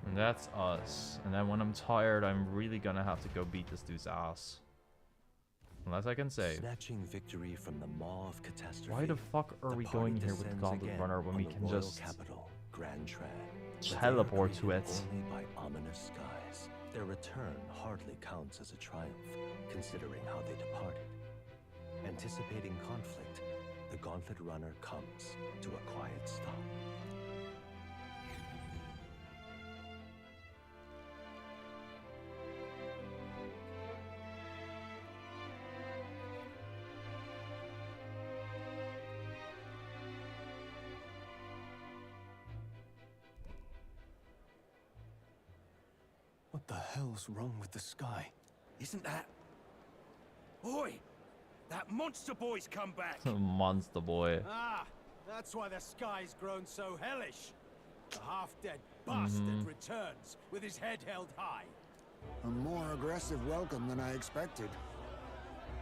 And that's us. And then when I'm tired, I'm really gonna have to go beat this dude's ass. Unless I can save. Snatching victory from the maw of catastrophe. Why the fuck are we going here with Gauntlet Runner when we can just capital, Grand Tran, teleport to it? Only by ominous skies. Their return hardly counts as a triumph, considering how they departed. Anticipating conflict, the Gauntlet Runner comes to a quiet stop. What the hell's wrong with the sky? Isn't that... Oi! That monster boy's come back! Monster boy. Ah, that's why the sky's grown so hellish. The half-dead bastard returns with his head held high. A more aggressive welcome than I expected.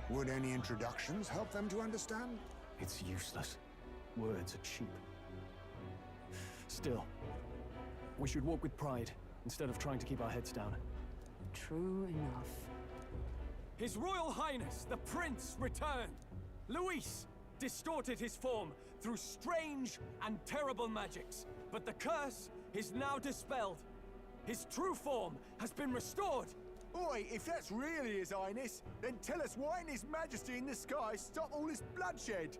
Would any introductions help them to understand? It's useless. Words are cheap. Still, we should walk with pride instead of trying to keep our heads down. True enough. His Royal Highness, the Prince, returned. Luis distorted his form through strange and terrible magics, but the curse is now dispelled. His true form has been restored. Oi, if that's really His Highness, then tell us why in His Majesty in the sky stop all this bloodshed?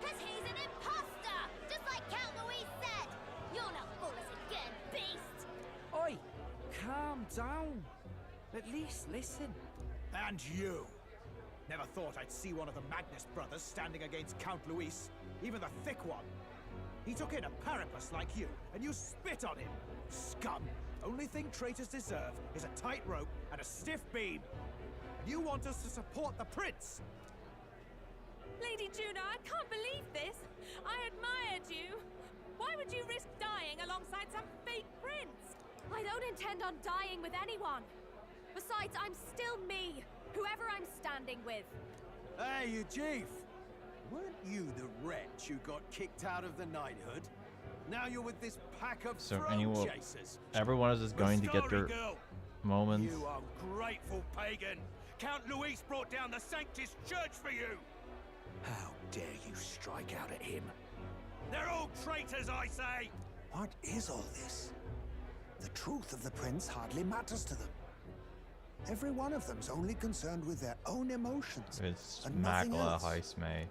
Because he's an imposter! Just like Count Louis said! You're not fool us again, beast! Oi! Calm down. At least listen. And you! Never thought I'd see one of the Magnus brothers standing against Count Luis, even the thick one. He took in a parapus like you, and you spit on him. Scum! Only thing traitors deserve is a tight rope and a stiff beam. And you want us to support the prince? Lady Juna, I can't believe this. I admired you. Why would you risk dying alongside some fake prince? I don't intend on dying with anyone. Besides, I'm still me, whoever I'm standing with. Hey, you chief! Weren't you the wretch who got kicked out of the knighthood? Now you're with this pack of throne chasers. Everyone is just going to get their moments. You ungrateful pagan! Count Luis brought down the Sanctus Church for you! How dare you strike out at him? They're all traitors, I say! What is all this? The truth of the prince hardly matters to them. Every one of them's only concerned with their own emotions. It's and nothing Magla else. Heismay.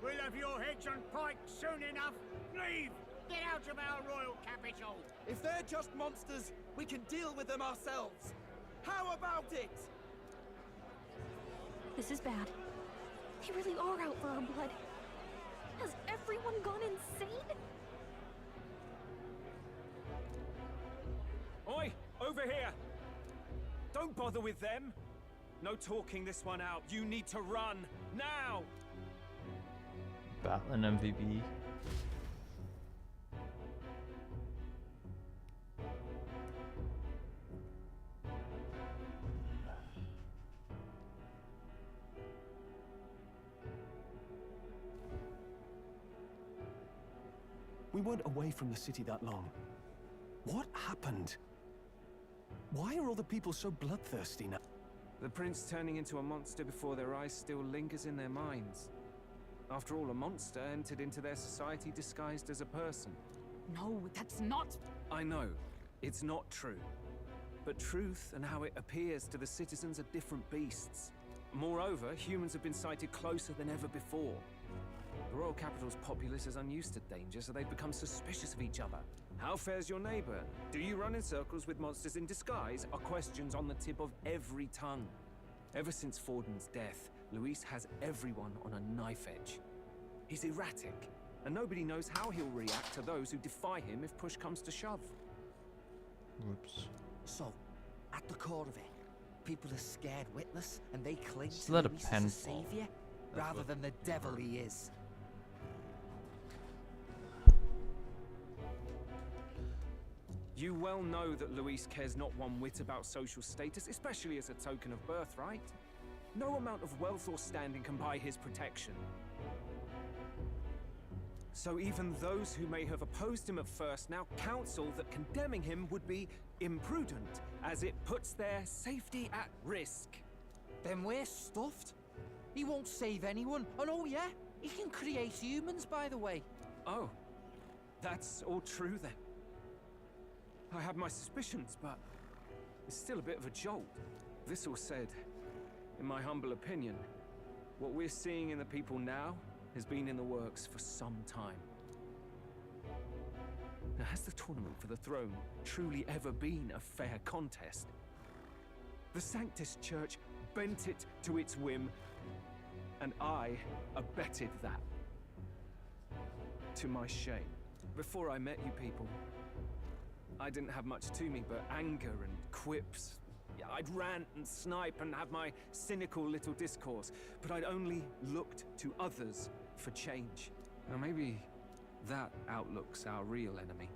We'll have your heads on pike soon enough. Leave! Get out of our royal capital! If they're just monsters, we can deal with them ourselves. How about it? This is bad. They really are out for our blood. Has everyone gone insane? Oi! Over here! Don't bother with them! No talking this one out. You need to run! Now! Battling MVP. We weren't away from the city that long. What happened? Why are all the people so bloodthirsty now? The prince turning into a monster before their eyes still lingers in their minds. After all, a monster entered into their society disguised as a person. No, that's not... I know, it's not true. But truth and how it appears to the citizens are different beasts. Moreover, humans have been sighted closer than ever before. The royal capital's populace is unused to danger, so they've become suspicious of each other. How fares your neighbor? Do you run in circles with monsters in disguise? Are questions on the tip of every tongue. Ever since Forden's death, Luis has everyone on a knife edge. He's erratic, and nobody knows how he'll react to those who defy him if push comes to shove. Whoops. So, at the core of it, people are scared witless, and they cling Just to let a Luis pen as a fall. savior, rather than the devil he is. You well know that Luis cares not one whit about social status, especially as a token of birthright. No amount of wealth or standing can buy his protection. So even those who may have opposed him at first now counsel that condemning him would be imprudent, as it puts their safety at risk. Then we're stuffed. He won't save anyone, and oh yeah, he can create humans, by the way. Oh, that's all true then. I had my suspicions, but it's still a bit of a jolt. This all said, in my humble opinion, what we're seeing in the people now has been in the works for some time. Now, has the tournament for the throne truly ever been a fair contest? The Sanctus Church bent it to its whim, and I abetted that. To my shame. Before I met you people, I didn't have much to me but anger and quips. I'd rant and snipe and have my cynical little discourse, but I'd only looked to others for change. Now maybe that outlook's our real enemy.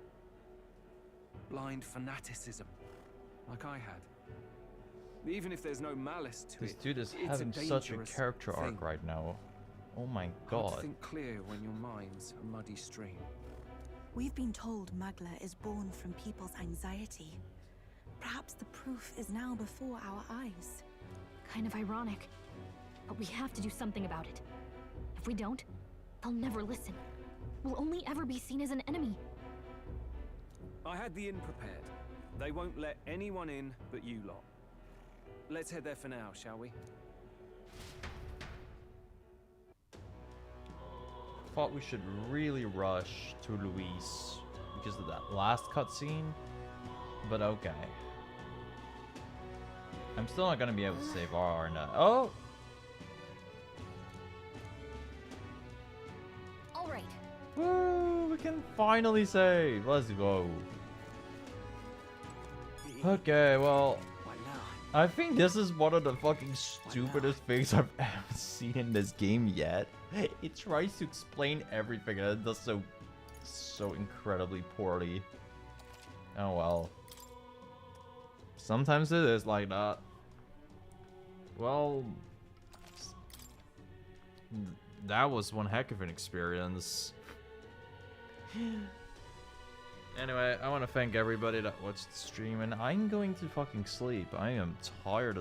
Blind fanaticism, like I had. Even if there's no malice to This it, dude is it's having such a dangerous character thing. arc right now. Oh my Hard to god. think clear when your mind's a muddy stream. We've been told Magla is born from people's anxiety. Perhaps the proof is now before our eyes. Kind of ironic. But we have to do something about it. If we don't, they'll never listen. We'll only ever be seen as an enemy. I had the inn prepared. They won't let anyone in but you lot. Let's head there for now, shall we? Thought we should really rush to Luis because of that last cutscene, but okay. I'm still not gonna be able to save Arna. Oh! Alright. Woo! We can finally save! Let's go. Okay, well, I think this is one of the fucking stupidest things I've ever seen in this game yet. It tries to explain everything and it does so incredibly poorly. Oh well. Sometimes it is like that. Well, that was one heck of an experience. Anyway, I want to thank everybody that watched the stream, and I'm going to fucking sleep. I am tired of